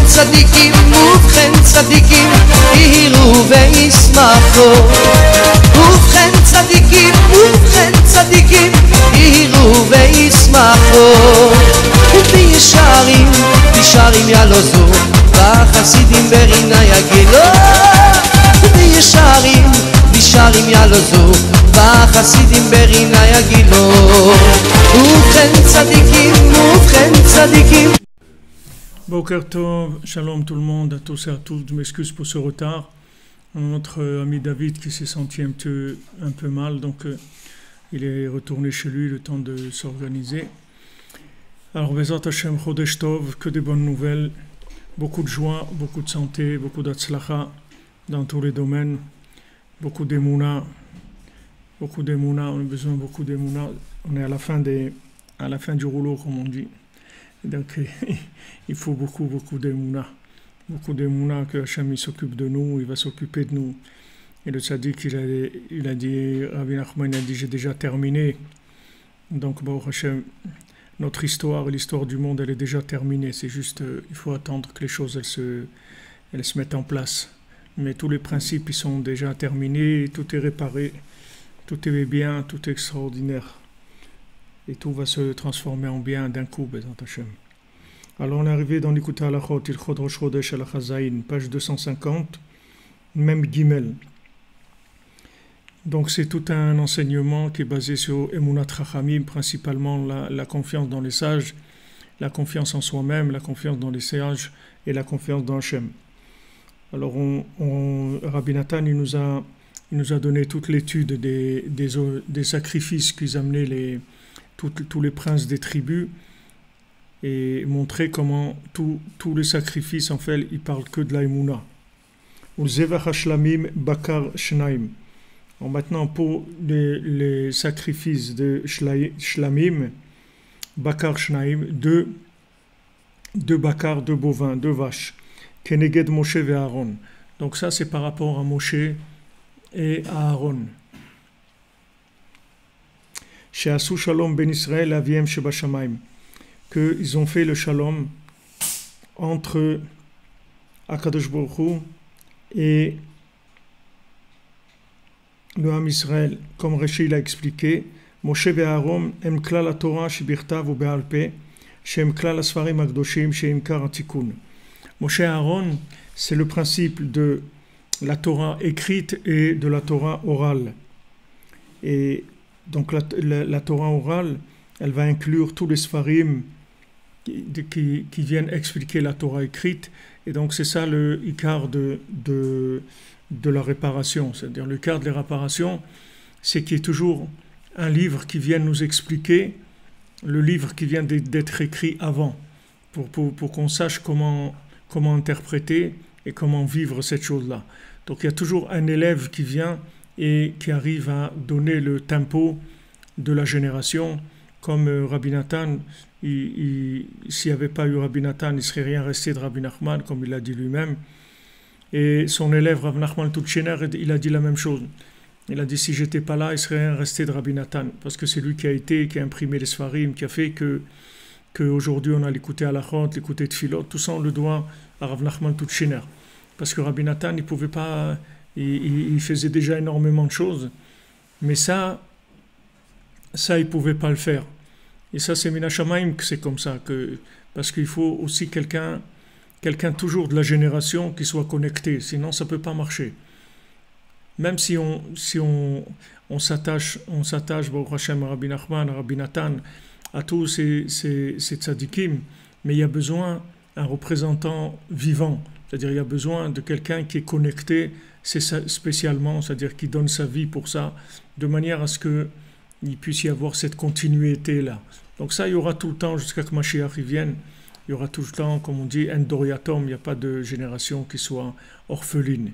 צדיקים ובכן צדיקים יהירו וישמחו ובכן צדיקים יהירו וישמחו ובישרים בישרים ילוזו והחסידים ברינה יגילו ובישרים בישרים ילוזו והחסידים ברינה יגילו ובכן צדיקים Boker Tov, shalom tout le monde, à tous et à toutes, je m'excuse pour ce retard. Notre ami David qui s'est senti un peu mal, donc il est retourné chez lui le temps de s'organiser. Alors Bezat Hashem Chodesh Tov, que des bonnes nouvelles, beaucoup de joie, beaucoup de santé, beaucoup d'atzlacha dans tous les domaines, beaucoup d'émouna, on a besoin beaucoup d'émouna, on est à la fin du rouleau comme on dit. Donc il faut beaucoup d'émouna. Beaucoup d'émouna que Hachem il s'occupe de nous, il va s'occuper de nous. Et le tzaddik il a dit, Rabbi Nachman a dit j'ai déjà terminé. Donc Baruch Hachem, notre histoire, l'histoire du monde elle est déjà terminée. C'est juste, il faut attendre que les choses elles se mettent en place. Mais tous les principes ils sont déjà terminés, tout est réparé, tout est bien, tout est extraordinaire. Et tout va se transformer en bien d'un coup, Bezat Hashem. Alors on est arrivé dans l'Ikuta Halachot, Ilchot Rosh Chodesh Halacha Zayin, page 250, même Gimel. Donc c'est tout un enseignement qui est basé sur Emunat Chachamim, principalement la confiance dans les sages, la confiance en soi-même, la confiance dans les sages et la confiance dans Hachem. Alors Rabbi Nathan il nous a donné toute l'étude des sacrifices qu'ils amenaient tous les princes des tribus et montrer comment tous les sacrifices en fait ils parlent que de la Emouna. Bakar Shnaim. Maintenant pour les sacrifices de Shlamim, Bakar Shnaim, deux bakar, deux bovins, deux vaches, Keneged Moshe et Aaron. Donc ça c'est par rapport à Moshe et à Aaron. She'asu shalom ben Israël aviem shebashamayim, qu'ils ont fait le shalom entre Akadosh Baruch Hu et le Ham Israël, comme Rashi l'a expliqué. Moshe et Aaron em klal la Torah shebirtav ou be'alpe shem klal asfarim akdoshim sheimkar atikun. Moshe et Aaron, c'est le principe de la Torah écrite et de la Torah orale. Et donc la Torah orale, elle va inclure tous les sfarim qui viennent expliquer la Torah écrite. Et donc c'est ça le ikar de la réparation. C'est-à-dire le ikar de la réparation, c'est qu'il y ait toujours un livre qui vient nous expliquer le livre qui vient d'être écrit avant, pour qu'on sache comment interpréter et comment vivre cette chose-là. Donc il y a toujours un élève qui vient et qui arrive à donner le tempo de la génération, comme Rabbi Nathan, s'il n'y avait pas eu Rabbi Nathan, il ne serait rien resté de Rabbi Nachman, comme il l'a dit lui-même. Et son élève, Rabbi Nachman Tutchener, il a dit la même chose. Il a dit, si j'étais pas là, il ne serait rien resté de Rabbi Nathan, parce que c'est lui qui a imprimé les Sfarim, qui a fait qu'aujourd'hui on a l'écouté Halachot, l'écouté Tfilot, tout ça on le doit à Rabbi Nachman Tutchener. Parce que Rabbi Nathan, il pouvait pas... Il faisait déjà énormément de choses, mais ça il ne pouvait pas le faire. Et ça, c'est Min Hashamayim que c'est comme ça, parce qu'il faut aussi quelqu'un toujours de la génération qui soit connecté, sinon ça ne peut pas marcher. Même si on s'attache, Baruch Hashem, à Rabbi Nachman, à Rabbi Nathan, à tous ces tzadikim, mais il y a besoin d'un représentant vivant, c'est-à-dire il y a besoin de quelqu'un qui est connecté, spécialement, c'est-à-dire qui donne sa vie pour ça, de manière à ce qu'il puisse y avoir cette continuité-là. Donc ça, il y aura tout le temps, jusqu'à ce que Mashiach vienne, il y aura tout le temps, comme on dit, Endoriatom, il n'y a pas de génération qui soit orpheline.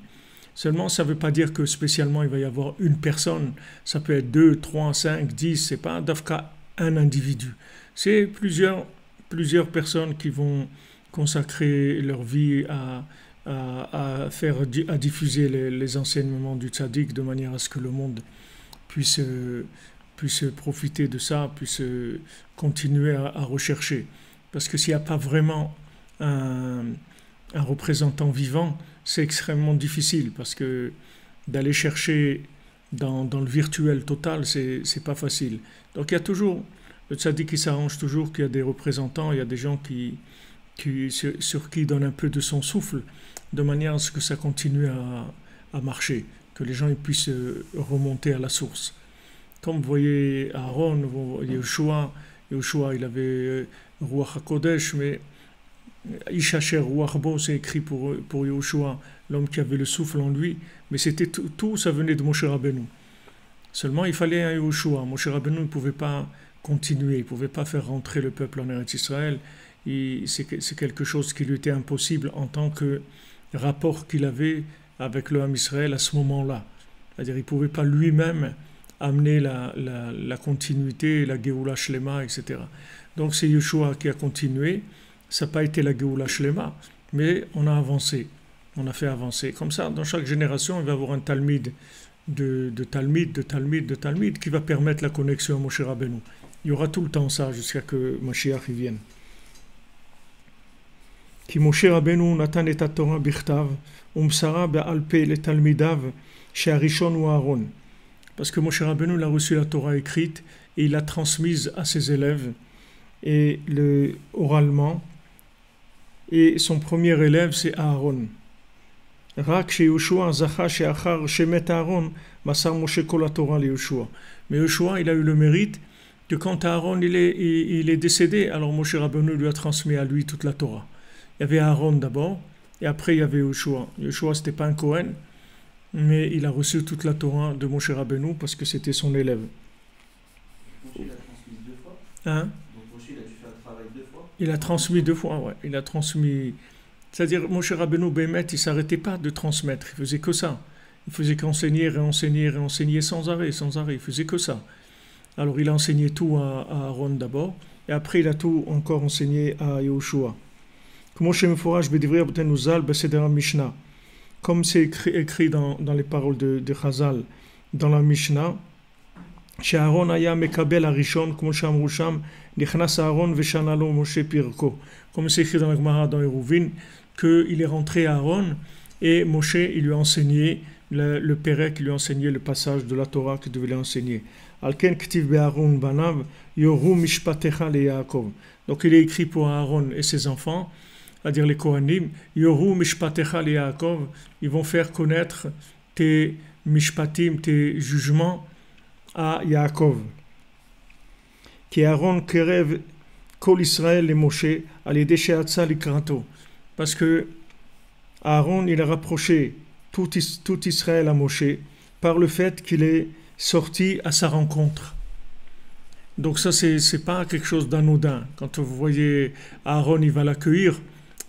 Seulement, ça ne veut pas dire que spécialement, il va y avoir une personne, ça peut être 2, 3, 5, 10, c'est pas d'Afka un individu. C'est plusieurs personnes qui vont consacrer leur vie à diffuser les enseignements du tzaddik de manière à ce que le monde puisse profiter de ça, puisse continuer à rechercher. Parce que s'il n'y a pas vraiment un représentant vivant, c'est extrêmement difficile parce que d'aller chercher dans le virtuel total, c'est pas facile. Donc il y a toujours, le tzaddik qui s'arrange toujours qu'il y a des représentants, il y a des gens sur qui il donne un peu de son souffle, de manière à ce que ça continue à marcher, que les gens ils puissent remonter à la source. Comme vous voyez Aaron, vous voyez Yoshua, il avait Ruach HaKodesh, mais Ish Asher Ruach Bo, c'est écrit pour Yoshua, l'homme qui avait le souffle en lui, mais c'était tout ça venait de Moshe Rabbeinu. Seulement il fallait un Yoshua. Moshe Rabbeinu ne pouvait pas continuer, il ne pouvait pas faire rentrer le peuple en Eretz Israël. C'est quelque chose qui lui était impossible en tant que rapport qu'il avait avec le Ham Israël à ce moment-là. C'est-à-dire qu'il ne pouvait pas lui-même amener la continuité, la Géoula Shlema, etc. Donc c'est Yeshua qui a continué. Ça n'a pas été la Géoula Shlema, mais on a avancé. On a fait avancer. Comme ça, dans chaque génération, il va y avoir un Talmid de Talmid qui va permettre la connexion à Moshe Rabbeinu. Il y aura tout le temps ça jusqu'à que Mashiach y vienne. כי משה רבנו נתן את התורה בכתב ומסרה בעל פה לתלמידיו שהראשון הוא אהרון. Parce que Moshe Rabbeinu il a reçu la Torah écrite et il l'a transmise à ses élèves et oralement. Et son premier élève c'est Aaron. רק שיהושע זכה שאחר שמת אהרון מסר משה כל התורה ליהושע. Mais Yoshua il a eu le mérite que quand Aaron il est décédé, alors Moshe Rabbeinu lui a transmis à lui toute la Torah. Il y avait Aaron d'abord, et après il y avait Yoshua. Yoshua, ce n'était pas un Kohen, mais il a reçu toute la Torah de Moshe Rabbeinu parce que c'était son élève. Moshe l'a transmis 2 fois. Hein? Donc Moshe il a dû faire le travail 2 fois. Il a transmis 2 fois, ouais. Il a transmis. C'est-à-dire, Moshe Rabbeinu Bémet, il ne s'arrêtait pas de transmettre, il faisait que ça. Il faisait qu'enseigner, réenseigner sans arrêt. Il faisait que ça. Alors il a enseigné tout à Aaron d'abord, et après il a tout encore enseigné à Yoshua. כמו שמפורש בדברי רבותינו ז"ל בסדר המשנה, comme c'est écrit dans les paroles de Chazal, dans la Mishnah, שאהרון היה מקבל הראשון, כמו שאמרו שם, נכנס אהרון ושנה לו משה פרקו. Comme c'est écrit dans la Gemara dans Eruvin, qu'il est rentré à Aaron, et Moshe, il lui a enseigné, le Pérec, il lui a enseigné le passage de la Torah qu'il devait lui enseigner. Al ken ktiv be'Aaron banav, yoru mishpatecha le Yaakov. Donc il est écrit pour Aaron et ses enfants, c'est-à-dire les Kohanim, Yoru Mishpatecha le Yaakov, ils vont faire connaître tes Mishpatim, tes jugements à Yaakov. Qui Aaron kerev kol Israël le Moshe, al yedei she'atza likrato. Parce que Aaron, il a rapproché tout Israël à Moshe par le fait qu'il est sorti à sa rencontre. Donc ça, c'est pas quelque chose d'anodin. Quand vous voyez Aaron, il va l'accueillir,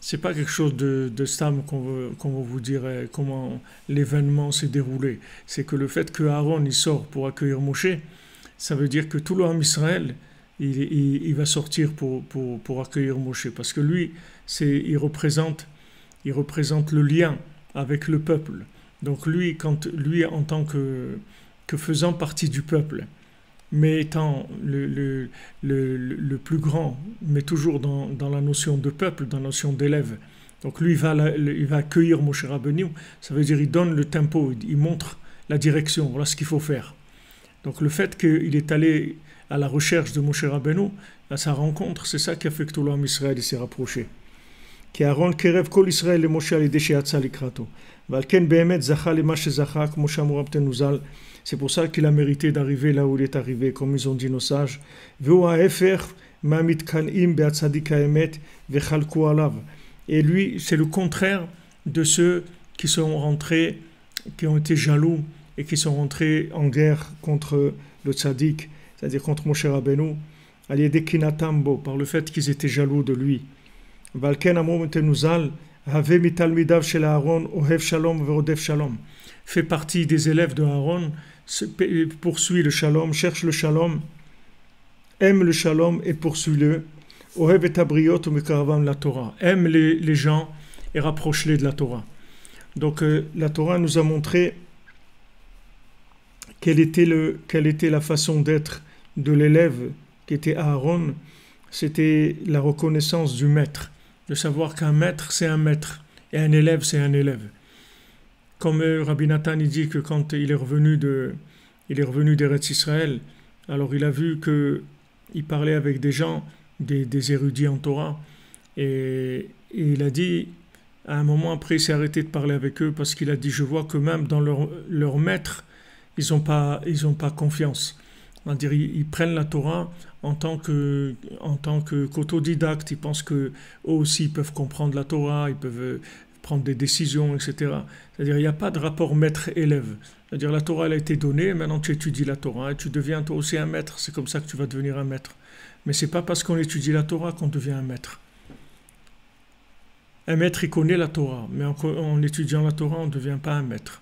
c'est pas quelque chose de stable qu'on va vous dire comment l'événement s'est déroulé. C'est que le fait que Aaron il sort pour accueillir Moshe, ça veut dire que tout le Ham Israël il va sortir pour accueillir Moshe, parce que lui il représente le lien avec le peuple. Donc lui en tant que faisant partie du peuple, mais étant le plus grand, mais toujours dans la notion de peuple, dans la notion d'élève. Donc lui, il va accueillir Moshe Rabbeinu, ça veut dire il donne le tempo, il montre la direction, voilà ce qu'il faut faire. Donc le fait qu'il est allé à la recherche de Moshe Rabbeinu, à sa rencontre, c'est ça qui a fait que tout l'homme Israël s'est rapproché. כי אהרון קרב כל ישראל למשה על ידי שיצא לקראתו. ועל כן באמת זכה למה שזכה, כמו שאמרו רבותינו ז"ל. C'est pour ça qu'il a mérité d'arriver là où il est arrivé, comme ils ont dit nos sages. והוא ההפך מהמתקנאים בהצדיק האמת וחלקו עליו. Et lui, c'est le contraire de ceux qui sont rentrés, qui ont été jaloux et qui sont rentrés en guerre contre le tzaddik, c'est-à-dire contre Moshe Rabbeinu, על ידי קנאתם בו, par le fait qu'ils étaient jaloux de lui. ועל כן אמרו רבותינו ז"ל, הווה מתלמידיו של אהרון אוהב שלום ורודף שלום. Fait partie des élèves de Aaron, poursuit le shalom, cherche le shalom, aime le shalom et poursuit-le. Ohev et abriot ou mekaravam la Torah. Aime les gens et rapproche-les de la Torah. Donc la Torah nous a montré quelle était la façon d'être de l'élève qui était Aaron. C'était la reconnaissance du maître, de savoir qu'un maître, c'est un maître. Et un élève, c'est un élève. Comme Rabbi Nathan il dit que quand il est revenu d'Eretz Israël, alors il a vu qu'il parlait avec des gens, des érudits en Torah, et il a dit, à un moment après, il s'est arrêté de parler avec eux parce qu'il a dit, je vois que même dans leur maître, ils n'ont pas confiance. C'est-à-dire, ils prennent la Torah en tant qu'autodidacte. Ils pensent qu'eux aussi ils peuvent comprendre la Torah, ils peuvent prendre des décisions, etc. C'est-à-dire, il n'y a pas de rapport maître-élève. C'est-à-dire, la Torah elle a été donnée, maintenant tu étudies la Torah et tu deviens toi aussi un maître. C'est comme ça que tu vas devenir un maître. Mais ce n'est pas parce qu'on étudie la Torah qu'on devient un maître. Un maître, il connaît la Torah, mais en étudiant la Torah, on ne devient pas un maître.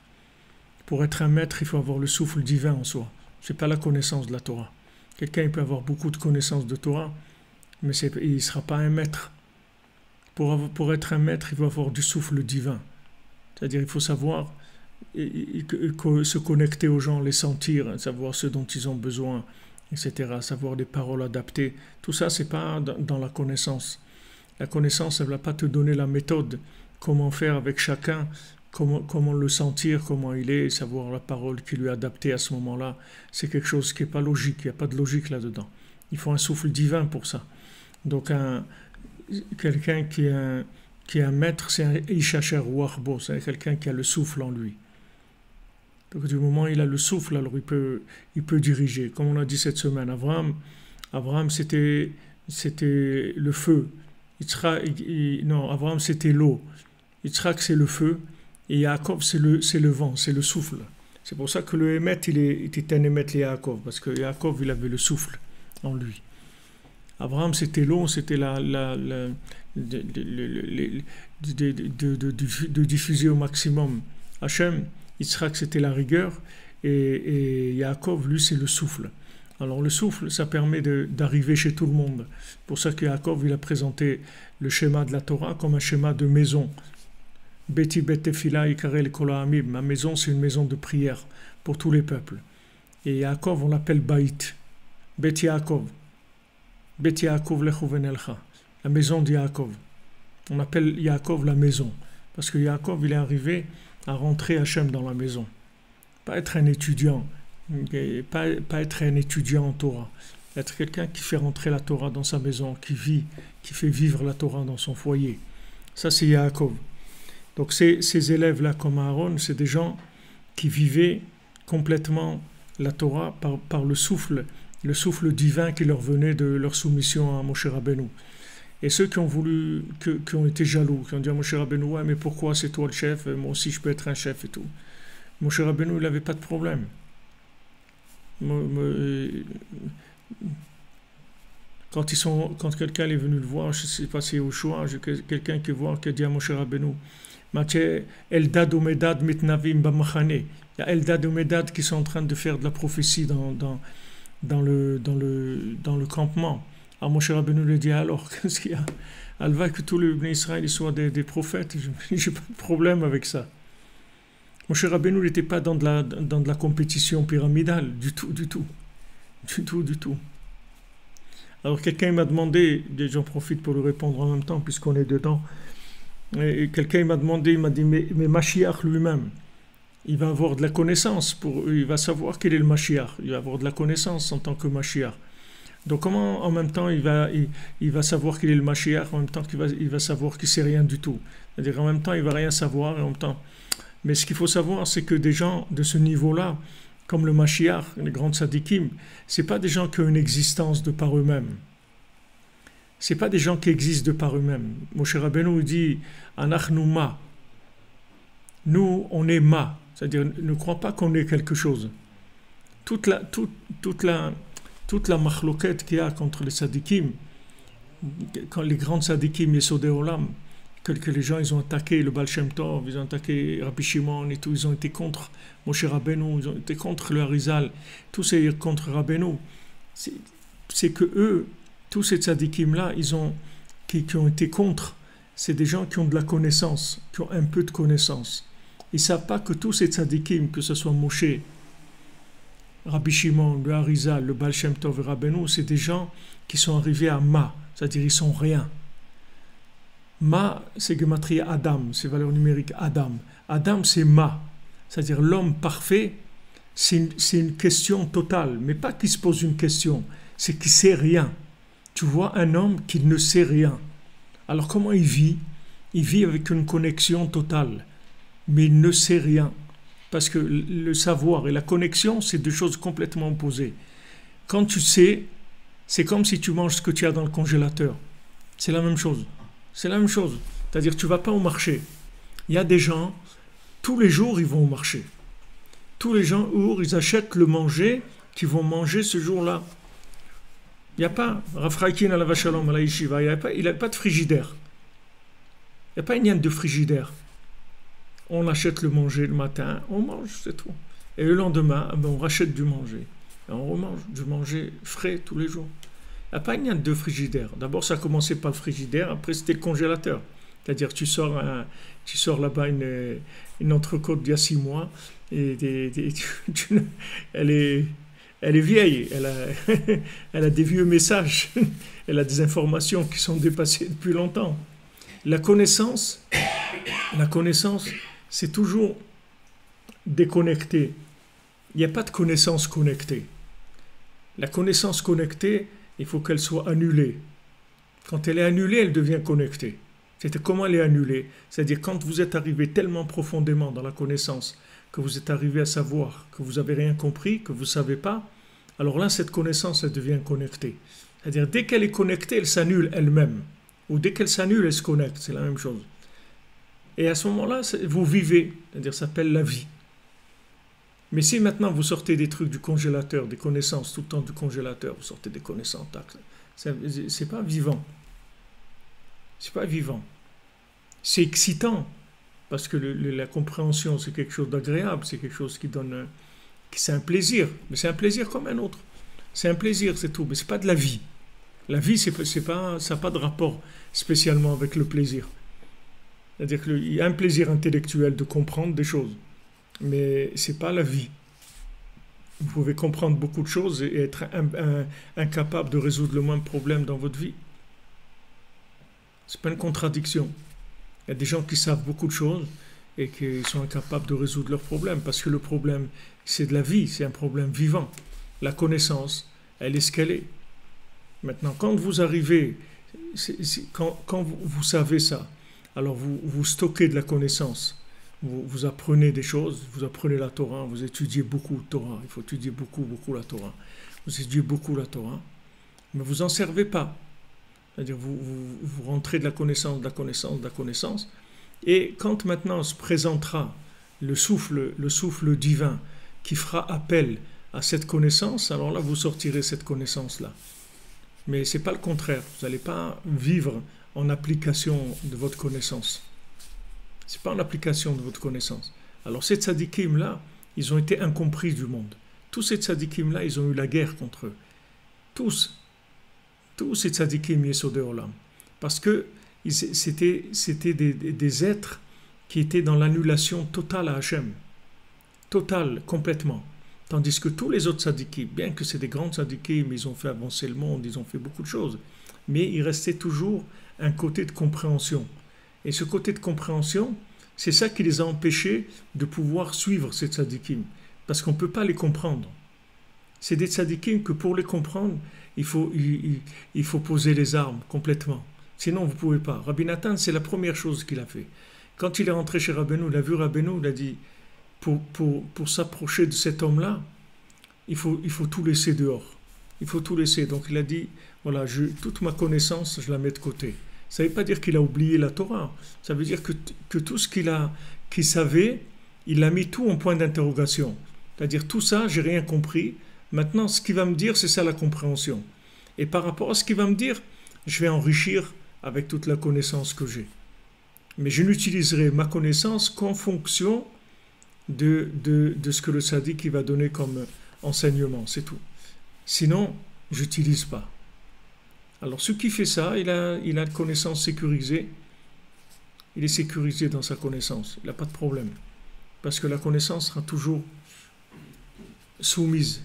Pour être un maître, il faut avoir le souffle divin en soi. Ce n'est pas la connaissance de la Torah. Quelqu'un il peut avoir beaucoup de connaissances de Torah, mais il ne sera pas un maître. Pour être un maître, il faut avoir du souffle divin. C'est-à-dire il faut savoir se connecter aux gens, les sentir, savoir ce dont ils ont besoin, etc. Savoir des paroles adaptées. Tout ça, ce n'est pas dans la connaissance. La connaissance, elle ne va pas te donner la méthode, comment faire avec chacun, comment le sentir, comment il est, savoir la parole qui lui est adaptée à ce moment-là. C'est quelque chose qui n'est pas logique, il n'y a pas de logique là-dedans. Il faut un souffle divin pour ça. Donc quelqu'un qui est un maître, c'est un Ishacher Warbo, c'est quelqu'un qui a le souffle en lui. Donc du moment où il a le souffle, alors il peut diriger. Comme on a dit cette semaine, Abraham c'était le feu. Abraham c'était l'eau. Yitzhak c'est le feu. Et Yaakov c'est le vent, c'est le souffle. C'est pour ça que le Hémet, il était un Hémet les Yaakov, parce que Yaakov il avait le souffle en lui. Abraham c'était l'eau, c'était de diffuser au maximum. Hachem, Yitzhak c'était la rigueur, et Yaakov lui c'est le souffle. Alors le souffle, ça permet d'arriver chez tout le monde. C'est pour ça que Yaakov il a présenté le schéma de la Torah comme un schéma de maison. Beti bet tefila ikarel kol ha'amim. Ma maison, c'est une maison de prière pour tous les peuples. Et Yaakov, on l'appelle Baït. Bet Yaakov. Bet Yaakov lechu venelcha. La maison de Yaakov. On appelle Yaakov la maison. Parce que Yaakov, il est arrivé à rentrer Hachem dans la maison. Pas être un étudiant. Pas être un étudiant en Torah. Être quelqu'un qui fait rentrer la Torah dans sa maison, qui fait vivre la Torah dans son foyer. Ça, c'est Yaakov. Donc ces élèves-là comme Aaron, c'est des gens qui vivaient complètement la Torah par le souffle divin qui leur venait de leur soumission à Moshe Rabbeinu. Et ceux qui ont été jaloux, qui ont dit à Moshe Rabbeinu, ouais, mais pourquoi c'est toi le chef, moi aussi je peux être un chef et tout. Moshe Rabbeinu, il n'avait pas de problème. Quand quelqu'un est venu le voir, je ne sais pas si c'est au choix, quelqu'un qui a dit à Moshe Rabbeinu, Eldad ou Medad mitnavim b'machane. Il y a Eldad ou Medad qui sont en train de faire de la prophétie dans le campement. Alors Moshe Rabbeinu lui dit, alors, qu'est-ce qu'il y a? Elle va que tous les Bnei Israël soient des prophètes. Je n'ai pas de problème avec ça. Moshe Rabbeinu n'était pas dans de la compétition pyramidale, du tout. Alors quelqu'un m'a demandé, et j'en profite pour lui répondre en même temps, puisqu'on est dedans, et quelqu'un m'a demandé, il m'a dit, mais Mashiach lui-même, il va avoir de la connaissance, il va savoir quel est le Mashiach, il va avoir de la connaissance en tant que Mashiach. Donc comment en même temps il va savoir qu'il est le Mashiach, en même temps qu'il va savoir qu'il ne sait rien du tout. C'est-à-dire en même temps il ne va rien savoir, et en même temps... Mais ce qu'il faut savoir, c'est que des gens de ce niveau-là, comme le Mashiach, les grands tzadikim, ce pas des gens qui ont une existence de par eux-mêmes. Ce pas des gens qui existent de par eux-mêmes. Moshe Rabbeinu dit « Anachnu ma ». Nous, on est ma. C'est-à-dire, ne crois pas qu'on est quelque chose. Toute la machloquette qu'il y a contre les tzadikim, quand les grands tzadikim, les Sodei Olam, que les gens ils ont attaqué le Baal Shem Tov, ils ont attaqué Rabbi Shimon et tout, ils ont été contre Moshe Rabbeinu, ils ont été contre le Harizal, tous ces contre Rabbeinu. C'est que eux, tous ces tzadikim-là, qui ont été contre, c'est des gens qui ont de la connaissance, qui ont un peu de connaissance. Ils ne savent pas que tous ces tzadikim, que ce soit Moshe, Rabbi Shimon, le Harizal, le Baal Shem Tov et Rabbeinu, c'est des gens qui sont arrivés à Ma, c'est-à-dire ils sont rien. Ma, c'est Gematria Adam, c'est valeur numérique Adam. Adam, c'est Ma, c'est-à-dire l'homme parfait. C'est une question totale, mais pas qu'il se pose une question, c'est qu'il ne sait rien. Tu vois un homme qui ne sait rien. Alors comment il vit? Il vit avec une connexion totale, mais il ne sait rien. Parce que le savoir et la connexion, c'est deux choses complètement opposées. Quand tu sais, c'est comme si tu manges ce que tu as dans le congélateur. C'est la même chose. C'est la même chose. C'est-à-dire que tu ne vas pas au marché. Il y a des gens, tous les jours, ils vont au marché. Tous les jours, ils achètent le manger qu'ils vont manger ce jour-là. Il n'y a pas, Rafraikin à la Vachalom, à la Yeshiva, il n'a pas de frigidaire. Il n'y a pas une ligne de frigidaire. On achète le manger le matin, on mange, c'est tout. Et le lendemain, on rachète du manger. Et on remange du manger frais tous les jours. Il n'y a pas une ligne de frigidaire. D'abord, ça a commencé par le frigidaire, après c'était le congélateur. C'est-à-dire tu sors là-bas une entrecôte d'il y a 6 mois, et elle est vieille, elle a des vieux messages, elle a des informations qui sont dépassées depuis longtemps. La connaissance, c'est toujours déconnecté. Il n'y a pas de connaissance connectée. La connaissance connectée, il faut qu'elle soit annulée. Quand elle est annulée, elle devient connectée. C'est comment elle est annulée. C'est-à-dire quand vous êtes arrivé tellement profondément dans la connaissance que vous êtes arrivé à savoir que vous n'avez rien compris, que vous ne savez pas, alors là, cette connaissance, elle devient connectée. C'est-à-dire dès qu'elle est connectée, elle s'annule elle-même. Ou dès qu'elle s'annule, elle se connecte. C'est la même chose. Et à ce moment-là, vous vivez. C'est-à-dire ça s'appelle la vie. Mais si maintenant vous sortez des trucs du congélateur, des connaissances tout le temps du congélateur, vous sortez des connaissances, c'est pas vivant. C'est pas vivant. C'est excitant, parce que la compréhension, c'est quelque chose d'agréable, c'est quelque chose qui donne... c'est un plaisir, mais c'est un plaisir comme un autre. C'est un plaisir, c'est tout, mais c'est pas de la vie. La vie, ça n'a pas de rapport spécialement avec le plaisir. C'est-à-dire qu'il y a un plaisir intellectuel de comprendre des choses, mais c'est pas la vie. Vous pouvez comprendre beaucoup de choses et être incapable de résoudre le moindre problème dans votre vie. C'est pas une contradiction. Il y a des gens qui savent beaucoup de choses et qui sont incapables de résoudre leurs problèmes parce que le problème, c'est de la vie, c'est un problème vivant. La connaissance, elle est ce qu'elle est. Maintenant, quand vous arrivez, quand vous savez ça, alors vous stockez de la connaissance, vous apprenez des choses, vous apprenez la Torah, vous étudiez beaucoup la Torah, il faut étudier beaucoup la Torah. Vous étudiez beaucoup la Torah, mais vous n'en servez pas. C'est-à-dire vous rentrez de la connaissance, et quand maintenant se présentera le souffle divin qui fera appel à cette connaissance, alors là vous sortirez cette connaissance-là. Mais ce n'est pas le contraire, vous n'allez pas vivre en application de votre connaissance. Ce n'est pas en application de votre connaissance. Alors ces tzadikim-là, ils ont été incompris du monde. Tous ces tzadikim-là, ils ont eu la guerre contre eux. Tous ces tzadikim Yesodé Olam. Parce que c'était des êtres qui étaient dans l'annulation totale à Hachem. Totale, complètement. Tandis que tous les autres tzadikim, bien que c'est des grands tzadikim, ils ont fait avancer le monde, ils ont fait beaucoup de choses, mais il restait toujours un côté de compréhension. Et ce côté de compréhension, c'est ça qui les a empêchés de pouvoir suivre ces tzadikim. Parce qu'on ne peut pas les comprendre. C'est des tzadikim que pour les comprendre, il faut poser les armes complètement. Sinon, vous ne pouvez pas. Rabbi Nathan, c'est la première chose qu'il a fait. Quand il est rentré chez Rabbeinu, il a vu Rabbeinu, il a dit, pour s'approcher de cet homme-là, il faut tout laisser dehors. Il faut tout laisser. Donc il a dit, voilà, toute ma connaissance, je la mets de côté. Ça ne veut pas dire qu'il a oublié la Torah. Ça veut dire que tout ce qu'il savait, il a mis tout en point d'interrogation. C'est-à-dire, tout ça, j'ai rien compris. Maintenant, ce qu'il va me dire, c'est ça la compréhension. Et par rapport à ce qu'il va me dire, je vais enrichir avec toute la connaissance que j'ai. Mais je n'utiliserai ma connaissance qu'en fonction de ce que le tzaddik va donner comme enseignement, c'est tout. Sinon, je n'utilise pas. Alors, ce qui fait ça, il a une connaissance sécurisée. Il est sécurisé dans sa connaissance. Il n'a pas de problème. Parce que la connaissance sera toujours soumise.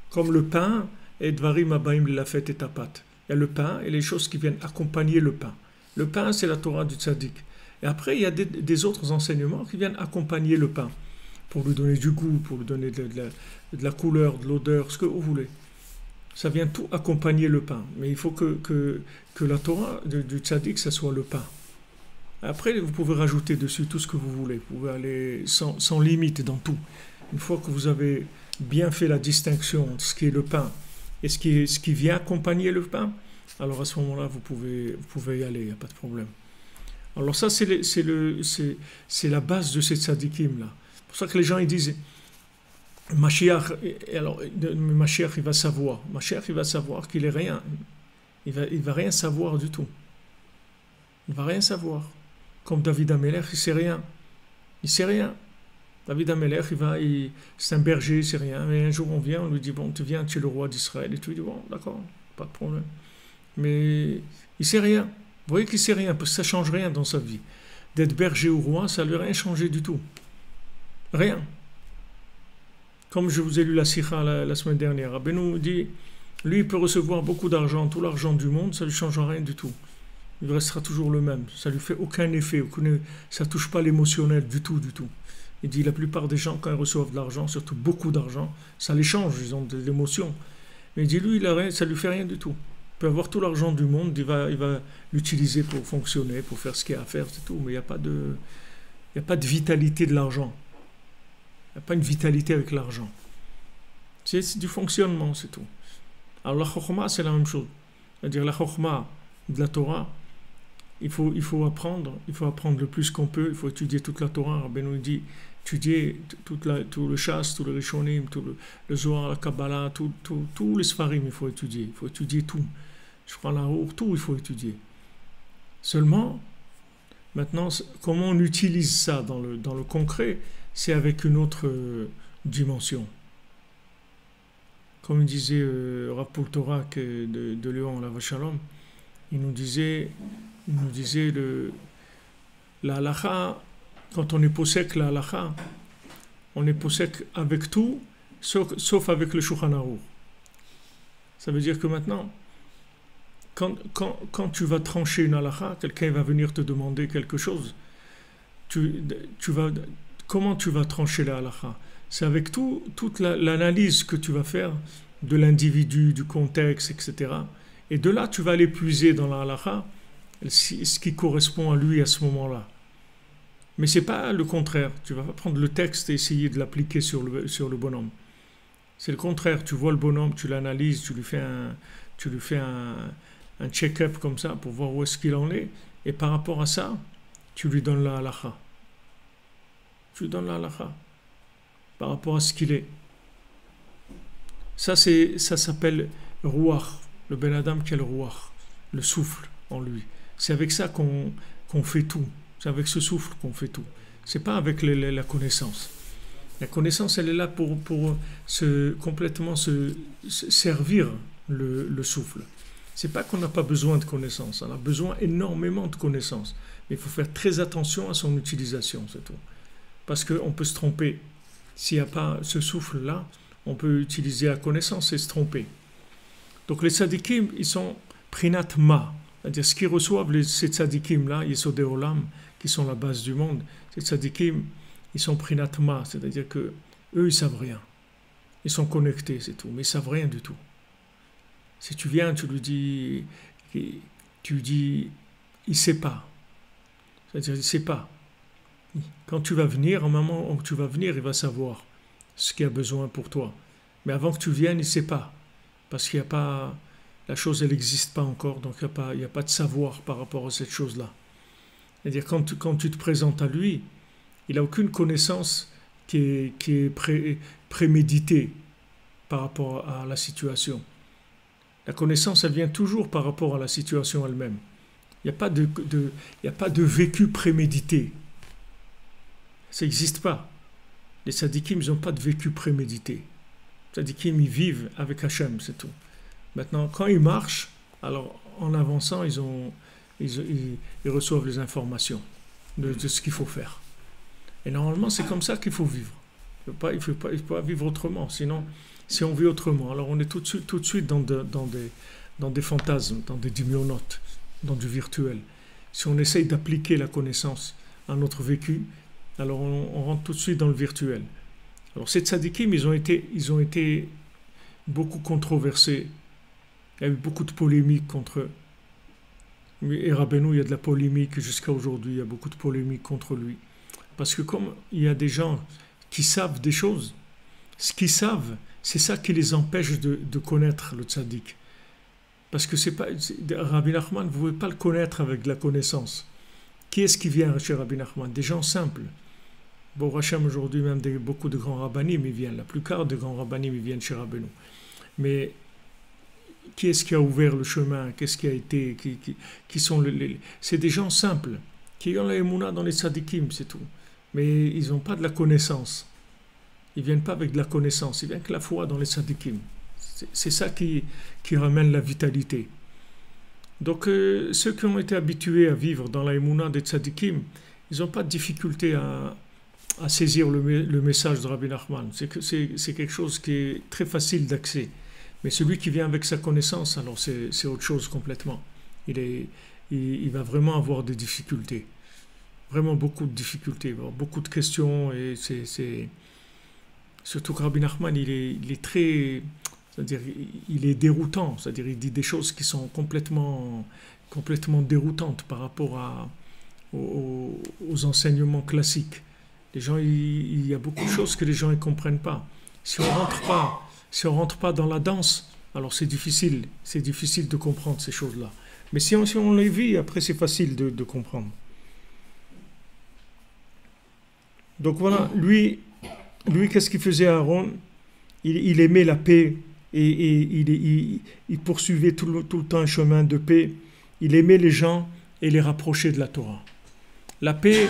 Comme le pain, et dvarim abaim la fête et tapat. Il y a le pain et les choses qui viennent accompagner le pain. Le pain, c'est la Torah du tzaddik. Et après, il y a des autres enseignements qui viennent accompagner le pain, pour lui donner du goût, pour lui donner de la couleur, de l'odeur, ce que vous voulez. Ça vient tout accompagner le pain. Mais il faut que la Torah du tzaddik, ça soit le pain. Après, vous pouvez rajouter dessus tout ce que vous voulez. Vous pouvez aller sans limite dans tout. Une fois que vous avez bien fait la distinction entre ce qui est le pain et ce qui vient accompagner le pain, alors à ce moment-là, vous pouvez y aller, il n'y a pas de problème. Alors ça, c'est la base de ces tzadikim-là. C'est pour ça que les gens ils disent, Mashiach, il va savoir. Mashiach, il va savoir qu'il est rien. Il va rien savoir du tout. Il va rien savoir. Comme David Amelech, il sait rien. Il sait rien. David Amelech, c'est un berger, il sait rien. Mais un jour, on vient, on lui dit, bon, tu viens, tu es le roi d'Israël. Et tu lui dis, bon, d'accord, pas de problème. Mais il sait rien. Vous voyez qu'il sait rien, parce que ça ne change rien dans sa vie. D'être berger ou roi, ça ne lui a rien changé du tout. Rien. Comme je vous ai lu la Sikha la semaine dernière, Rabbeinu dit, lui, il peut recevoir beaucoup d'argent, tout l'argent du monde, ça ne lui changera rien du tout. Il restera toujours le même. Ça ne lui fait aucun effet, ça ne touche pas l'émotionnel du tout, du tout. Il dit, la plupart des gens, quand ils reçoivent de l'argent, surtout beaucoup d'argent, ça les change, ils ont de l'émotion. Mais il dit, lui, ça ne lui fait rien du tout. Il peut avoir tout l'argent du monde, il va l'utiliser pour fonctionner, pour faire ce qu'il y a à faire, c'est tout. Mais il n'y a pas de vitalité de l'argent. Il n'y a pas une vitalité avec l'argent. C'est du fonctionnement, c'est tout. Alors la chokhma, c'est la même chose. C'est-à-dire la chokhma de la Torah, il faut apprendre le plus qu'on peut, il faut étudier toute la Torah. Rabbeinu dit, étudier tout le Shas, tout le Rishonim, tout le Zohar, la Kabbalah, tous les Sfarim, il faut étudier tout. Je crois la Hour, tout il faut étudier. Seulement, maintenant, comment on utilise ça dans le concret, c'est avec une autre dimension. Comme disait Rav Pultorak de Lyon, la Vachalom, il nous disait la halakha, quand on est possèque la halakha, on est possèque avec tout, sauf avec le Shulchan Aruch. Ça veut dire que maintenant, quand tu vas trancher une halakha, quelqu'un va venir te demander quelque chose, comment tu vas trancher la halakha? C'est avec toute l'analyse que tu vas faire de l'individu, du contexte, etc. Et de là, tu vas aller puiser dans la halakha ce qui correspond à lui à ce moment-là. Mais ce n'est pas le contraire. Tu vas pas prendre le texte et essayer de l'appliquer sur le bonhomme. C'est le contraire. Tu vois le bonhomme, tu l'analyses, tu lui fais un check-up comme ça pour voir où est-ce qu'il en est. Et par rapport à ça, tu lui donnes la halakha. Tu lui donnes la halakha par rapport à ce qu'il est. Ça s'appelle Ruach, le Ben Adam qui a le Ruach, le souffle en lui. C'est avec ça qu'on fait tout. C'est avec ce souffle qu'on fait tout. C'est pas avec la connaissance. La connaissance, elle est là pour complètement se servir le souffle. C'est pas qu'on n'a pas besoin de connaissance. On a besoin énormément de connaissance. Mais il faut faire très attention à son utilisation, c'est tout. Parce qu'on peut se tromper. S'il n'y a pas ce souffle-là, on peut utiliser la connaissance et se tromper. Donc les tzadikim, ils sont prinat ma. C'est-à-dire ce qu'ils reçoivent, ces tzadikim-là, Yesodei Olam, qui sont la base du monde, ces tzadikim, ils sont prinat ma. C'est-à-dire que eux, ils savent rien. Ils sont connectés, c'est tout. Mais ils savent rien du tout. Si tu viens, tu lui dis, il ne sait pas. C'est-à-dire, il ne sait pas. Quand tu vas venir, au moment où tu vas venir, il va savoir ce qu'il a besoin pour toi. Mais avant que tu viennes, il ne sait pas. Parce qu'il n'y a pas... La chose, elle n'existe pas encore, donc il n'y a pas de savoir par rapport à cette chose-là. C'est-à-dire, quand tu te présentes à lui, il n'a aucune connaissance qui est préméditée par rapport à la situation. La connaissance, elle vient toujours par rapport à la situation elle-même. Il n'y a pas de vécu prémédité. Ça n'existe pas. Les tzadikim, ils n'ont pas de vécu prémédité. Les tzadikim, ils vivent avec Hachem, c'est tout. Maintenant, quand ils marchent, alors en avançant, ils reçoivent les informations de ce qu'il faut faire. Et normalement, c'est comme ça qu'il faut vivre. Il ne faut pas vivre autrement. Sinon, si on vit autrement, alors on est tout de suite dans des fantasmes, dans des dimyonotes, dans du virtuel. si on essaye d'appliquer la connaissance à notre vécu, alors on rentre tout de suite dans le virtuel. Alors ces tzadikim, ils ont été beaucoup controversés. Il y a eu beaucoup de polémiques contre eux. Et Rabbeinu, il y a de la polémique jusqu'à aujourd'hui, il y a beaucoup de polémiques contre lui. Parce que comme il y a des gens qui savent des choses, ce qu'ils savent, c'est ça qui les empêche de connaître le tzaddik. Parce que c'est pas, Rabbi Nachman, vous ne pouvez pas le connaître avec de la connaissance. Qui est-ce qui vient chez Rabbi Nachman? Des gens simples. Bon, Hachem, aujourd'hui, même beaucoup de grands rabbanim, ils viennent. La plupart des grands rabbanim, ils viennent chez Rabbeinu. Mais qui est-ce qui a ouvert le chemin? Qu'est-ce qui a été? Qui sont c'est des gens simples, qui ont la émouna dans les tzadikim, c'est tout. Mais ils n'ont pas de la connaissance. Ils ne viennent pas avec de la connaissance, ils viennent avec la foi dans les tzadikim. C'est ça qui ramène la vitalité. Donc, ceux qui ont été habitués à vivre dans la émouna des tzadikim, ils n'ont pas de difficulté à saisir le message de Rabbi Nachman. C'est quelque chose qui est très facile d'accès. Mais celui qui vient avec sa connaissance, alors c'est autre chose complètement. Il va vraiment avoir des difficultés. Vraiment beaucoup de difficultés, beaucoup de questions. Et surtout que Rabbi Nachman, il est très... C'est-à-dire, il est déroutant. C'est-à-dire, il dit des choses qui sont complètement déroutantes par rapport aux enseignements classiques. Les gens, il y a beaucoup de choses que les gens ne comprennent pas. Si on rentre pas dans la danse, alors c'est difficile de comprendre ces choses-là. Mais si on les vit, après c'est facile de comprendre. Donc voilà, lui qu'est-ce qu'il faisait à Aaron? Il aimait la paix et il poursuivait tout le temps un chemin de paix. Il aimait les gens et les rapprochait de la Torah. La paix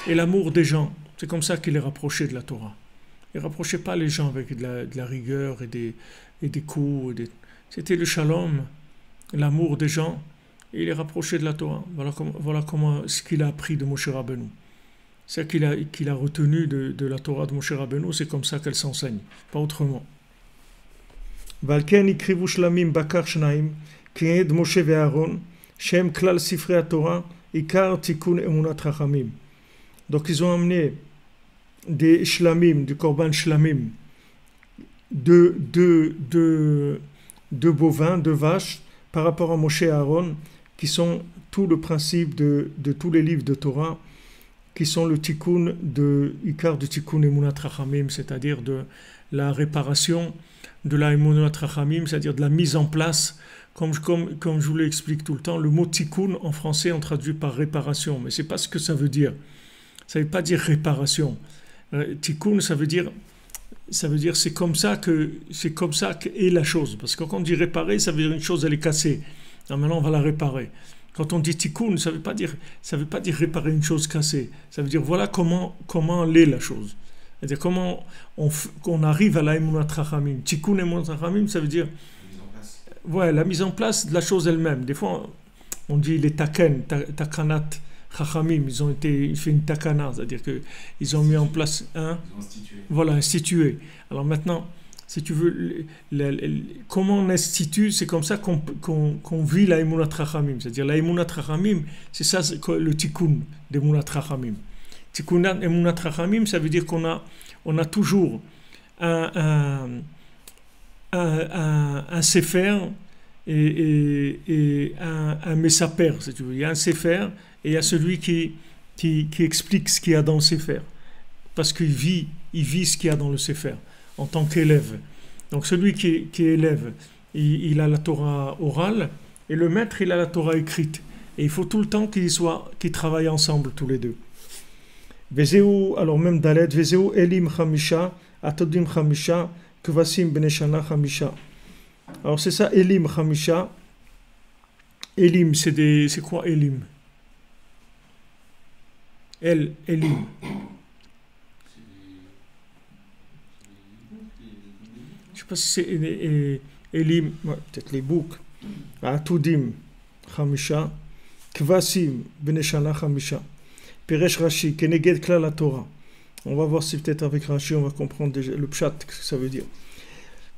et l'amour des gens, c'est comme ça qu'il les rapprochait de la Torah. Il ne rapprochait pas les gens avec de la rigueur et des coups. C'était le shalom, l'amour des gens, et il les rapprochait de la Torah. Voilà comment ce qu'il a appris de Moshe Rabbeinu. Ce qu'il a retenu de la Torah de Moshe Rabbeinu, c'est comme ça qu'elle s'enseigne, pas autrement. Valken ikrivu shlamim bakar shnaim, k'ed Moshe ve'Aaron, shem klal sifrei haTorah, ikar tikun emunat chachamim. Donc ils ont amené des shlamim, du korban shlamim, de bovins, de vaches, par rapport à Moshe et Aaron, qui sont tout le principe de tous les livres de Torah, qui sont le tikkun de Ikar du tikkun emunat chachamim, c'est-à-dire de la réparation de la emunat chachamim, c'est-à-dire de la mise en place, comme je vous l'explique tout le temps, le mot tikkun en français on traduit par réparation, mais c'est pas ce que ça veut dire. Ça veut pas dire réparation. Tikkun, ça veut dire c'est comme ça qu'est la chose. Parce que quand on dit réparer, ça veut dire une chose elle est cassée. Alors maintenant on va la réparer. Quand on dit tikkun, ça veut pas dire réparer une chose cassée. Ça veut dire voilà comment l'est la chose. C'est-à-dire comment on arrive à la emunat chachamim. Tikkun emunat chachamim, ça veut dire la mise en place de la chose elle-même. Des fois on dit les takanat chachamim, il fait une takana, c'est-à-dire qu'ils ont mis en place institué. Alors maintenant, si tu veux, comment on institue, c'est comme ça qu'on vit la emunat chachamim. C'est-à-dire la emunat chachamim, c'est ça le tikkun d'emunat chachamim. Tikkun emunat chachamim, ça veut dire qu'on a toujours un sefer et un mesaper, si tu veux. Il y a un sefer et il y a celui qui explique ce qu'il y a dans le sefer. Parce qu'il vit ce qu'il y a dans le sefer en tant qu'élève. Donc celui qui est élève, il a la Torah orale et le maître, il a la Torah écrite. Et il faut tout le temps qu'ils travaillent ensemble tous les deux. Vezeu, alors même Dalet, Vezeu Elim Chamisha, Atodim Chamisha, Kvasim Beneshana Chamisha. Alors c'est ça, Elim Chamisha. Elim, c'est quoi Elim? Elim. Je ne sais pas si c'est Elim, peut-être les boucs. Atodim Chamisha, Kvasim Beneshana Chamisha. Peresh Rashi, Keneged Klal la Torah. On va voir si peut-être avec Rashi on va comprendre déjà le pshat, ce que ça veut dire.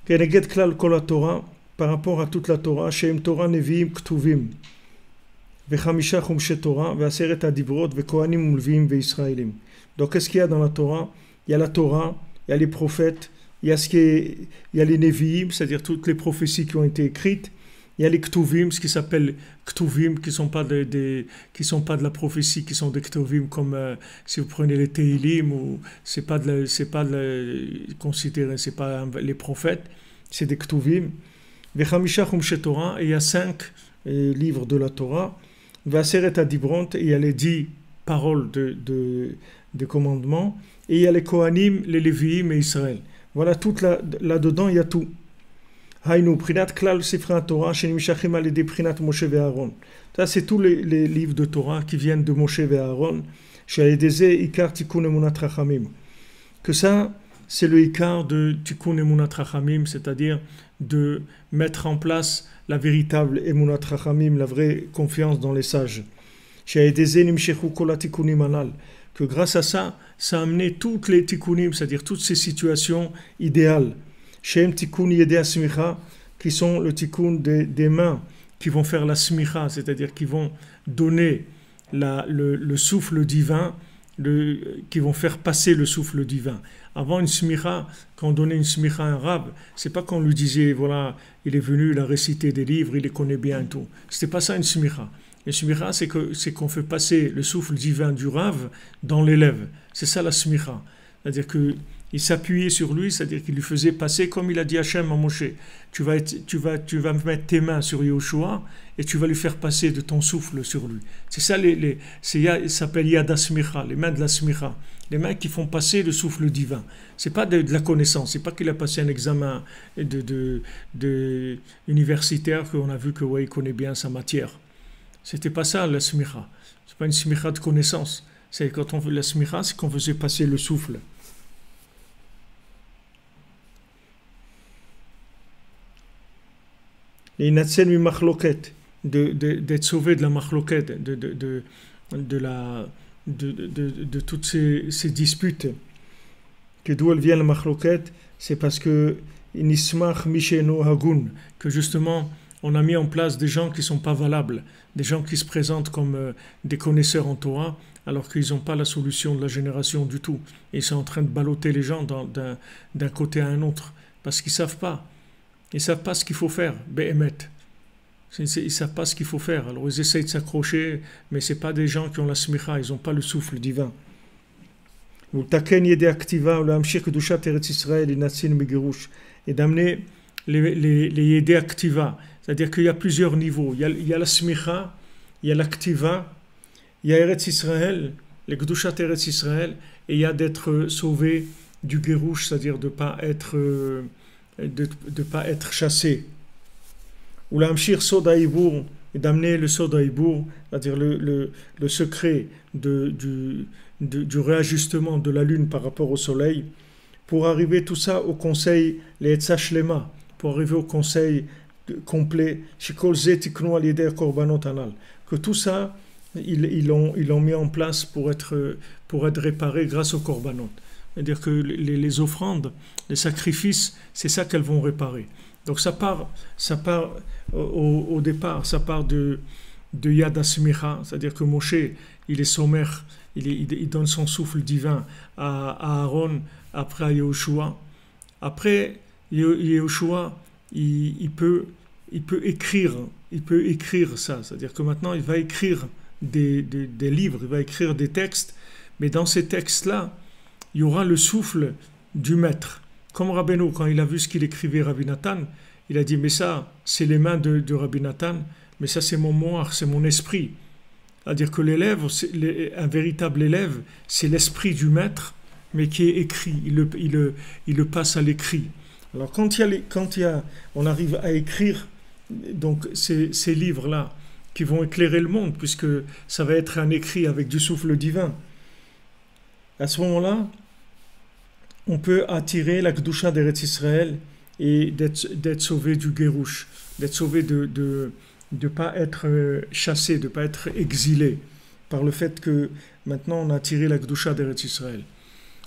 Keneged Klal Kol la Torah, par rapport à toute la Torah, Shem Torah Neviim Ktuvim. Vechamisha chumshe Torah, ve'aseret adibrot, ve'kohanim ulvim ve'israélim. Donc, qu'est-ce qu'il y a dans la Torah? Il y a la Torah, il y a les prophètes, il y a les Nevi'im, c'est-à-dire toutes les prophéties qui ont été écrites. Il y a les Ktuvim, ce qui s'appelle Ktuvim, qui ne sont pas de la prophétie, qui sont des Ktuvim, comme si vous prenez les Tehilim, ou c'est pas considéré, c'est pas les prophètes, c'est des Ktuvim. Vechamisha chumshe Torah, et il y a 5 livres de la Torah. Ve'aseret adibrot, et il y a les 10 paroles de commandements. Et il y a les Kohanim, les Lévi'im et Israël. Voilà, tout là-dedans, il y a tout. Haïnou, Prinat Klal Sifra Torah, Shenimshachim Alede Prinat Moshe ve'Aaron. Ça, c'est tous les livres de Torah qui viennent de Moshe ve'Aaron. She'aledeze Ikar Tikkun Emunat Rachamim. Que ça, c'est le Ikar de Tikkun Emunat Rachamim, c'est-à-dire de mettre en place la véritable Emunat Rachamim, la vraie confiance dans les sages. She'aledeze Nimshechu Kol HaTikkunim Anal. Que grâce à ça, ça a amené toutes les tikkunim, c'est-à-dire toutes ces situations idéales. Shem tikkun yedei smicha, qui sont le tikkun des mains, qui vont faire la smicha, c'est-à-dire qui vont donner le souffle divin, qui vont faire passer le souffle divin. Avant une smicha, quand on donnait une smicha à un rab, c'est pas qu'on lui disait, voilà, il est venu, il a récité des livres, il les connaît bien et tout. C'était pas ça une smicha. Le smicha, c'est qu'on fait passer le souffle divin du Rav dans l'élève. C'est ça la smicha. C'est-à-dire qu'il s'appuyait sur lui, c'est-à-dire qu'il lui faisait passer, comme il a dit Hachem à Moshe, tu vas me mettre tes mains sur Yehoshua et tu vas lui faire passer de ton souffle sur lui. C'est ça, ça s'appelle Yad HaSmicha, les mains de la smicha. Les mains qui font passer le souffle divin. C'est pas de la connaissance, c'est pas qu'il a passé un examen universitaire qu'on a vu que ouais, il connaît bien sa matière. C'était pas ça la smicha. C'est pas une smicha de connaissance. C'est quand on fait la smicha, c'est qu'on faisait passer le souffle. Et natsen mi machloket, d'être sauvé de la machloket, de toutes ces disputes. Que d'où elle vient la machloket, c'est parce que nismach misheno hagun, que justement on a mis en place des gens qui ne sont pas valables, des gens qui se présentent comme des connaisseurs en Torah, alors qu'ils n'ont pas la solution de la génération du tout. Et ils sont en train de balloter les gens d'un côté à un autre, parce qu'ils ne savent pas. Ils ne savent pas ce qu'il faut faire, Behemet. Ils ne savent pas ce qu'il faut faire. Alors ils essayent de s'accrocher, mais ce n'est pas des gens qui ont la smicha, ils n'ont pas le souffle divin. Et d'amener les yédé activa, c'est-à-dire qu'il y a plusieurs niveaux. Il y a la smicha, il y a l'activa, il y a Eretz Israël, les Gdushat Eretz Israël, et il y a d'être sauvé du Gerouch, c'est-à-dire de ne pas être chassé. Ou l'amshir soda ibour, et d'amener le soda ibour, c'est-à-dire le secret du réajustement de la lune par rapport au soleil, pour arriver tout ça au conseil, les Etzach Lema, pour arriver au conseil complet, que tout ça, ils l'ont mis en place pour être réparé grâce aux korbanot. C'est-à-dire que les offrandes, les sacrifices, c'est ça qu'elles vont réparer. Donc ça part au départ, ça part de Yad HaSmicha, c'est-à-dire que Moshe, il est sommaire, il donne son souffle divin à Aaron, après à Yehoshua. Après, Yehoshua, il peut écrire ça, c'est-à-dire que maintenant il va écrire des livres, il va écrire des textes, mais dans ces textes-là, il y aura le souffle du maître. Comme Rabbeinu, quand il a vu ce qu'il écrivait Rabbi Nathan, il a dit, mais ça, c'est les mains de Rabbi Nathan, mais ça, c'est mon moire, c'est mon esprit. C'est-à-dire que l'élève, un véritable élève, c'est l'esprit du maître, mais qui est écrit, il le passe à l'écrit. Alors quand on arrive à écrire donc ces livres-là, qui vont éclairer le monde, puisque ça va être un écrit avec du souffle divin, à ce moment-là, on peut attirer la Kedusha d'Eretz Israël et d'être sauvé du Gerouch, d'être sauvé de ne pas être chassé, de ne pas être exilé, par le fait que maintenant on a attiré la Kedusha d'Eretz Israël.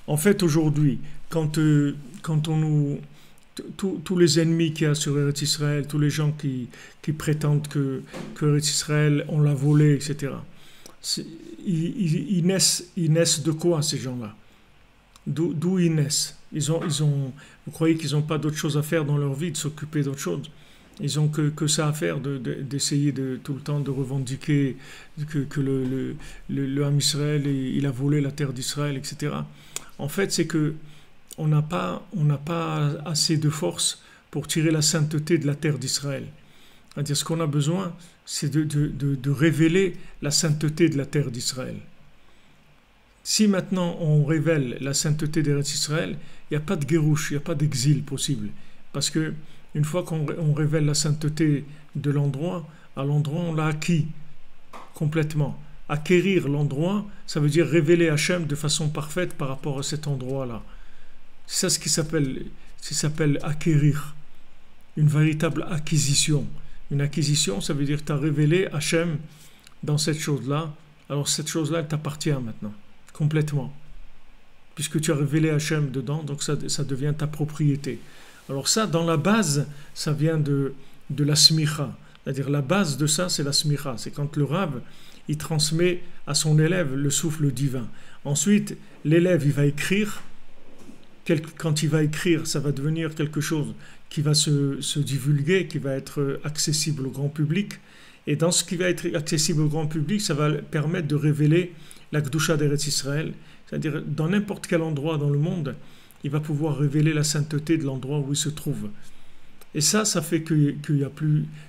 En fait, aujourd'hui, quand on tous les ennemis qu'il y a sur Eretz Israël, tous les gens qui prétendent que Eretz Israël, on l'a volé, etc. Ils naissent de quoi, ces gens-là? D'où ils naissent? Vous croyez qu'ils n'ont pas d'autre chose à faire dans leur vie, de s'occuper d'autre chose? Ils n'ont que ça à faire, d'essayer tout le temps de revendiquer que le Ham Israël, il a volé la terre d'Israël, etc. En fait, c'est que on n'a pas assez de force pour tirer la sainteté de la terre d'Israël. C'est-à-dire, ce qu'on a besoin, c'est de révéler la sainteté de la terre d'Israël. Si maintenant on révèle la sainteté d'Eretz Israël, il n'y a pas de guérouche, il n'y a pas d'exil possible. Parce que une fois qu'on révèle la sainteté de l'endroit, à l'endroit on l'a acquis complètement. Acquérir l'endroit, ça veut dire révéler Hachem de façon parfaite par rapport à cet endroit-là. C'est ça ce qui s'appelle acquérir, une véritable acquisition. Une acquisition, ça veut dire que tu as révélé Hachem dans cette chose-là. Alors cette chose-là, elle t'appartient maintenant, complètement. Puisque tu as révélé Hachem dedans, donc ça devient ta propriété. Alors ça, dans la base, ça vient de la smicha. C'est-à-dire la base de ça, c'est la smicha. C'est quand le Rav, il transmet à son élève le souffle divin. Ensuite, l'élève, il va écrire. Quand il va écrire, ça va devenir quelque chose qui va se divulguer, qui va être accessible au grand public. Et dans ce qui va être accessible au grand public, ça va permettre de révéler la Kedusha d'Eretz Israël. C'est-à-dire, dans n'importe quel endroit dans le monde, il va pouvoir révéler la sainteté de l'endroit où il se trouve. Et ça fait qu'il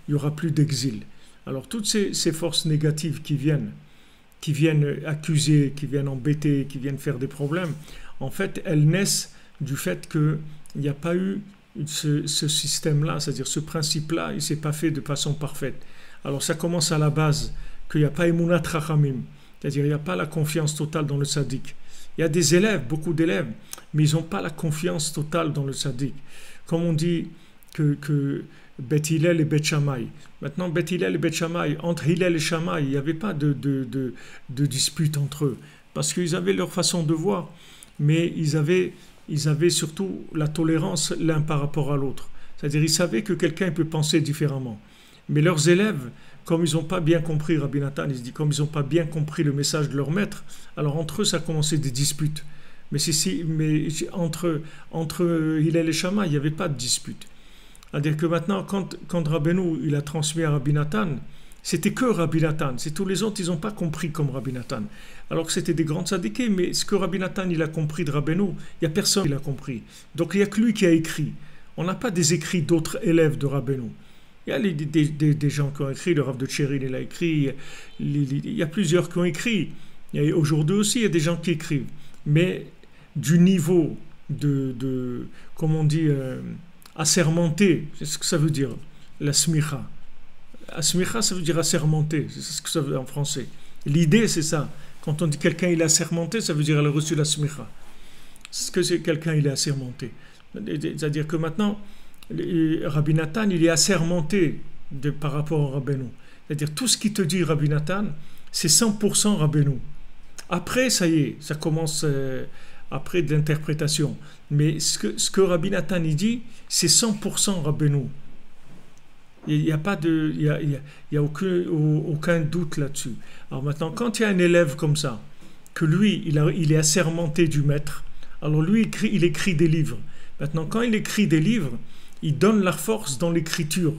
y aura plus d'exil. Alors, toutes ces forces négatives qui viennent accuser, qui viennent embêter, qui viennent faire des problèmes, en fait, elles naissent du fait qu'il n'y a pas eu ce système-là, c'est-à-dire ce principe-là, il ne s'est pas fait de façon parfaite. Alors ça commence à la base, qu'il n'y a pas Emunat Rachamim, c'est-à-dire il n'y a pas la confiance totale dans le tzaddik. Il y a des élèves, beaucoup d'élèves, mais ils n'ont pas la confiance totale dans le tzaddik. Comme on dit que Beth Hillel et Beth Shammai. Maintenant, Beth Hillel et Beth Shammai, entre Hillel et Shammai, il n'y avait pas de dispute entre eux, parce qu'ils avaient leur façon de voir, mais ils avaient surtout la tolérance l'un par rapport à l'autre. C'est-à-dire ils savaient que quelqu'un peut penser différemment. Mais leurs élèves, comme ils n'ont pas bien compris Rabbi Nathan, ils se disent comme ils n'ont pas bien compris le message de leur maître, alors entre eux ça a commencé des disputes. Mais entre Hillel et Shammai, il n'y avait pas de dispute. C'est-à-dire que maintenant, quand Rabbeinu il a transmis à Rabbi Nathan, c'était que Rabbi Nathan. C'est tous les autres, ils n'ont pas compris comme Rabbi Nathan. Alors que c'était des grands tzadikés, mais ce que Rabbi Nathan il a compris de Rabbeinu, il n'y a personne qui l'a compris. Donc il n'y a que lui qui a écrit. On n'a pas des écrits d'autres élèves de Rabbeinu. Il y a des gens qui ont écrit, le Rav de Tchérin il a écrit, il y a plusieurs qui ont écrit. Et aujourd'hui aussi, il y a des gens qui écrivent. Mais du niveau comme on dit, assermenté, c'est ce que ça veut dire, la smicha. Asmicha, ça veut dire assermenté, c'est ce que ça veut dire en français. L'idée, c'est ça. Quand on dit quelqu'un il est assermenté, ça veut dire elle a reçu la smicha. C'est ce que c'est quelqu'un il est assermenté. C'est-à-dire que maintenant, Rabbi Nathan, il est assermenté par rapport à Rabbeinu. C'est-à-dire tout ce qui te dit Rabbi Nathan, c'est 100% Rabbeinu. Après, ça y est, ça commence après de l'interprétation. Mais ce que Rabbi Nathan il dit, c'est 100% Rabbeinu. Il n'y a aucun doute là-dessus. Alors maintenant, quand il y a un élève comme ça, que lui, il est assermenté du maître, alors lui, il écrit des livres. Maintenant, quand il écrit des livres, il donne la force dans l'écriture.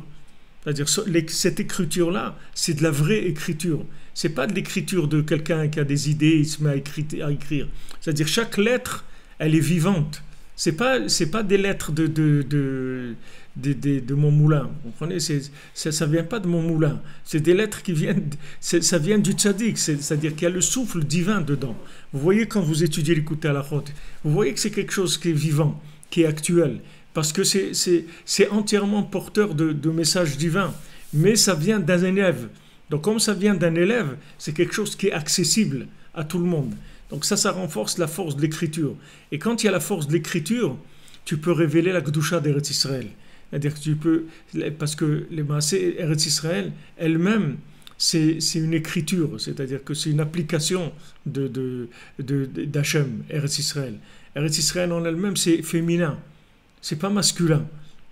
C'est-à-dire, cette écriture-là, c'est de la vraie écriture. Ce n'est pas de l'écriture de quelqu'un qui a des idées, il se met à écrire. C'est-à-dire, chaque lettre, elle est vivante. Ce n'est pas des lettres de mon moulin. Vous comprenez? Ça ne vient pas de mon moulin. C'est des lettres qui viennent, ça vient du tzaddik. C'est-à-dire qu'il y a le souffle divin dedans. Vous voyez quand vous étudiez l'écoute à la chôte, vous voyez que c'est quelque chose qui est vivant, qui est actuel. Parce que c'est entièrement porteur de messages divins. Mais ça vient d'un élève. Donc comme ça vient d'un élève, c'est quelque chose qui est accessible à tout le monde. Donc ça renforce la force de l'écriture. Et quand il y a la force de l'écriture, tu peux révéler la Kedusha d'Eretz Israël. C'est-à-dire que tu peux, parce que les Maaseh Eretz Israël, elle-même, c'est une écriture, c'est-à-dire que c'est une application d'Hachem, Eretz Israël. Eretz Israël en elle-même, c'est féminin. c'est pas masculin.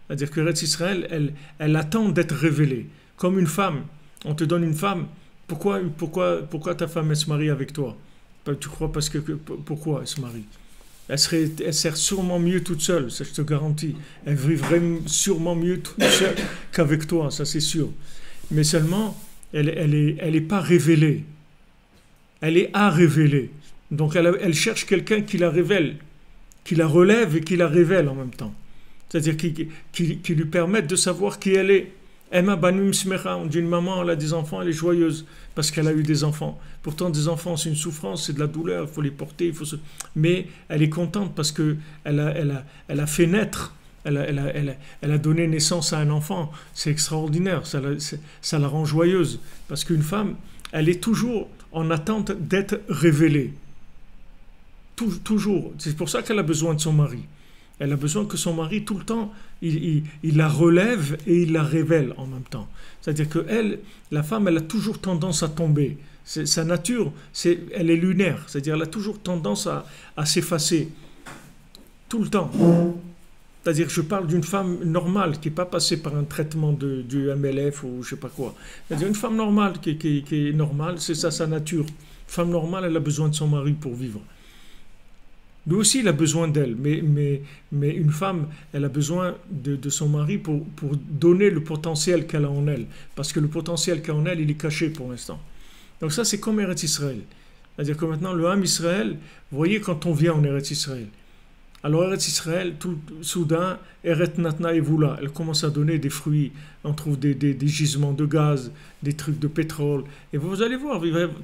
C'est-à-dire que Eretz Israël, elle attend d'être révélée. Comme une femme, on te donne une femme, pourquoi ta femme elle se marie avec toi? Tu crois parce que pourquoi elle se marie? Elle sert sûrement mieux toute seule, ça je te garantis. Elle vivrait sûrement mieux toute seule qu'avec toi, ça c'est sûr. Mais seulement, elle est pas révélée. Elle est à révéler. Donc elle cherche quelqu'un qui la révèle, qui la relève et qui la révèle en même temps. C'est-à-dire qui lui permette de savoir qui elle est. Emma Banim Smecha, on dit une maman, elle a des enfants, elle est joyeuse parce qu'elle a eu des enfants. Pourtant, des enfants, c'est une souffrance, c'est de la douleur, il faut les porter, mais elle est contente parce qu'elle a fait naître, elle a donné naissance à un enfant. C'est extraordinaire, ça la rend joyeuse. Parce qu'une femme, elle est toujours en attente d'être révélée. Toujours. C'est pour ça qu'elle a besoin de son mari. Elle a besoin que son mari, tout le temps, il la relève et il la révèle en même temps. C'est-à-dire que la femme, elle a toujours tendance à tomber. Sa nature, elle est lunaire. C'est-à-dire qu'elle a toujours tendance à s'effacer. Tout le temps. C'est-à-dire que je parle d'une femme normale qui n'est pas passée par un traitement du MLF ou je ne sais pas quoi. C'est-à-dire une femme normale qui est normale, c'est ça sa nature. Une femme normale, elle a besoin de son mari pour vivre. Lui aussi, il a besoin d'elle, mais une femme, elle a besoin de son mari pour donner le potentiel qu'elle a en elle. Parce que le potentiel qu'elle a en elle, il est caché pour l'instant. Donc ça, c'est comme Eretz Israël. C'est-à-dire que maintenant, le Ham Israël, vous voyez quand on vient en Eretz Israël. Alors Eretz Israël, tout soudain, Eret Natna et Voula, elle commence à donner des fruits. On trouve des gisements de gaz, des trucs de pétrole. Et vous allez voir, il va y avoir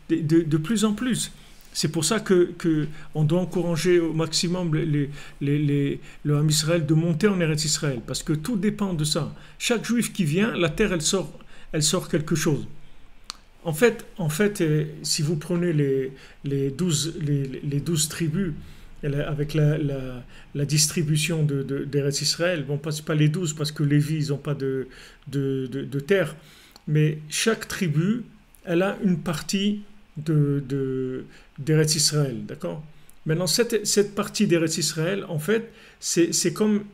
de plus en plus. C'est pour ça qu'on doit encourager au maximum le Ham Israël de monter en Eretz Israël, parce que tout dépend de ça. Chaque juif qui vient, la terre, elle sort quelque chose. En fait, si vous prenez les 12 tribus, avec la distribution d'Eretz Israël, bon, pas les 12 parce que Lévi, ils n'ont pas de terre, mais chaque tribu, elle a une partie d'Eretz Israël, d'accord? Maintenant, cette partie d'Eretz Israël, en fait, c'est comme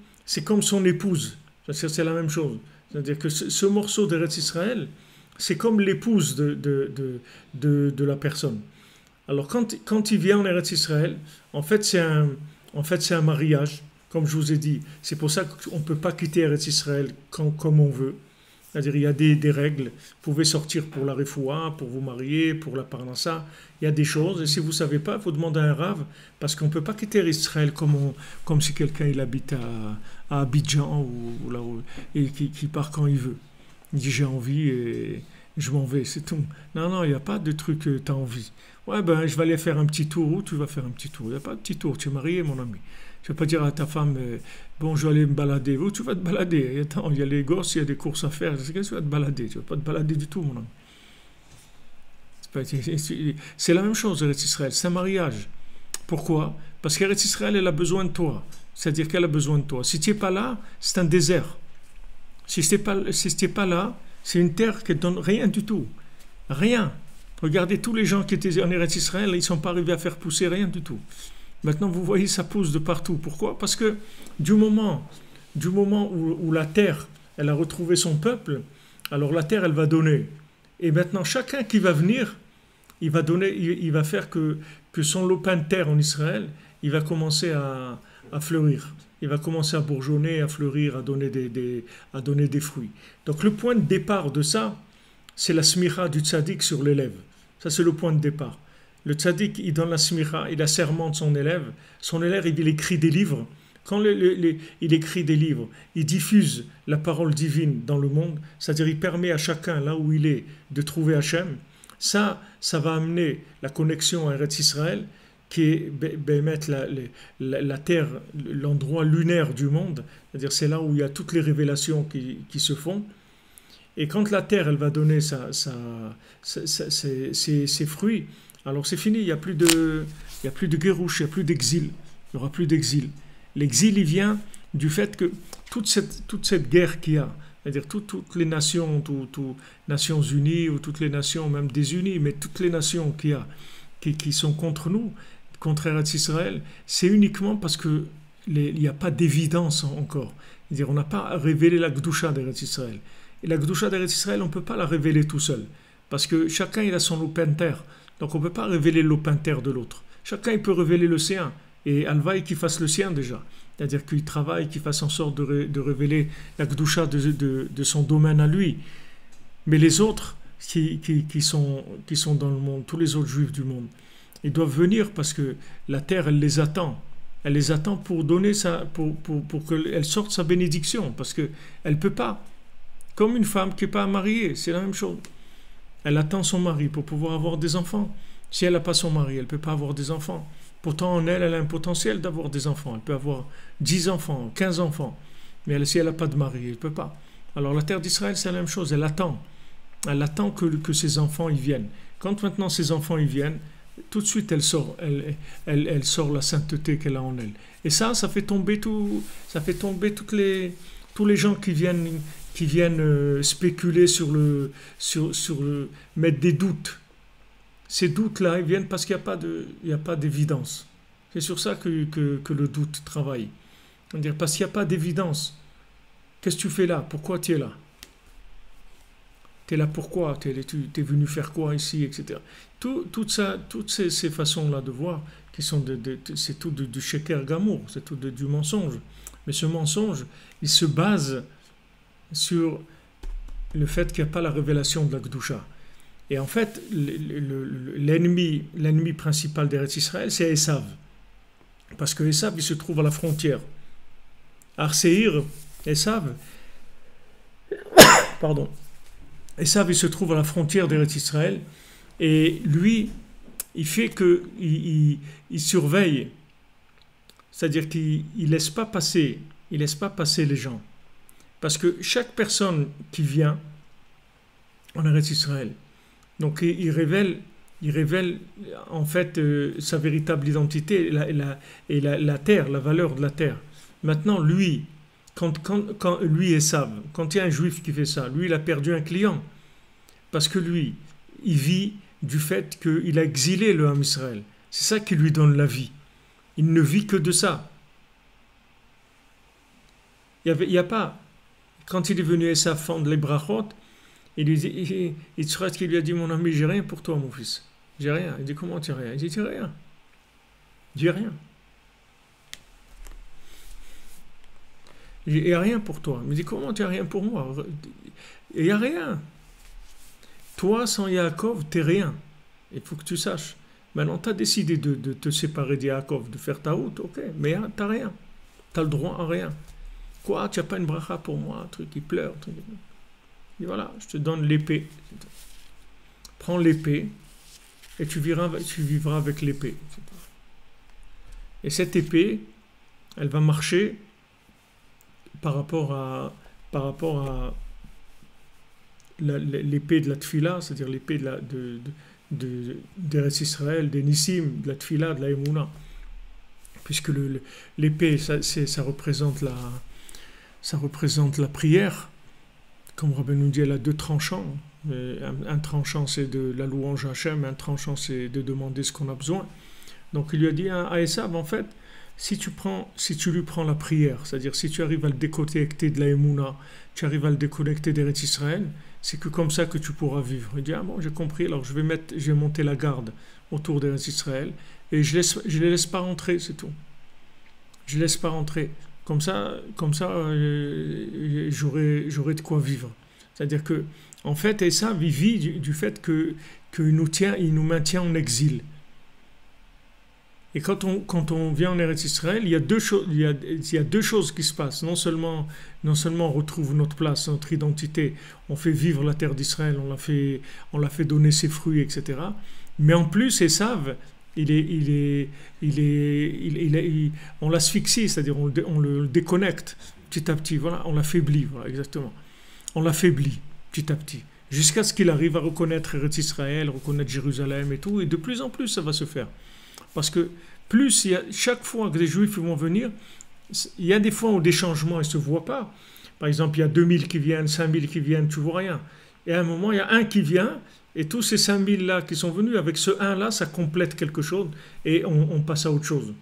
son épouse. C'est la même chose. C'est-à-dire que ce morceau d'Eretz Israël, c'est comme l'épouse de la personne. Alors, quand il vient en Eretz Israël, en fait, c'est un mariage, comme je vous ai dit. C'est pour ça qu'on ne peut pas quitter Eretz Israël comme on veut. C'est-à-dire il y a des règles. Vous pouvez sortir pour la refoua, pour vous marier, pour la parnassa. Il y a des choses. Et si vous ne savez pas, il faut demander à un rave. Parce qu'on ne peut pas quitter Israël comme si quelqu'un il habite à Abidjan ou là et qui part quand il veut. Il dit j'ai envie et je m'en vais, c'est tout. Non, il n'y a pas de truc tu as envie. Ouais, je vais aller faire un petit tour. Où tu vas faire un petit tour? Il n'y a pas de petit tour. Tu es marié, mon ami. Tu ne vas pas dire à ta femme, bon, je vais aller me balader. Où tu vas te balader? Attends, il y a les gosses, il y a des courses à faire. Qu'est-ce que tu vas te balader? Tu ne vas pas te balader du tout, mon ami. C'est la même chose, Eretz Israël. C'est un mariage. Pourquoi? Parce qu'Eretz Israël, elle a besoin de toi. C'est-à-dire qu'elle a besoin de toi. Si tu n'es pas là, c'est un désert. Si tu n'es pas là, c'est une terre qui ne donne rien du tout. Rien. Regardez tous les gens qui étaient en Eretz Israël, ils ne sont pas arrivés à faire pousser rien du tout. Maintenant, vous voyez, ça pousse de partout. Pourquoi? Parce que du moment où la terre, elle a retrouvé son peuple, alors la terre, elle va donner. Et maintenant, chacun qui va venir, il va donner, il va faire que son lopin de terre en Israël, il va commencer à fleurir. Il va commencer à bourgeonner, à fleurir, à donner des fruits. Donc le point de départ de ça, c'est la smicha du tzaddik sur l'élève. Ça, c'est le point de départ. Le tzaddik, il donne la smicha, il assermente son élève. Son élève, il écrit des livres. Quand il écrit des livres, il diffuse la parole divine dans le monde, c'est-à-dire il permet à chacun, là où il est, de trouver Hachem. Ça va amener la connexion à Eretz Israël, qui est la terre, l'endroit lunaire du monde, c'est-à-dire c'est là où il y a toutes les révélations qui se font. Et quand la terre, elle va donner ses fruits, alors c'est fini, il n'y a plus de guérouche, il n'y a plus d'exil, il n'y aura plus d'exil. L'exil, il vient du fait que toute cette guerre qu'il y a, c'est-à-dire toutes les nations, Nations Unies, ou toutes les nations, même désunies, mais toutes les nations qu'il y a, qui sont contre nous, contre Eretz Israël, c'est uniquement parce que il n'y a pas d'évidence encore. C'est-à-dire, on n'a pas révélé la Gdusha d'Eretz Israël. Et la Gdusha d'Eretz Israël, on ne peut pas la révéler tout seul. Parce que chacun, il a son lopinter. Donc, on ne peut pas révéler le lopinter de l'autre. Chacun, il peut révéler le sien. Et Alvaï qu'il fasse le sien déjà. C'est-à-dire qu'il travaille, qu'il fasse en sorte de révéler la Gdusha de son domaine à lui. Mais les autres qui sont dans le monde, tous les autres juifs du monde, ils doivent venir parce que la terre, elle les attend. Elle les attend pour donner pour qu'elle sorte sa bénédiction. Parce qu'elle ne peut pas. Comme une femme qui n'est pas mariée, c'est la même chose. Elle attend son mari pour pouvoir avoir des enfants. Si elle n'a pas son mari, elle ne peut pas avoir des enfants. Pourtant, en elle, elle a un potentiel d'avoir des enfants. Elle peut avoir 10 enfants, 15 enfants. Mais si elle n'a pas de mari, elle ne peut pas. Alors la terre d'Israël, c'est la même chose. Elle attend. Elle attend que ses enfants y viennent. Quand maintenant ses enfants y viennent, tout de suite, elle sort la sainteté qu'elle a en elle. Et ça fait tomber tous les gens qui viennent spéculer mettre des doutes. Ces doutes-là, ils viennent parce qu'il n'y a pas d'évidence. C'est sur ça que le doute travaille. C'est-à-dire parce qu'il n'y a pas d'évidence. Qu'est-ce que tu fais là? Pourquoi tu es là? Tu es là pourquoi? Tu es venu faire quoi ici, etc. Toutes ces façons-là de voir, c'est tout du sheker gamour, c'est tout du mensonge. Mais ce mensonge, il se base sur le fait qu'il n'y a pas la révélation de la Gdusha. Et en fait, l'ennemi principal d'Eretz Israël, c'est Esav. Parce que Esav, il se trouve à la frontière. Arséir, Esav, pardon. Esav, il se trouve à la frontière d'Eretz Israël. Et lui, il fait qu'il surveille. C'est-à-dire qu'il ne laisse pas passer les gens. Parce que chaque personne qui vient en Eretz Israël, donc il révèle en fait sa véritable identité et la terre, la valeur de la terre. Maintenant, lui, quand lui Esav, quand il y a un juif qui fait ça, lui il a perdu un client. Parce que lui, il vit du fait qu'il a exilé le Ham Israël. C'est ça qui lui donne la vie. Il ne vit que de ça. Il y a pas... Quand il est venu Esav fendre les brachot, il serait qu'il lui a dit, mon ami, j'ai rien pour toi, mon fils. J'ai rien. Il dit, comment tu n'as rien? Il dit, j'ai rien. J'ai rien. Il n'y a rien pour toi. Il me dit, comment tu n'as rien pour moi? Il n'y a rien. Toi, sans Yaakov, tu n'es rien. Il faut que tu saches. Maintenant, tu as décidé de te séparer de Yaakov, de faire ta route, ok, mais tu n'as rien. Tu as le droit à rien. Quoi, tu n'as pas une bracha pour moi, un truc qui pleure, un truc. Et voilà, je te donne l'épée. Prends l'épée et tu vivras avec l'épée. Et cette épée, elle va marcher par rapport à l'épée de la Tfila, c'est-à-dire l'épée d'Eretz Israël, des Nissim, de la Tfila, de la Emouna. Puisque l'épée, ça représente la prière. Comme Rabbi nous dit, elle a deux tranchants. Un tranchant, c'est de la louange à Hachem, un tranchant, c'est de demander ce qu'on a besoin. Donc il lui a dit à Esav, en fait, si tu lui prends la prière, c'est-à-dire si tu arrives à le déconnecter de la Emouna, tu arrives à le déconnecter d'Eretz Israël, c'est que comme ça que tu pourras vivre. Il dit, ah bon, j'ai compris, alors je vais monter la garde autour d'Eretz Israël, et je les laisse pas rentrer, c'est tout. Je laisse pas rentrer. Comme ça, j'aurai de quoi vivre. C'est-à-dire que, en fait, Esav vit du fait qu'il nous maintient en exil. Et quand on vient en Eretz Israël, il y a deux choses qui se passent. Non seulement on retrouve notre place, notre identité, on fait vivre la terre d'Israël, on l'a fait donner ses fruits, etc. Mais en plus, Esav, on l'asphyxie, c'est-à-dire on le déconnecte petit à petit. Voilà, on l'affaiblit, voilà, exactement. On l'affaiblit petit à petit, jusqu'à ce qu'il arrive à reconnaître Eretz Israël, reconnaître Jérusalem et tout, et de plus en plus ça va se faire. Parce que chaque fois que les Juifs vont venir, il y a des fois où des changements ne se voient pas. Par exemple, il y a 2000 qui viennent, 5000 qui viennent, tu ne vois rien. Et à un moment, il y a un qui vient, et tous ces 5000-là qui sont venus, avec ce 1-là, ça complète quelque chose, et on passe à autre chose.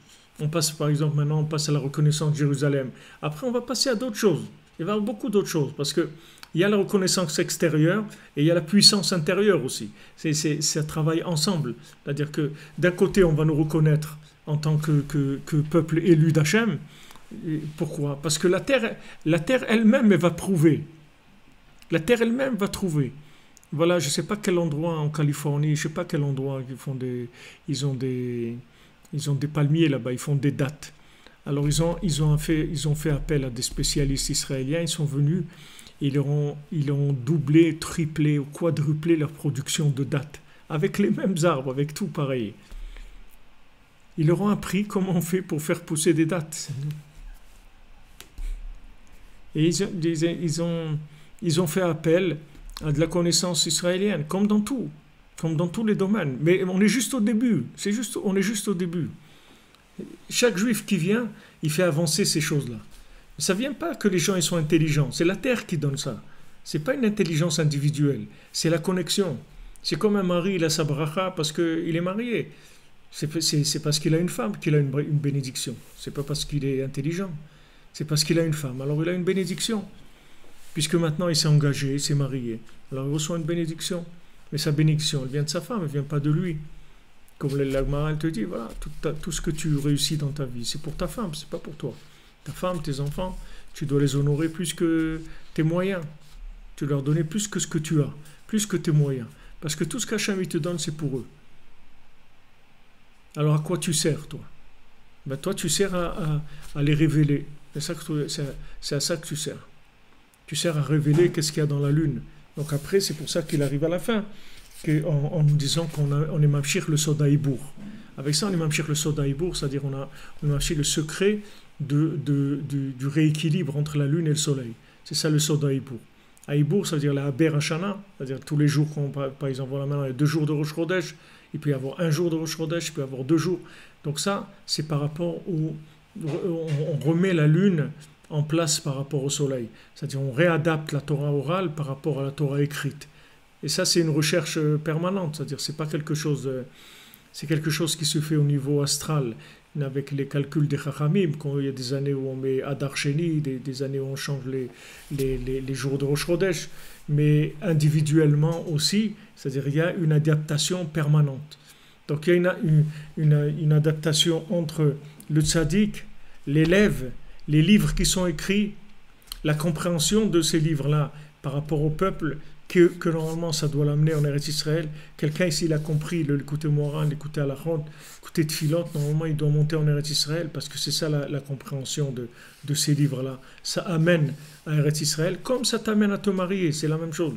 On passe par exemple maintenant, on passe à la reconnaissance de Jérusalem. Après, on va passer à d'autres choses. Il va y avoir beaucoup d'autres choses parce que il y a la reconnaissance extérieure et il y a la puissance intérieure aussi. Ça travaille ensemble. C'est-à-dire que d'un côté, on va nous reconnaître en tant que peuple élu d'Hachem. Pourquoi? Parce que la terre elle-même, elle va prouver. La terre elle-même va trouver. Voilà, je ne sais pas quel endroit en Californie, je ne sais pas quel endroit ils ont des palmiers là-bas, ils font des dattes. Alors ils ont fait appel à des spécialistes israéliens, ils sont venus, ils ont doublé, triplé ou quadruplé leur production de dattes, avec les mêmes arbres, avec tout pareil. Ils leur ont appris comment on fait pour faire pousser des dattes. Et ils ont fait appel à de la connaissance israélienne, comme dans tous les domaines. Mais on est juste au début, on est juste au début. Chaque juif qui vient, il fait avancer ces choses-là. Ça ne vient pas que les gens ils sont intelligents, c'est la terre qui donne ça. Ce n'est pas une intelligence individuelle, c'est la connexion. C'est comme un mari, il a sa bracha parce qu'il est marié. C'est parce qu'il a une femme qu'il a une bénédiction. C'est pas parce qu'il est intelligent. C'est parce qu'il a une femme. Alors il a une bénédiction. Puisque maintenant il s'est engagé, il s'est marié. Alors il reçoit une bénédiction. Mais sa bénédiction, elle vient de sa femme, elle ne vient pas de lui. Comme l'Agmara, elle te dit, voilà, tout ce que tu réussis dans ta vie, c'est pour ta femme, c'est pas pour toi. Ta femme, tes enfants, tu dois les honorer plus que tes moyens. Tu dois leur donner plus que ce que tu as, plus que tes moyens. Parce que tout ce qu'Hachem te donne, c'est pour eux. Alors à quoi tu sers, toi? Ben, toi, tu sers à les révéler. C'est à ça que tu sers. Tu sers à révéler qu'est-ce qu'il y a dans la lune. Donc après, c'est pour ça qu'il arrive à la fin, en nous disant qu'on est mamshir le Soda Ibour. Avec ça, on est mamshir le Soda Ibour, c'est-à-dire on est mamshir le secret du rééquilibre entre la lune et le soleil. C'est ça le Soda Ibour. Aïbour, ça veut dire la Haber Hashana, c'est-à-dire tous les jours, par exemple, voilà maintenant, il y a 2 jours de Rosh Chodesh, il peut y avoir 1 jour de Rosh Chodesh, il peut y avoir 2 jours. Donc ça, c'est par rapport où on remet la lune en place par rapport au soleil. C'est-à-dire on réadapte la Torah orale par rapport à la Torah écrite. Et ça, c'est une recherche permanente, c'est-à-dire c'est pas quelque chose, c'est quelque chose qui se fait au niveau astral, avec les calculs des Chachamim, quand il y a des années où on met Adar Sheni, des années où on change les jours de Rosh Chodesh, mais individuellement aussi, c'est-à-dire il y a une adaptation permanente. Donc il y a une adaptation entre le tzaddik, l'élève, les livres qui sont écrits, la compréhension de ces livres-là par rapport au peuple, que normalement ça doit l'amener en Eretz Israël. Quelqu'un ici l'a compris, l'écouter Moran, l'écouter Alachon, l'écouter Tfilot, normalement il doit monter en Eretz Israël parce que c'est ça la compréhension de ces livres-là. Ça amène à Eretz Israël comme ça t'amène à te marier, c'est la même chose.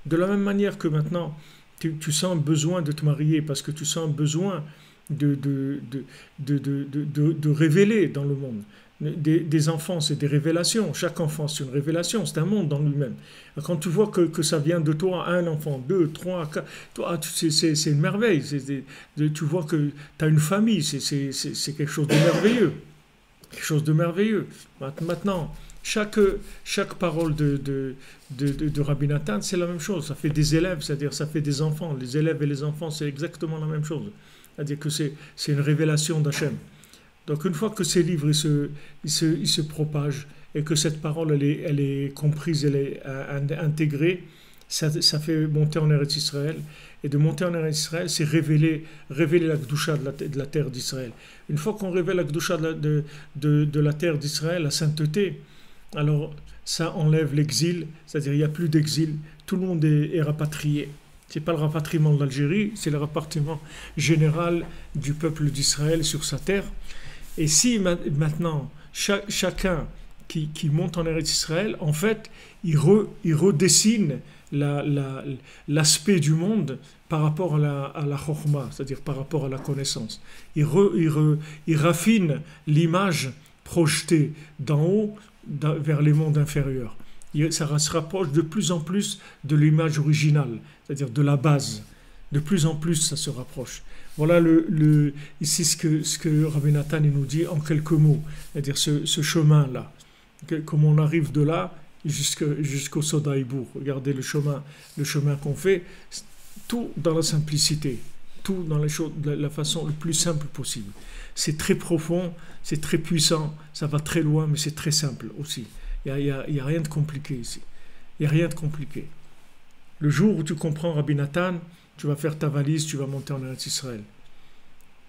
De la même manière que maintenant tu sens besoin de te marier parce que tu sens besoin de révéler dans le monde. Des enfants, c'est des révélations. Chaque enfant, c'est une révélation. C'est un monde dans lui-même. Quand tu vois que ça vient de toi, un enfant, 2, 3, 4, toi, c'est une merveille. Tu vois que tu as une famille. C'est quelque chose de merveilleux. Quelque chose de merveilleux. Maintenant, chaque parole de Rabbi Nathan, c'est la même chose. Ça fait des élèves, c'est-à-dire ça fait des enfants. Les élèves et les enfants, c'est exactement la même chose. C'est-à-dire que c'est une révélation d'Hachem. Donc une fois que ces livres ils se propagent et que cette parole elle est comprise, elle est intégrée, ça fait monter en Eretz Israël. Et de monter en Eretz Israël, c'est révéler la Kedusha de la terre d'Israël. Une fois qu'on révèle la Kedusha de la terre d'Israël, la sainteté, alors ça enlève l'exil, c'est-à-dire il n'y a plus d'exil, tout le monde est rapatrié. Ce n'est pas le rapatriement de l'Algérie, c'est le rapatriement général du peuple d'Israël sur sa terre. Et si maintenant, chacun qui monte en Eretz Israël, en fait, il redessine l'aspect du monde par rapport à la chokhma, c'est-à-dire par rapport à la connaissance. Il raffine l'image projetée d'en haut vers les mondes inférieurs. Ça se rapproche de plus en plus de l'image originale, c'est-à-dire de la base. De plus en plus, ça se rapproche. Voilà ici ce que Rabbi Nathan nous dit en quelques mots, c'est-à-dire ce chemin-là. Comment on arrive de là jusqu'au Soda Ibour. Regardez le chemin qu'on fait, tout dans la simplicité. tout dans les choses, de la façon la plus simple possible. C'est très profond, c'est très puissant, ça va très loin, mais c'est très simple aussi. Il n'y a rien de compliqué ici. Il n'y a rien de compliqué. Le jour où tu comprends Rabbi Nathan, tu vas faire ta valise, tu vas monter en Eretz Israël.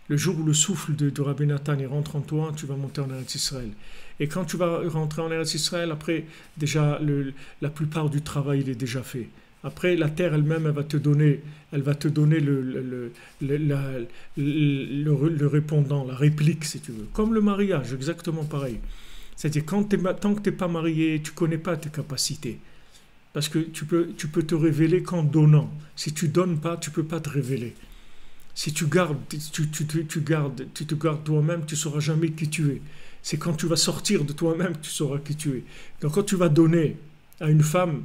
Le jour où le souffle de Rabbi Nathan il rentre en toi, tu vas monter en Eretz Israël. Et quand tu vas rentrer en Eretz Israël, après, déjà, la plupart du travail il est déjà fait. Après, la terre elle-même, elle va te donner le répondant, la réplique, si tu veux. Comme le mariage, exactement pareil. C'est-à-dire, tant que tu n'es pas marié, tu ne connais pas tes capacités. Parce que tu peux te révéler qu'en donnant. Si tu ne donnes pas, tu ne peux pas te révéler. Si tu te gardes toi-même, tu ne sauras jamais qui tu es. C'est quand tu vas sortir de toi-même que tu sauras qui tu es. Donc quand tu vas donner à une femme,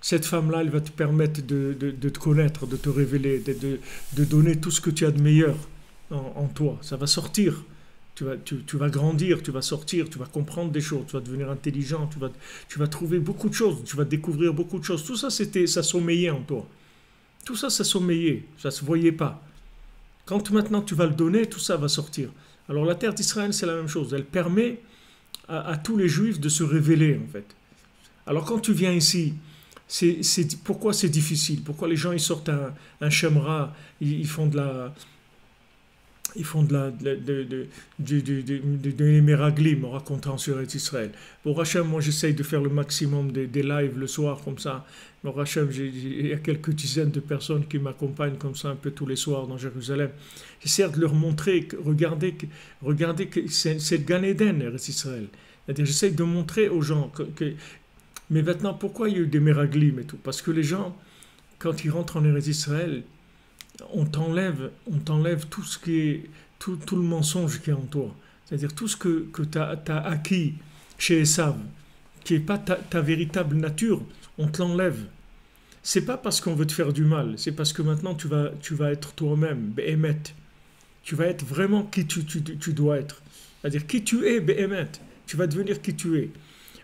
cette femme-là, elle va te permettre de te connaître, de te révéler, de donner tout ce que tu as de meilleur en toi. Ça va sortir. Tu vas grandir, tu vas sortir, tu vas comprendre des choses, tu vas devenir intelligent, tu vas trouver beaucoup de choses, tu vas découvrir beaucoup de choses. Tout ça, ça sommeillait en toi. Tout ça, ça sommeillait, ça ne se voyait pas. Quand maintenant tu vas le donner, tout ça va sortir. Alors la terre d'Israël, c'est la même chose. Elle permet à tous les juifs de se révéler, en fait. Alors quand tu viens ici, pourquoi c'est difficile? Pourquoi les gens ils sortent un shemra, ils font de la... Ils font de l'émeraglim en racontant sur Israël. Pour Hachem, moi j'essaye de faire le maximum des lives le soir comme ça. Pour Hachem, il y a quelques dizaines de personnes qui m'accompagnent comme ça un peu tous les soirs dans Jérusalem. J'essaie de leur montrer, regardez que c'est le Gan Eden, Israël. C'est-à-dire, j'essaie de montrer aux gens mais maintenant, pourquoi il y a eu des méraglim et tout? Parce que les gens, quand ils rentrent en Eretz Israël, on t'enlève tout ce qui est tout le mensonge qui est en toi. C'est-à-dire tout ce que tu as acquis chez Esav, qui n'est pas ta véritable nature, on te l'enlève. C'est pas parce qu'on veut te faire du mal, c'est parce que maintenant tu vas être toi-même, Behemet. Tu vas être vraiment qui tu dois être. C'est-à-dire qui tu es, Behemet. Tu vas devenir qui tu es.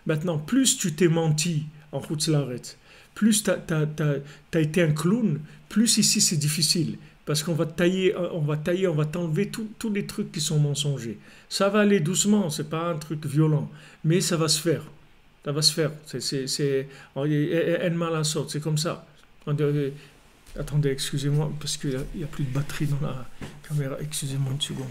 Maintenant, plus tu t'es menti en Chutz La'aretz, plus tu as été un clown, plus ici c'est difficile. Parce qu'on va on va t'enlever tous les trucs qui sont mensongers. Ça va aller doucement, c'est pas un truc violent, mais ça va se faire. Ça va se faire. C'est comme ça. Attendez, excusez-moi, parce qu'il n'y a plus de batterie dans la caméra. Excusez-moi une seconde.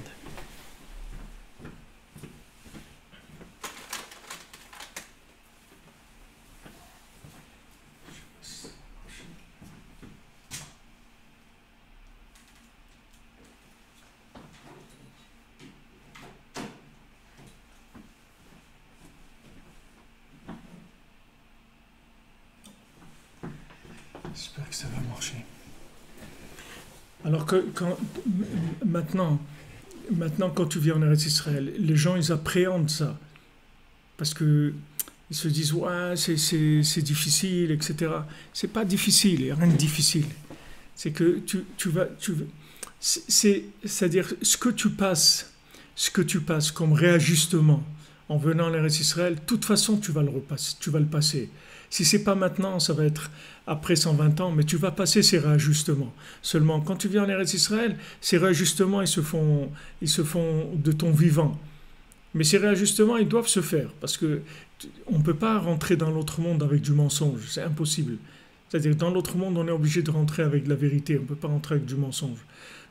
J'espère que ça va marcher. Alors que maintenant, quand tu viens en Eretz Israël, les gens ils appréhendent ça parce que ils se disent ouais c'est difficile, etc. C'est pas difficile, il n'y a rien de difficile. C'est que c'est-à-dire ce que tu passes comme réajustement en venant en Eretz Israël, de toute façon tu vas le passer. Si c'est pas maintenant, ça va être après 120 ans, mais tu vas passer ces réajustements. Seulement, quand tu viens en Eretz Israël, ces réajustements, ils se font de ton vivant. Mais ces réajustements, ils doivent se faire, parce que on ne peut pas rentrer dans l'autre monde avec du mensonge, c'est impossible. C'est-à-dire, dans l'autre monde, on est obligé de rentrer avec la vérité, on ne peut pas rentrer avec du mensonge.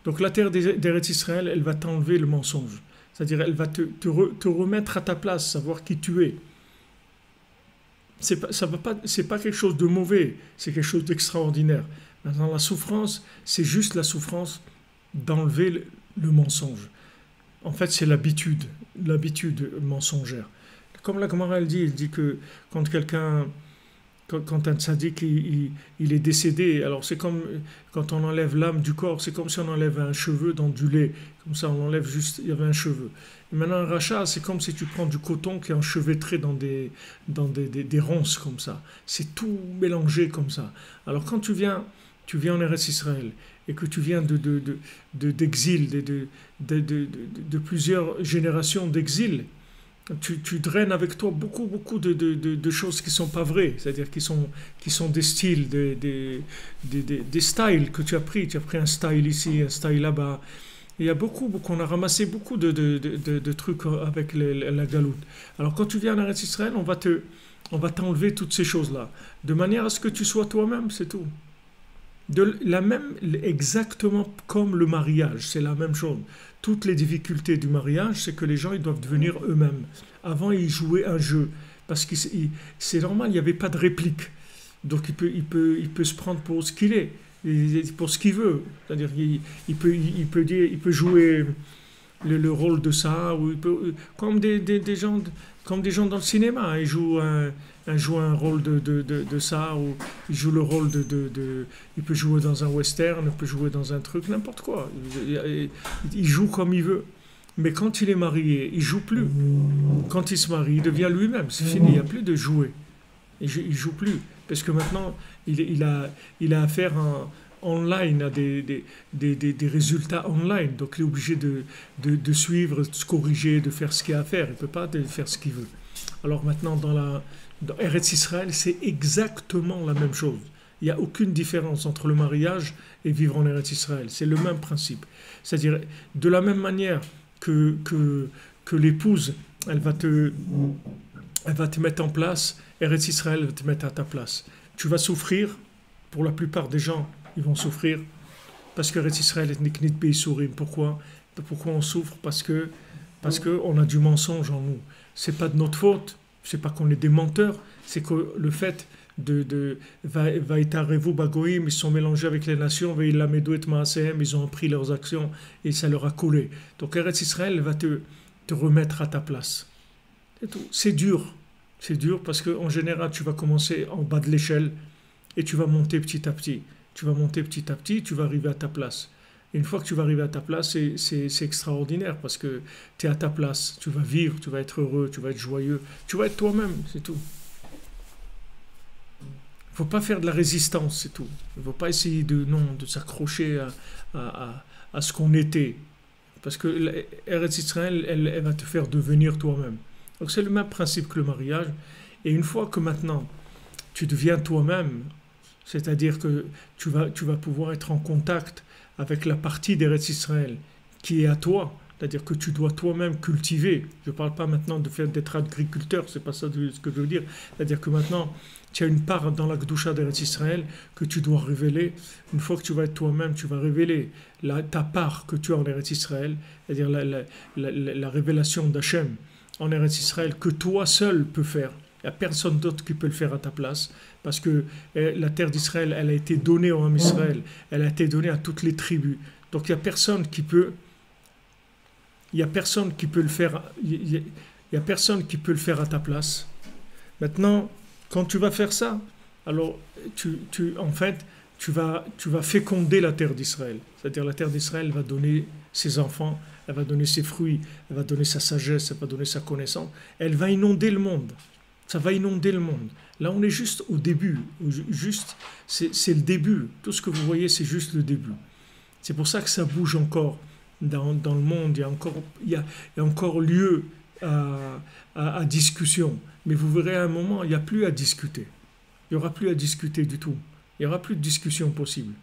Donc la terre d'Eretz Israël, elle va t'enlever le mensonge. C'est-à-dire, elle va te remettre à ta place, savoir qui tu es. C'est pas quelque chose de mauvais, c'est quelque chose d'extraordinaire. Maintenant, la souffrance, c'est juste la souffrance d'enlever le mensonge. En fait, c'est l'habitude mensongère. Comme la Gemara elle dit que quand un tzaddik il est décédé, alors c'est comme quand on enlève l'âme du corps, c'est comme si on enlève un cheveu dans du lait, comme ça on enlève juste, il y avait un cheveu. Et maintenant un rachat, c'est comme si tu prends du coton qui est enchevêtré dans des ronces comme ça. C'est tout mélangé comme ça. Alors quand tu viens en Eretz Israël et que tu viens d'exil, de plusieurs générations d'exil, tu draines avec toi beaucoup de choses qui ne sont pas vraies, c'est-à-dire qui sont des styles, des styles que tu as pris. Tu as pris un style ici, un style là-bas. Il y a on a ramassé beaucoup de trucs avec la galoute. Alors quand tu viens en Eretz Israël, on va t'enlever toutes ces choses-là, de manière à ce que tu sois toi-même, c'est tout. Exactement comme le mariage, c'est la même chose. Toutes les difficultés du mariage, c'est que les gens ils doivent devenir eux-mêmes. Avant, ils jouaient un jeu, parce que c'est normal, il n'y avait pas de réplique. Donc il peut se prendre pour ce qu'il est, pour ce qu'il veut. C'est-à-dire il peut jouer le rôle de ça, ou comme des gens dans le cinéma, hein. Il joue un rôle de ça, ou il joue le rôle il peut jouer dans un western, il peut jouer dans un truc, n'importe quoi. Il joue comme il veut. Mais quand il est marié, il joue plus. Quand il se marie, il devient lui-même. C'est fini, il n'y a plus de jouer. Il joue plus. Parce que maintenant, il a affaire online à des résultats online. Donc il est obligé de suivre, de se corriger, de faire ce qu'il a à faire. Il ne peut pas faire ce qu'il veut. Alors maintenant, dans Eretz Israël, c'est exactement la même chose. Il n'y a aucune différence entre le mariage et vivre en Eretz Israël. C'est le même principe. C'est-à-dire, de la même manière que l'épouse, elle va te mettre en place, Eretz Israël va te mettre à ta place. Tu vas souffrir, pour la plupart des gens, ils vont souffrir, parce que Eretz Israël est Niknit Beisourim. Pourquoi on souffre? Parce que on a du mensonge en nous. C'est pas de notre faute, c'est pas qu'on est des menteurs, c'est que le fait Vaïtarevu Bagoïm, ils se sont mélangés avec les nations, Vaïlamedou et Maasehem, ils ont appris leurs actions et ça leur a collé. Donc Eretz Israël va te remettre à ta place. C'est tout. C'est dur parce qu'en général, tu vas commencer en bas de l'échelle et tu vas monter petit à petit. Tu vas arriver à ta place. Et une fois que tu vas arriver à ta place, c'est extraordinaire parce que tu es à ta place, tu vas vivre, tu vas être heureux, tu vas être joyeux, tu vas être toi-même, c'est tout. Il ne faut pas faire de la résistance, c'est tout. Il ne faut pas essayer de s'accrocher à ce qu'on était. Parce que Eretz Israël, elle va te faire devenir toi-même. Donc c'est le même principe que le mariage. Et une fois que maintenant, tu deviens toi-même, c'est-à-dire que tu vas pouvoir être en contact avec la partie d'Eretz Israël qui est à toi, c'est-à-dire que tu dois toi-même cultiver. Je ne parle pas maintenant d'être agriculteur, c'est pas ça ce que je veux dire. C'est-à-dire que maintenant, tu as une part dans la Kedusha d'Eretz Israël que tu dois révéler. Une fois que tu vas être toi-même, tu vas révéler ta part que tu as en Eretz Israël, c'est-à-dire la révélation d'Hachem en Eretz Israël que toi seul peux faire. Il n'y a personne d'autre qui peut le faire à ta place, parce que la terre d'Israël, elle a été donnée au Ham Israël, elle a été donnée à toutes les tribus. Donc il n'y a personne qui peut le faire, il y a personne qui peut le faire à ta place. Maintenant, quand tu vas faire ça, alors en fait, tu vas féconder la terre d'Israël. C'est-à-dire la terre d'Israël va donner ses enfants, elle va donner ses fruits, elle va donner sa sagesse, elle va donner sa connaissance. Elle va inonder le monde. Ça va inonder le monde. Là, on est juste au début. C'est le début. Tout ce que vous voyez, c'est juste le début. C'est pour ça que ça bouge encore dans le monde. Il y a encore lieu à discussion. Mais vous verrez à un moment, il n'y a plus à discuter. Il n'y aura plus à discuter du tout. Il n'y aura plus de discussion possible.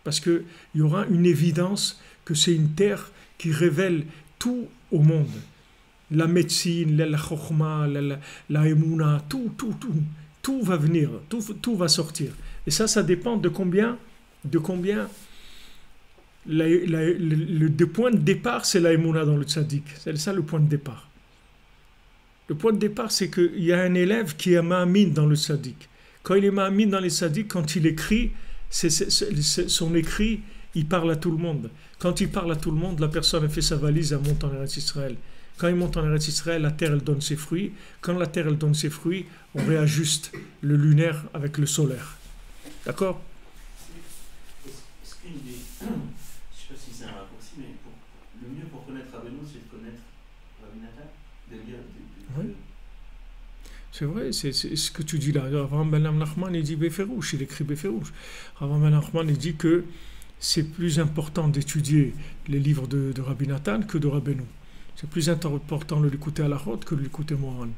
Parce qu'il y aura une évidence que c'est une terre qui révèle tout au monde. La médecine, la chokhma, la émouna, tout va venir, tout va sortir. Et ça dépend de combien le point de départ, c'est la émouna dans le tzaddik. C'est ça le point de départ. Le point de départ, c'est qu'il y a un élève qui est ma'amin dans le tzaddik. Quand il est ma'amin dans les tzaddik, quand il écrit, son écrit, il parle à tout le monde. Quand il parle à tout le monde, la personne a fait sa valise, elle monte en Eretz Israël. Quand il monte en Eretz Israël, la terre, elle donne ses fruits. Quand la terre, elle donne ses fruits, on réajuste le lunaire avec le solaire. D'accord? Est-ce qu'une des... Je ne sais pas si c'est un raccourci, mais le mieux pour connaître Rabbeinu, c'est de connaître Rabbi Nathan, de lire... Oui. C'est vrai, c'est ce que tu dis là. Avraham Ben Nachman, il dit Beferouche, il écrit Beferouche. Avraham Ben Nachman, il dit que c'est plus important d'étudier les livres de Rabbi Nathan que de Rabbeinu. C'est plus important de l'écouter à la route que de l'écouter moral.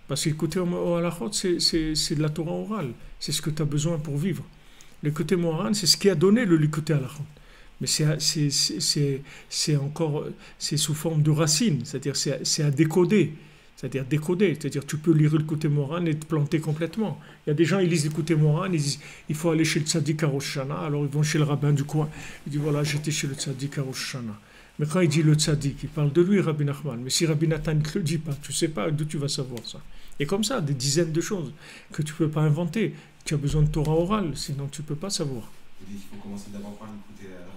Parce que l'écouter à la route, c'est de la Torah orale. C'est ce que tu as besoin pour vivre. L'écouter moral, c'est ce qui a donné le l'écouter à la route. Mais c'est encore, c'est sous forme de racine, c'est-à-dire c'est à décoder. C'est-à-dire tu peux lire le côté moral et te planter complètement. Il y a des gens, ils lisent le côté moral, ils disent il faut aller chez le tzaddik à Rosh Hashanah, alors ils vont chez le rabbin du coin, ils disent voilà, j'étais chez le tzaddik à Rosh Hashanah. Mais quand il dit le tzaddik, il parle de lui, Rabbi Nachman. Mais si Rabbi Nathan ne te le dit pas, tu ne sais pas d'où tu vas savoir ça. Et comme ça, des dizaines de choses que tu ne peux pas inventer. Tu as besoin de Torah orale, sinon tu ne peux pas savoir. Vous dites qu'il faut commencer d'abord par l'écouter à la route.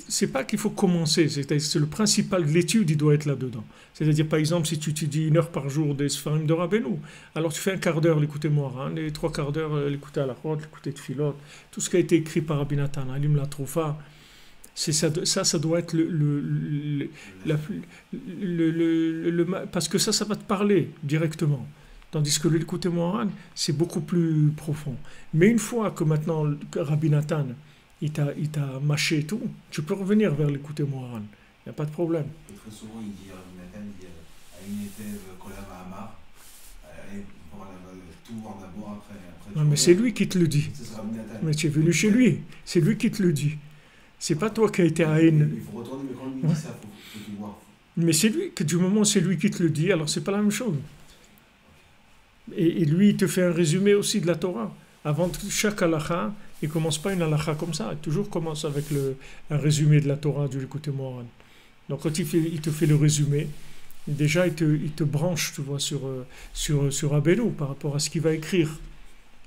C'est pas qu'il faut commencer, c'est le principal de l'étude, il doit être là-dedans. C'est-à-dire, par exemple, si tu étudies 1 heure par jour des Sfarim de Rabbeinu, alors tu fais un quart d'heure l'écouter Moharan, les 3 quarts d'heure l'écouter à la route, l'écouter de Philot, tout ce qui a été écrit par Rabbi Nathan, Alim la Troufa, ça doit être parce que ça va te parler directement. Tandis que l'écouter Moharan, c'est beaucoup plus profond. Mais une fois que maintenant, Rabbi Nathan, il t'a mâché et tout, tu peux revenir vers l'écouter Moharan. Il n'y a pas de problème. Et très souvent, il dit, Nathan, il dit à une élève, Kolam Amar, allez voir tout voir d'abord, après non, mais c'est lui qui te le dit. Ce sera Nathan. Mais tu es venu chez lui. C'est lui qui te le dit. C'est pas toi qui as été à haine. Il faut retourner, mais quand lui dit ça, il faut tout voir. Mais c'est lui, que du moment où c'est lui qui te le dit, alors c'est pas la même chose. Et lui, il te fait un résumé aussi de la Torah. Avant chaque halakha, il ne commence pas une halakha comme ça. Il toujours commence avec un résumé de la Torah du l'écouter Moharan. Donc quand il te fait le résumé, déjà il te branche, tu vois, sur Rabbeinu par rapport à ce qu'il va écrire.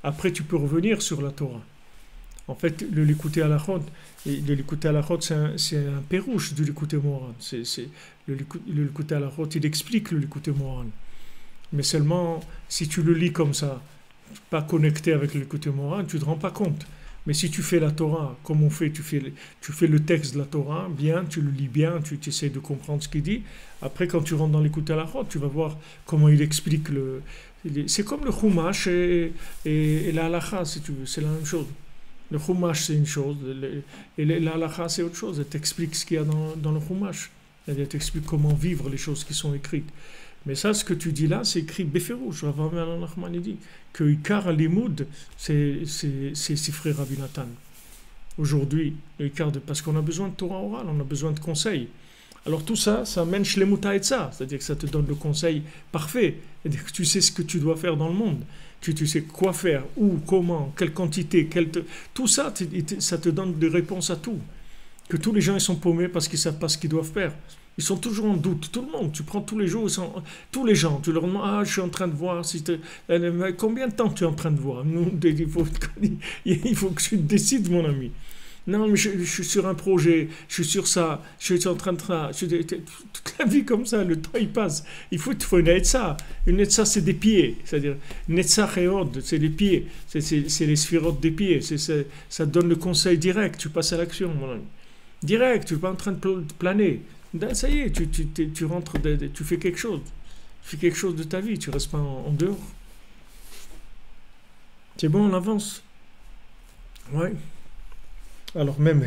Après, tu peux revenir sur la Torah. En fait, l'écouter à la route, c'est un pérouche de l'écouter Moharan. L'écouter à la route, il explique le l'écouter Moharan. Mais seulement, si tu le lis comme ça, pas connecté avec l'écouter Moharan, tu ne te rends pas compte. Mais si tu fais la Torah, comme on fait, tu fais le texte de la Torah, bien, tu le lis bien, tu essaies de comprendre ce qu'il dit. Après, quand tu rentres dans l'écouter à la route, tu vas voir comment il explique c'est comme le Chumash et la halakha, si tu veux, c'est la même chose. Le Chumash, c'est une chose, et la halakha, c'est autre chose. Elle t'explique ce qu'il y a dans le Chumash. Elle t'explique comment vivre les choses qui sont écrites. Mais ça, ce que tu dis là, c'est écrit Beferouch. Rav Amar Nachman dit que Ikar Limoud, c'est Sifrei Rabbi Nathan. Aujourd'hui, parce qu'on a besoin de Torah orale, on a besoin de conseils. Alors tout ça, ça mène Shlemuta et ça, c'est-à-dire que ça te donne le conseil parfait. C'est-à-dire que tu sais ce que tu dois faire dans le monde. Tu sais quoi faire, où, comment, quelle quantité, tout ça, ça te donne des réponses à tout. Que tous les gens ils sont paumés parce qu'ils ne savent pas ce qu'ils doivent faire. Ils sont toujours en doute, tout le monde. Tu prends tous les jours, tous les gens, tu leur demandes, je suis en train de voir, combien de temps tu es en train de voir? Il faut que tu décides, mon ami. Non, mais je suis sur un projet, je suis sur ça, je suis en train de... toute la vie comme ça, le temps il passe. Il faut une etza. Une etza, c'est des pieds. C'est-à-dire, une etza chéod, c'est les pieds. C'est les sphirotes des pieds. Ça te donne le conseil direct. Tu passes à l'action, mon ami. Direct, tu n'es pas en train de planer. Ça y est, tu rentres, tu fais quelque chose. Tu fais quelque chose de ta vie, tu ne restes pas en dehors. C'est bon, on avance. Ouais. Alors même,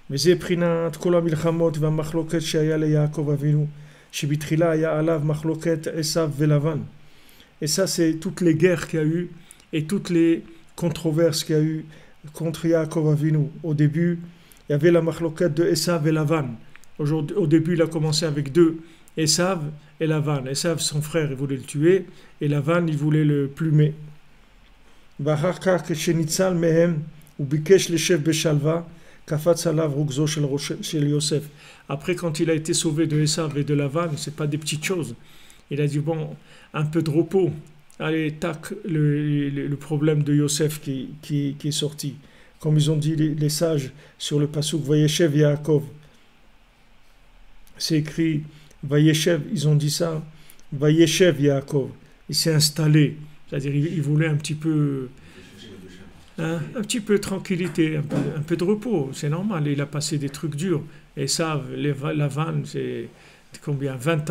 וזה בחינת כל המלחמות והמחלוקת שהיה ליעקב אבינו, שבתחילה היה עליו מחלוקת עשיו ולבן. Et ça, c'est toutes les guerres qu'il y a eu et toutes les controverses qu'il y a eu contre Yaakov Avinu. Au début, il y avait la machloket de Esav et Lavan. Au début, il a commencé avec deux, Esav et Lavan. Esav, son frère, il voulait le tuer, et Lavan, il voulait le plumer. ואחר כך כשניצל מהם הוא ביקש לשב בשלווה, קפץ עליו רוגזו של יוסף. Après, quand il a été sauvé de Esav et de Lavan, c'est pas des petites choses. Il a dit, bon, un peu de repos. Allez, tac, le problème de Yosef qui est sorti. Comme ils ont dit les sages sur le passouk, Vayeshev Yaakov. C'est écrit, Vayeshev, ils ont dit ça, Vayeshev Yaakov. Il s'est installé. C'est-à-dire, il voulait un petit peu... un petit peu de tranquillité, un peu de repos. C'est normal, il a passé des trucs durs. Et ça, Lavan, c'est combien 20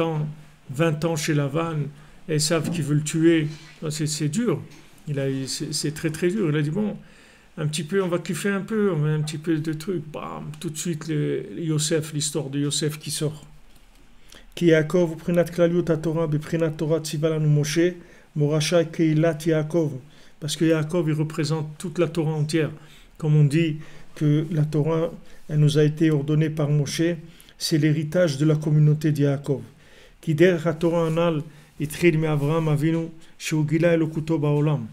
ans chez Lavan. Et savent qu'ils veulent le tuer. C'est dur. C'est très très dur. Il a dit, bon, un petit peu, on va kiffer un peu, on va un petit peu de trucs, bam, tout de suite Yosef, l'histoire de Yosef qui sort. Ki Yaakov prinat klaliut Torah beprinat Torah tzivalanu Moshe Morasha Keilat Yaakov, parce que Yaakov il représente toute la Torah entière. Comme on dit que la Torah elle nous a été ordonnée par Moshe, c'est l'héritage de la communauté de Yaakov. Ki derech HaTorah anal itchil me'Avraham Avinu shehu gila elokuto ba'olam.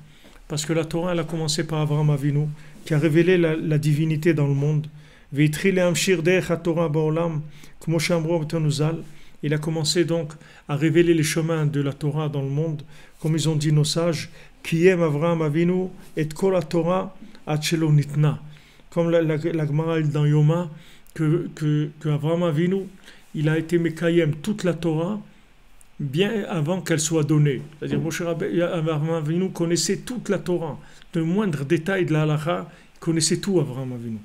Parce que la Torah elle a commencé par Avraham Avinu qui a révélé la divinité dans le monde. Ve'itchil le'amshir derech HaTorah ba'olam kmo she'amru Avotenu Zal. Il a commencé donc à révéler les chemins de la Torah dans le monde, comme ils ont dit nos sages, qui aime Avraham Avinu et kol la Torah ad shelo nitna. Comme la Gemara dans Yoma, que Avraham Avinu, il a été mekayem toute la Torah bien avant qu'elle soit donnée. C'est-à-dire, Avraham Avinu connaissait toute la Torah, le moindre détail de la halakha, il connaissait tout Avraham Avinu.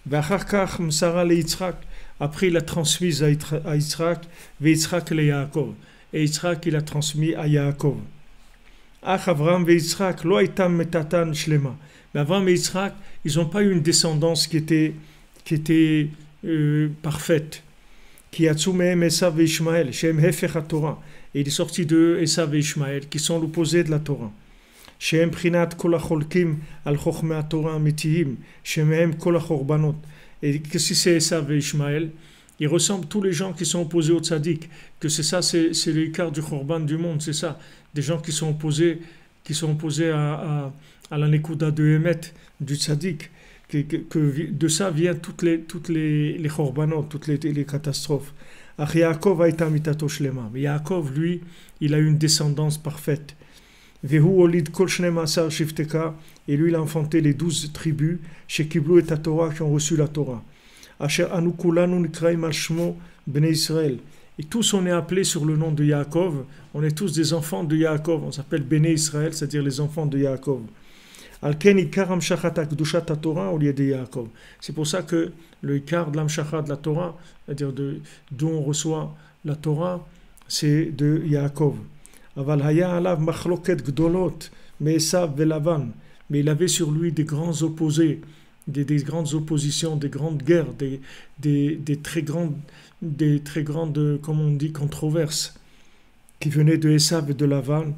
Ve'achar kach msara le Yitzhak. Après, il a transmis à Yitzhak, Yitzhak le Yaakov. Et Yitzhak, il a transmis à Yaakov. Ach Avraham et Yitzhak, lo aitam metatan shlema. Mais Avraham et Yitzhak, ils n'ont pas eu une descendance qui était parfaite. Qui a tsumeh Esav et Ishmael, shem hefech HaTorah. Et il est sorti de Esav et Ishmael, qui sont l'opposé de la Torah. Shem prinat kol hacholkim al chochmei HaTorah amitiyim, shemehem kol hachorbanot. Et que si c'est Esav et Ishmael, ils ressemblent tous les gens qui sont opposés au tzaddik, que c'est ça, c'est l'écart du korban du monde, c'est ça, des gens qui sont opposés à la nekuda de Emet, du tzaddik, que de ça viennent toutes les korbanot, toutes les catastrophes. Ach Yaakov aita mitato shlema. Mais Yaakov, lui, il a eu une descendance parfaite. Vehu olid kol shnei ma'asar shifteka. Et lui, il a enfanté les 12 tribus, chez Kiblou et Torah, qui ont reçu la Torah. Asher anu kulanu nikraim al shmo bnei Israël. Et tous on est appelés sur le nom de Yaakov. On est tous des enfants de Yaakov. On s'appelle Bnei Israël, c'est-à-dire les enfants de Yaakov. Al ken ikar amshachat hakdushat Torah au lieu de Yaakov. C'est pour ça que le ikar de l'amshachat de la Torah, c'est-à-dire d'où on reçoit la Torah, c'est de Yaakov. Aval haya alav machloket gdolot me'esav velavan. Mais il avait sur lui des grands opposés, des grandes oppositions, des grandes guerres, des très grandes, comme on dit, controverses qui venaient de Esav et de Lavan.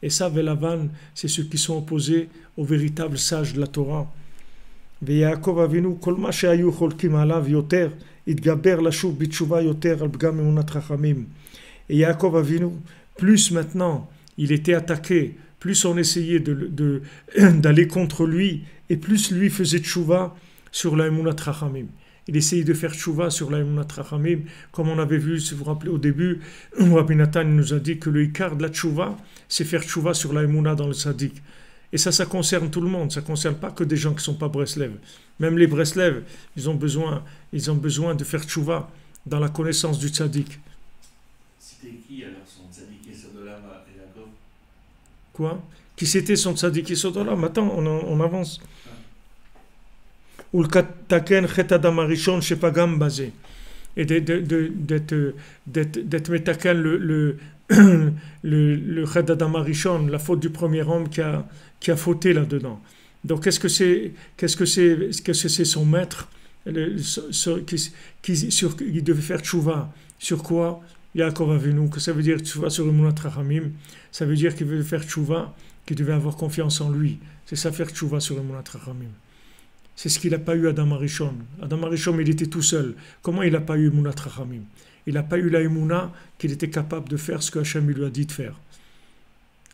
Esav et Lavan, c'est ceux qui sont opposés aux véritables sages de la Torah. Et Yaakov Avinu, kol ma shehayu cholkim alav yoter, itgaber lashuv bitshuva yoter al bgam emunat chachamim. Et Yaakov Avinu, plus maintenant, il était attaqué, plus on essayait d'aller contre lui, et plus lui faisait tchouva sur la emunat chachamim. Il essayait de faire tchouva sur la emunat chachamim, comme on avait vu, si vous vous rappelez au début, Rabbi Nathan nous a dit que le ikar de la tchouva, c'est faire tchouva sur la emunat dans le tzaddik. Et ça concerne tout le monde, ça ne concerne pas que des gens qui ne sont pas Breslev. Même les Breslev, ils ont besoin de faire tchouva dans la connaissance du tzaddik. C'était qui alors son tzaddik Yesodolam et Yaakov? Quoi? Qui c'était son tzaddik Yesodolam? Attends, on avance. Ulkataken chet adam arishon shepagam basé. Et d'être metaken le chet adam arishon, la faute du premier homme qui a fauté là-dedans. Donc qu'est-ce que c'est son maître qui devait faire tchouva? Sur quoi? Yaakov Avinu, que ça veut dire tchouva sur emunat chachamim, ça veut dire qu'il veut faire tchouva, qu'il devait avoir confiance en lui. C'est ça faire tchouva sur emunat chachamim. C'est ce qu'il n'a pas eu Adam Arishon. Adam Arishon, il était tout seul. Comment il n'a pas eu emunat chachamim? Il n'a pas eu la emuna qu'il était capable de faire ce que Hachem lui a dit de faire.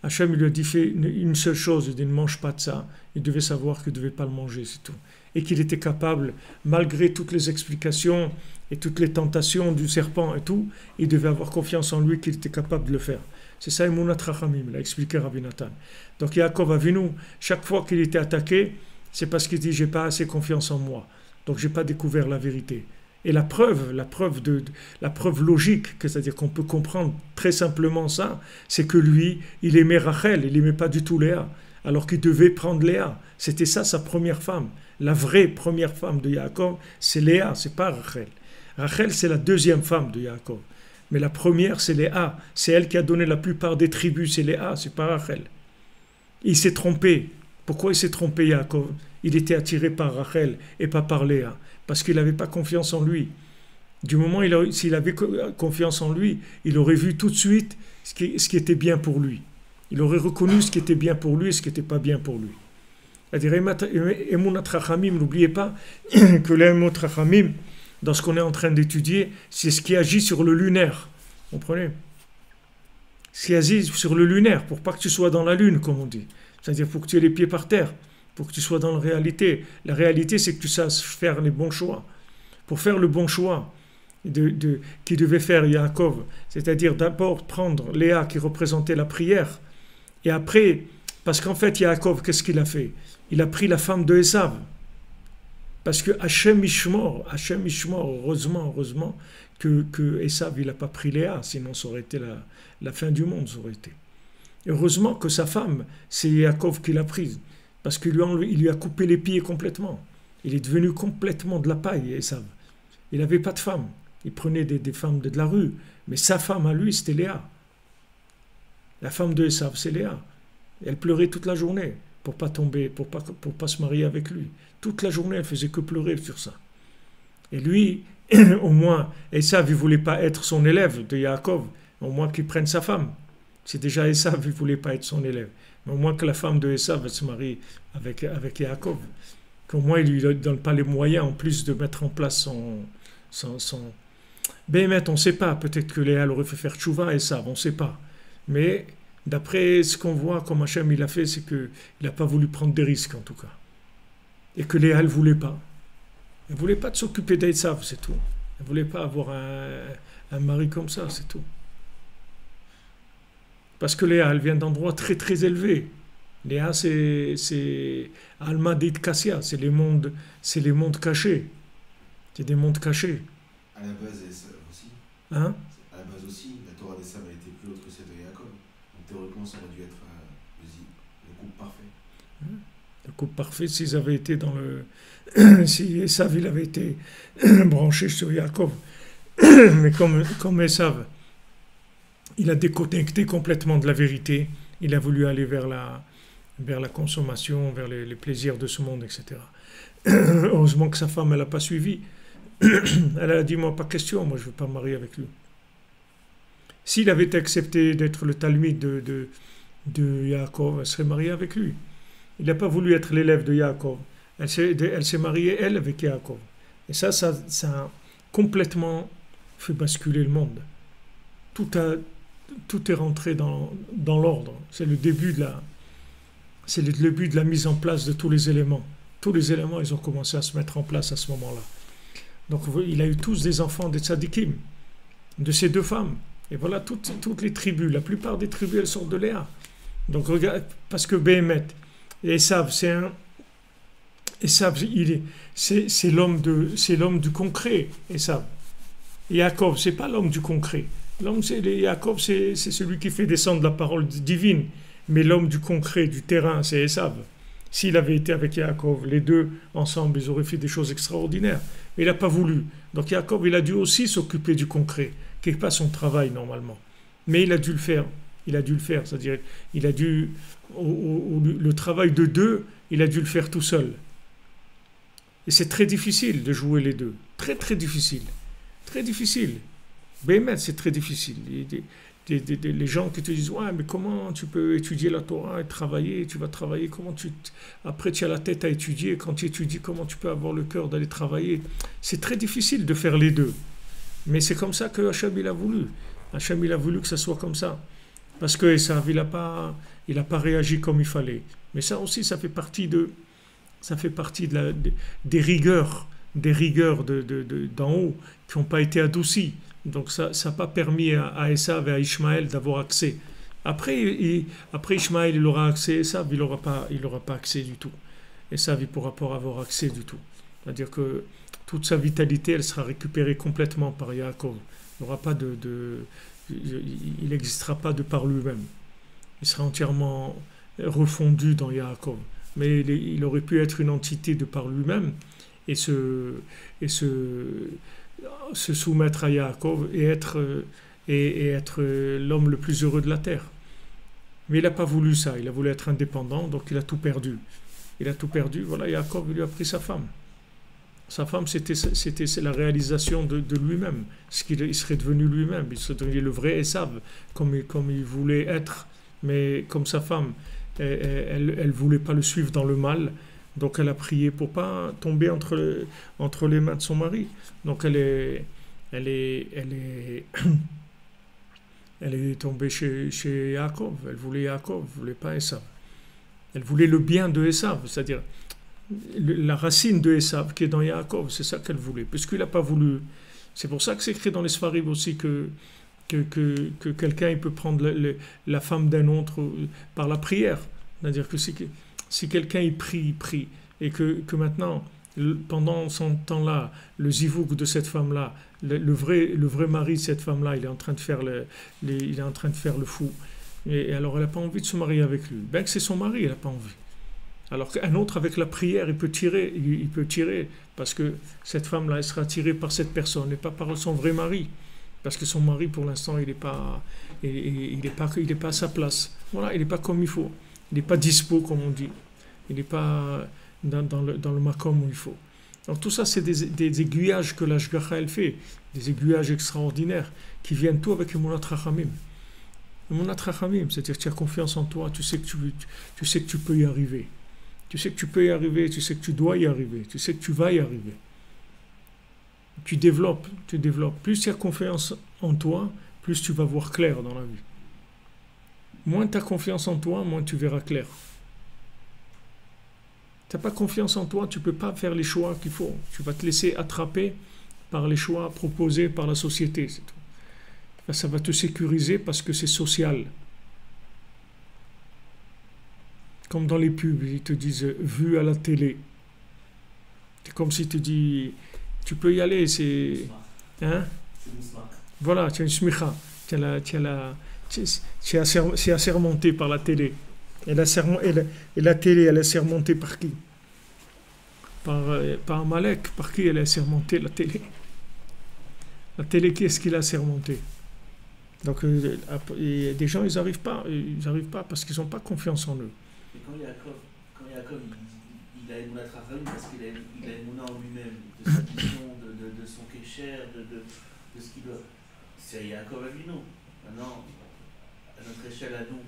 Hachem lui a dit fais une seule chose, il dit ne mange pas de ça. Il devait savoir qu'il ne devait pas le manger, c'est tout. Et qu'il était capable, malgré toutes les explications et toutes les tentations du serpent et tout, il devait avoir confiance en lui qu'il était capable de le faire. C'est ça emunat chachamim, l'a expliqué Rabbi Nathan. Donc Yaakov Avinu, chaque fois qu'il était attaqué, c'est parce qu'il dit j'ai pas assez confiance en moi, donc j'ai pas découvert la vérité. Et la preuve logique, c'est-à-dire qu'on peut comprendre très simplement ça, c'est que lui, il aimait Rachel, il n'aimait pas du tout Léa, alors qu'il devait prendre Léa. C'était ça sa première femme. La vraie première femme de Yaakov, c'est Léa, c'est pas Rachel. Rachel, c'est la deuxième femme de Yaakov. Mais la première, c'est Léa. C'est elle qui a donné la plupart des tribus, c'est Léa, c'est pas Rachel. Il s'est trompé. Pourquoi il s'est trompé, Yaakov? Il était attiré par Rachel et pas par Léa. Parce qu'il n'avait pas confiance en lui. Du moment s'il avait confiance en lui, il aurait vu tout de suite ce qui était bien pour lui. Il aurait reconnu ce qui était bien pour lui et ce qui n'était pas bien pour lui. C'est-à-dire, Emunat Rachamim, n'oubliez pas que l'Emunat Rachamim, dans ce qu'on est en train d'étudier, c'est ce qui agit sur le lunaire. Vous comprenez? Ce qui agit sur le lunaire, pour pas que tu sois dans la lune, comme on dit. C'est-à-dire pour que tu aies les pieds par terre, pour que tu sois dans la réalité. La réalité, c'est que tu saches faire les bons choix. Pour faire le bon choix qui devait faire Yaakov, c'est-à-dire d'abord prendre Léa qui représentait la prière, et après, parce qu'en fait, Yaakov, qu'est-ce qu'il a fait? Il a pris la femme de Esav. Parce que Hachem Ishmor, heureusement que Esav, il n'a pas pris Léa, sinon ça aurait été la fin du monde, ça aurait été. Heureusement que sa femme, c'est Yaakov qui l'a prise, parce qu'il lui a coupé les pieds complètement. Il est devenu complètement de la paille, Esav. Il n'avait pas de femme. Il prenait des femmes de la rue, mais sa femme à lui, c'était Léa. La femme de Esav, c'est Léa. Elle pleurait toute la journée pour pas tomber, pour pas se marier avec lui. Toute la journée, elle faisait que pleurer sur ça. Et lui, au moins, Esav, il voulait pas être son élève de Yaakov, au moins qu'il prenne sa femme. C'est déjà Esav, il voulait pas être son élève. Mais au moins que la femme de Esav se marie avec Yaakov. Qu'au moins, il lui donne pas les moyens, en plus de mettre en place son... Béhémet, on ne sait pas. Peut-être que Léa aurait fait faire tchouva à Esav, on ne sait pas. Mais d'après ce qu'on voit, comme Hachem il a fait, c'est qu'il n'a pas voulu prendre des risques, en tout cas. Et que Léa ne voulait pas. Elle ne voulait pas de s'occuper d'Esav, c'est tout. Elle ne voulait pas avoir un mari comme ça, c'est tout. Parce que Léa, elle vient d'endroits très très élevés. Léa, c'est Alma Deit Kassia, c'est les mondes cachés. C'est des mondes cachés. À la base, Esav aussi. Hein? À la base aussi, la Torah d'Esav a été plus haute que celle de Yaakov. Donc théoriquement, ça aurait dû être le couple parfait. Le couple parfait, s'ils avaient été dans le... si Esav, il avait été branché sur Yaakov. Mais comme Esav, il a déconnecté complètement de la vérité, il a voulu aller vers la consommation, vers les plaisirs de ce monde, etc. Heureusement que sa femme, elle n'a pas suivi. Elle a dit, moi, pas question, moi, je ne veux pas me marier avec lui. S'il avait accepté d'être le talmide de Yaakov, elle serait mariée avec lui. Il n'a pas voulu être l'élève de Yaakov. Elle s'est mariée, elle, avec Yaakov. Et ça a complètement fait basculer le monde. Tout est rentré dans l'ordre. C'est le début de la mise en place de tous les éléments. Tous les éléments, ils ont commencé à se mettre en place à ce moment-là. Donc, il a eu tous des enfants des tzadikim, de ces deux femmes. Et voilà, toutes les tribus, la plupart des tribus, elles sortent de Léa. Donc, regarde, parce que Béhémet et Esav, c'est l'homme du concret, Esav. Yaakov, c'est pas l'homme du concret. Yaakov, c'est celui qui fait descendre la parole divine. Mais l'homme du concret, du terrain, c'est Esav. S'il avait été avec Yaakov, les deux ensemble, ils auraient fait des choses extraordinaires. Mais il n'a pas voulu. Donc Yaakov, il a dû aussi s'occuper du concret, qui n'est pas son travail normalement. Mais il a dû le faire. C'est-à-dire, il a dû, le travail de deux, il a dû le faire tout seul. Et c'est très difficile de jouer les deux. Très, très difficile. Très difficile. Béhémet, c'est très difficile. Les gens qui te disent, ouais, mais comment tu peux étudier la Torah et travailler, tu vas travailler, après tu as la tête à étudier, quand tu étudies, comment tu peux avoir le cœur d'aller travailler? C'est très difficile de faire les deux. Mais c'est comme ça que Hachem, il a voulu. Hachem, il a voulu que ça soit comme ça. Parce que Esav, il n'a pas réagi comme il fallait. Mais ça aussi, ça fait partie des rigueurs d'en haut qui n'ont pas été adoucies. Donc ça n'a pas permis à Esav et à Ishmaël d'avoir accès. Après Ishmaël, il aura accès, Esav, il n'aura pas accès du tout. Esav, il ne pourra pas avoir accès du tout. C'est-à-dire que toute sa vitalité, elle sera récupérée complètement par Yaakov. Il n'aura pas il n'existera pas de par lui-même. Il sera entièrement refondu dans Yaakov. Mais il aurait pu être une entité de par lui-même et se soumettre à Yaakov et être l'homme le plus heureux de la terre. Mais il n'a pas voulu ça, il a voulu être indépendant, donc il a tout perdu. Il a tout perdu, voilà, Yaakov lui a pris sa femme. Sa femme, c'était la réalisation de lui-même, ce qu'il serait devenu lui-même. Il serait devenu le vrai Esav, comme il voulait être, mais comme sa femme, elle voulait pas le suivre dans le mal, donc elle a prié pour pas tomber entre les mains de son mari. Donc elle est tombée chez Yaakov. Elle voulait Yaakov, elle voulait pas Esav. Elle voulait le bien de Esav, c'est-à-dire la racine de Esav qui est dans Yaakov, c'est ça qu'elle voulait, puisqu'il n'a pas voulu. C'est pour ça que c'est écrit dans les Sfarim aussi que quelqu'un il peut prendre la femme d'un autre par la prière. C'est-à-dire que si quelqu'un il prie, et que maintenant, pendant son temps-là, le zivouk de cette femme-là, le vrai mari de cette femme-là, il est en train de faire le fou. Et alors elle n'a pas envie de se marier avec lui. Bien que c'est son mari, elle n'a pas envie. Alors qu'un autre, avec la prière, il peut tirer, parce que cette femme-là, elle sera attirée par cette personne, et pas par son vrai mari. Parce que son mari, pour l'instant, il n'est pas à sa place. Voilà, il n'est pas comme il faut. Il n'est pas dispo, comme on dit. Il n'est pas dans le makom où il faut. Donc tout ça, c'est des aiguillages que l'Ashgacha, elle fait, des aiguillages extraordinaires, qui viennent tout avec le Emunat Rachamim. Le Emunat Rachamim, c'est-à-dire que tu as confiance en toi, tu sais que tu peux y arriver. Tu sais que tu peux y arriver, tu sais que tu dois y arriver, tu sais que tu vas y arriver. Tu développes. Plus tu as confiance en toi, plus tu vas voir clair dans la vie. Moins tu as confiance en toi, moins tu verras clair. Tu n'as pas confiance en toi, tu ne peux pas faire les choix qu'il faut. Tu vas te laisser attraper par les choix proposés par la société. C'est tout. Ça va te sécuriser parce que c'est social. Comme dans les pubs, ils te disent « vu à la télé ». C'est comme si tu dis « tu peux y aller », c'est... Hein? Voilà, tu as une smicha. C'est assermenté par la télé. Et la télé, elle est assermentée par qui? Par Amalek. Par qui elle est assermentée, la télé? La télé, qui est-ce qu'il a assermenté? Donc, des gens, ils n'arrivent pas parce qu'ils n'ont pas confiance en eux. Et quand Yaakov il a Emunat Rachamim parce qu'il a Emunat en lui-même, de sa vision, de son kécher, de ce qu'il doit. C'est Yaakov Avinu. Maintenant, à notre échelle, à nous,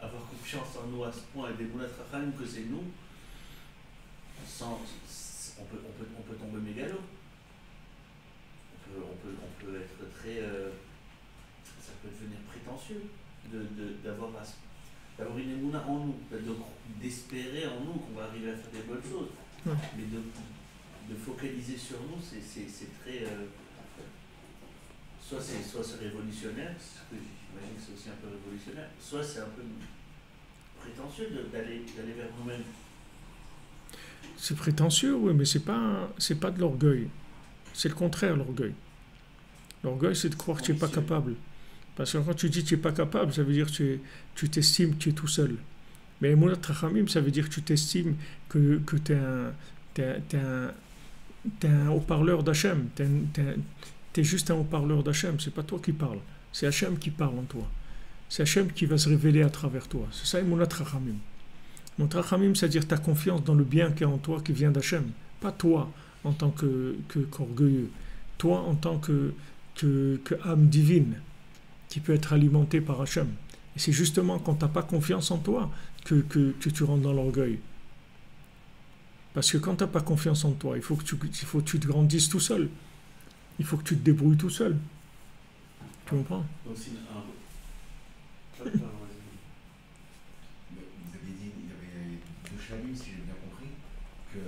avoir confiance en nous à ce point et d'Emunat Rachamim que c'est nous, on peut tomber mégalo. On peut être très. Ça peut devenir prétentieux d'avoir une émouna en nous, d'espérer en nous qu'on va arriver à faire des bonnes choses. Ouais. Mais de focaliser sur nous, c'est très... soit c'est révolutionnaire, parce que j'imagine que c'est aussi un peu révolutionnaire, soit c'est un peu prétentieux d'aller vers nous-mêmes. C'est prétentieux, oui, mais c'est pas de l'orgueil. C'est le contraire, l'orgueil. L'orgueil, c'est de croire que tu n'es pas capable. Parce que quand tu dis que tu n'es pas capable, ça veut dire que tu t'estimes que tu es tout seul. Mais Emunat Rachamim, ça veut dire que tu t'estimes que tu es un haut-parleur d'Hachem. Tu es juste un haut-parleur d'Hachem. Ce n'est pas toi qui parles. C'est Hachem qui parle en toi. C'est Hachem qui va se révéler à travers toi. C'est ça Emunat Rachamim. Emunat Rachamim, c'est-à-dire ta confiance dans le bien qui est en toi, qui vient d'Hachem. Pas toi en tant qu'orgueilleux. Toi en tant que âme divine, qui peut être alimenté par Hachem. Et c'est justement quand tu n'as pas confiance en toi que tu rentres dans l'orgueil. Parce que quand tu n'as pas confiance en toi, il faut que tu te grandisses tout seul. Il faut que tu te débrouilles tout seul. Tu comprends? Donc, vous aviez dit, il y avait deux chaluts, si j'ai bien compris, que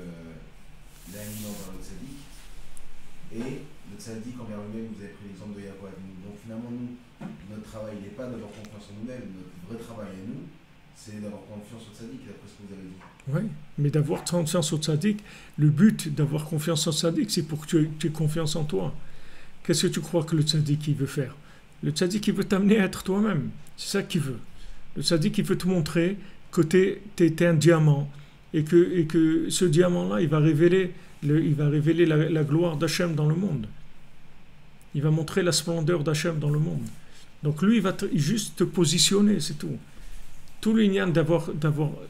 l'aliment dans le tzaddik et le tzaddik envers lui-même. Vous avez pris l'exemple de Yaakov. Donc finalement, nous, notre travail n'est pas d'avoir confiance en nous-mêmes. Notre vrai travail à nous, c'est d'avoir confiance au tzaddik, d'après ce que vous avez dit. Oui, mais d'avoir confiance au tzaddik, le but d'avoir confiance au tzaddik, c'est pour que tu aies confiance en toi. Qu'est-ce que tu crois que le tzaddik il veut faire? Le tzaddik il veut t'amener à être toi-même. C'est ça qu'il veut. Le tzaddik il veut te montrer que tu es un diamant et que ce diamant-là, il va révéler la gloire d'Hachem dans le monde. Il va montrer la splendeur d'Hachem dans le monde. Donc lui, il va juste te positionner, c'est tout. tout l'ignan d'avoir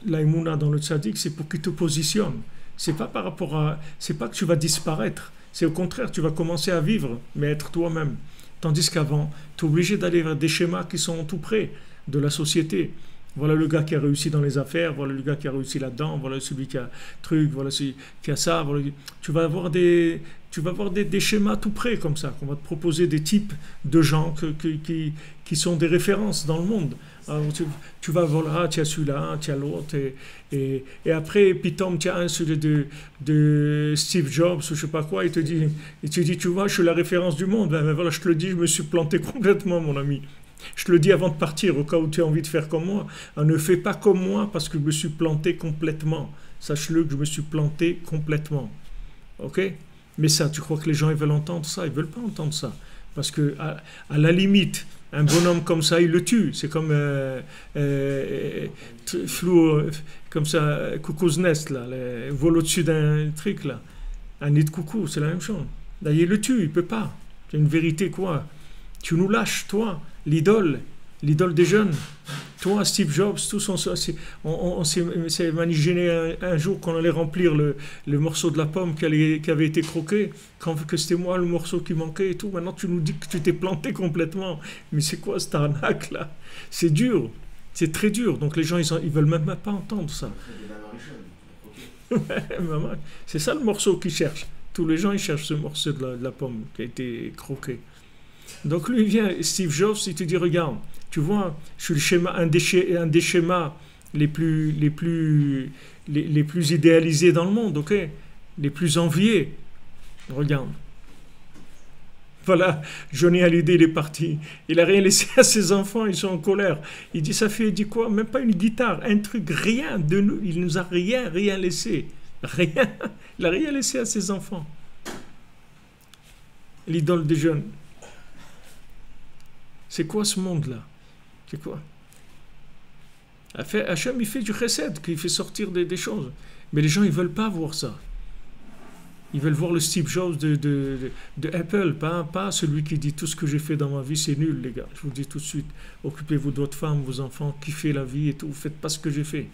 la émouna dans le tzaddik, c'est pour qu'il te positionne. C'est pas par rapport à, c'est pas que tu vas disparaître. C'est au contraire, tu vas commencer à vivre, mais être toi-même. Tandis qu'avant, tu es obligé d'aller vers des schémas qui sont tout près de la société. Voilà le gars qui a réussi dans les affaires, voilà le gars qui a réussi là-dedans, voilà celui qui a truc, voilà celui qui a ça. Voilà. Tu vas avoir des schémas tout près comme ça, qu'on va te proposer des types de gens qui sont des références dans le monde. Alors tu vas voir, tu as celui-là, tu as l'autre, et après, pitom, tu as un celui de Steve Jobs, ou je sais pas quoi, il te dit, tu vois, je suis la référence du monde. Ben voilà, je te le dis, je me suis planté complètement, mon ami. Je te le dis avant de partir, au cas où tu as envie de faire comme moi. Ne fais pas comme moi parce que je me suis planté complètement. Sache-le que je me suis planté complètement. Ok? Mais ça, tu crois que les gens ils veulent entendre ça? Ils ne veulent pas entendre ça. Parce que à la limite, un bonhomme comme ça, il le tue. C'est comme flou, comme ça, coucou's nest, là, vole au-dessus d'un truc, là. Un nid de coucou, c'est la même chose. Là, il le tue, il ne peut pas. C'est une vérité, quoi. Tu nous lâches, toi, l'idole des jeunes. Toi, Steve Jobs, tous on s'est imaginé un jour qu'on allait remplir le morceau de la pomme qui avait été croqué, que c'était moi le morceau qui manquait et tout. Maintenant, tu nous dis que tu t'es planté complètement. Mais c'est quoi cette arnaque-là? C'est dur, c'est très dur. Donc les gens, ils veulent même pas entendre ça. C'est ça le morceau qu'ils cherchent. Tous les gens, ils cherchent ce morceau de la pomme qui a été croqué. Donc lui, il vient, Steve Jobs, il te dit, regarde, tu vois, je suis le schéma, un des schémas les plus idéalisés dans le monde, ok? Les plus enviés. Regarde. Voilà, Johnny Hallyday, il est parti. Il n'a rien laissé à ses enfants, ils sont en colère. Il dit, il dit quoi? Même pas une guitare, un truc, rien de nous. Il nous a rien laissé. Rien. Il n'a rien laissé à ses enfants. L'idole des jeunes. C'est quoi ce monde-là? C'est quoi? Hachem, il fait du chesed, qu'il fait sortir des choses. Mais les gens, ils ne veulent pas voir ça. Ils veulent voir le Steve Jobs de Apple, pas celui qui dit tout ce que j'ai fait dans ma vie, c'est nul, les gars. Je vous dis tout de suite, occupez-vous de votre femme, vos enfants, kiffez la vie et tout, faites pas ce que j'ai fait.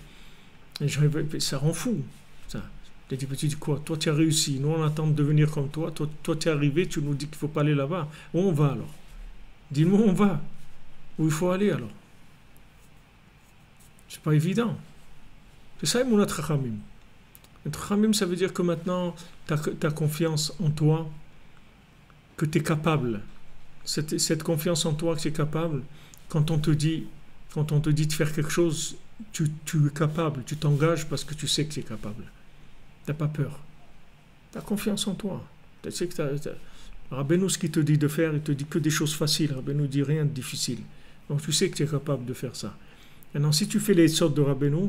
Les gens, ça rend fou, ça. Tu dis quoi? Toi, tu as réussi. Nous, on attend de devenir comme toi. Toi, tu es arrivé, tu nous dis qu'il ne faut pas aller là-bas. Où on va alors? Dis-nous où on va. Où il faut aller alors? C'est pas évident. C'est ça, Emunat Chachamim. Chachamim, ça veut dire que maintenant, tu as confiance en toi, que tu es capable. Cette confiance en toi que tu es capable, quand on te dit de faire quelque chose, tu es capable, tu t'engages parce que tu sais que tu es capable. Tu n'as pas peur. Tu as confiance en toi. Tu sais que Rabbeinu, ce qu'il te dit de faire, il te dit que des choses faciles. Rabbeinu dit rien de difficile. Donc tu sais que tu es capable de faire ça. Maintenant, si tu fais les sortes de Rabbeinu,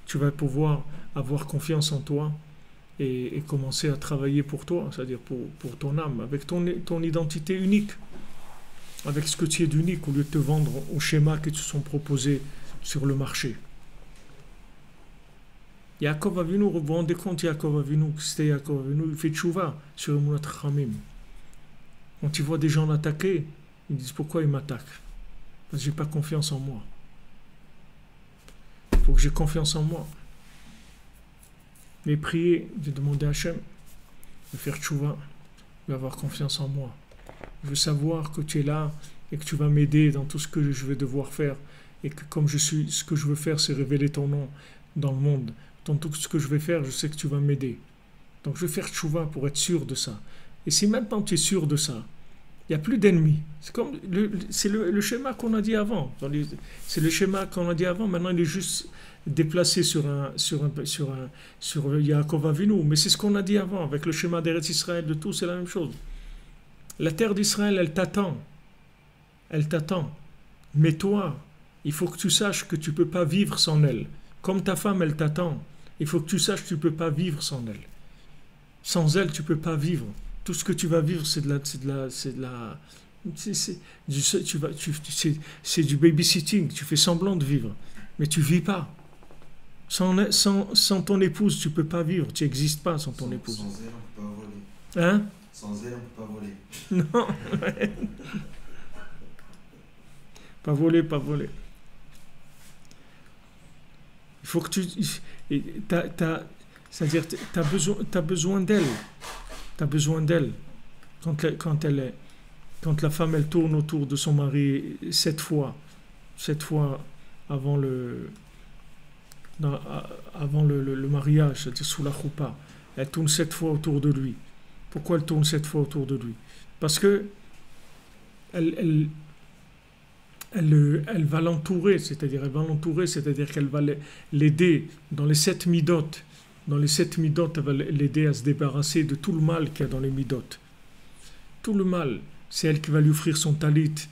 tu vas pouvoir avoir confiance en toi et commencer à travailler pour toi, c'est-à-dire pour ton âme, avec ton identité unique, avec ce que tu es d'unique, au lieu de te vendre au schéma qui te sont proposés sur le marché. Yaakov Avinu, vous vous rendez compte, Yaakov Avinu, c'était Yaakov Avinu, il fait tchouva sur le Emunat Chachamim. Quand il voit des gens l'attaquer, ils disent pourquoi ils m'attaquent? Parce que je n'ai pas confiance en moi. Il faut que j'ai confiance en moi. Mais prier, de demander à Hachem, de faire tchouva, de avoir confiance en moi. Je veux savoir que tu es là et que tu vas m'aider dans tout ce que je vais devoir faire. Et que comme je suis, ce que je veux faire, c'est révéler ton nom dans le monde. Dans tout ce que je vais faire, je sais que tu vas m'aider. Donc je vais faire tchouva pour être sûr de ça. Et si maintenant tu es sûr de ça, il n'y a plus d'ennemis. C'est le schéma qu'on a dit avant. C'est le schéma qu'on a dit avant. Maintenant, il est juste déplacé sur Yaakov Avinu. Mais c'est ce qu'on a dit avant. Avec le schéma d'Eretz Israël, de tout, c'est la même chose. La terre d'Israël, elle t'attend. Elle t'attend. Mais toi, il faut que tu saches que tu ne peux pas vivre sans elle. Comme ta femme, elle t'attend. Il faut que tu saches que tu ne peux pas vivre sans elle. Sans elle, tu ne peux pas vivre. Tout ce que tu vas vivre, c'est du babysitting. Tu fais semblant de vivre, mais tu vis pas. Sans ton épouse, tu peux pas vivre. Tu n'existes pas sans ton épouse. Sans elle, on peut pas voler. Hein? Sans elle, on peut pas voler. Non. Pas voler, pas voler. faut que tu... C'est-à-dire, tu as besoin d'elle. Tu as besoin d'elle. Quand la femme, elle tourne autour de son mari 7 fois avant le mariage, c'est-à-dire sous la choupa, elle tourne 7 fois autour de lui. Pourquoi elle tourne 7 fois autour de lui? Parce que elle va l'entourer, c'est-à-dire qu'elle va l'aider dans les 7 midotes. Dans les 7 midotes, elle va l'aider à se débarrasser de tout le mal qu'il y a dans les midotes. Tout le mal, c'est elle qui va lui offrir son talit.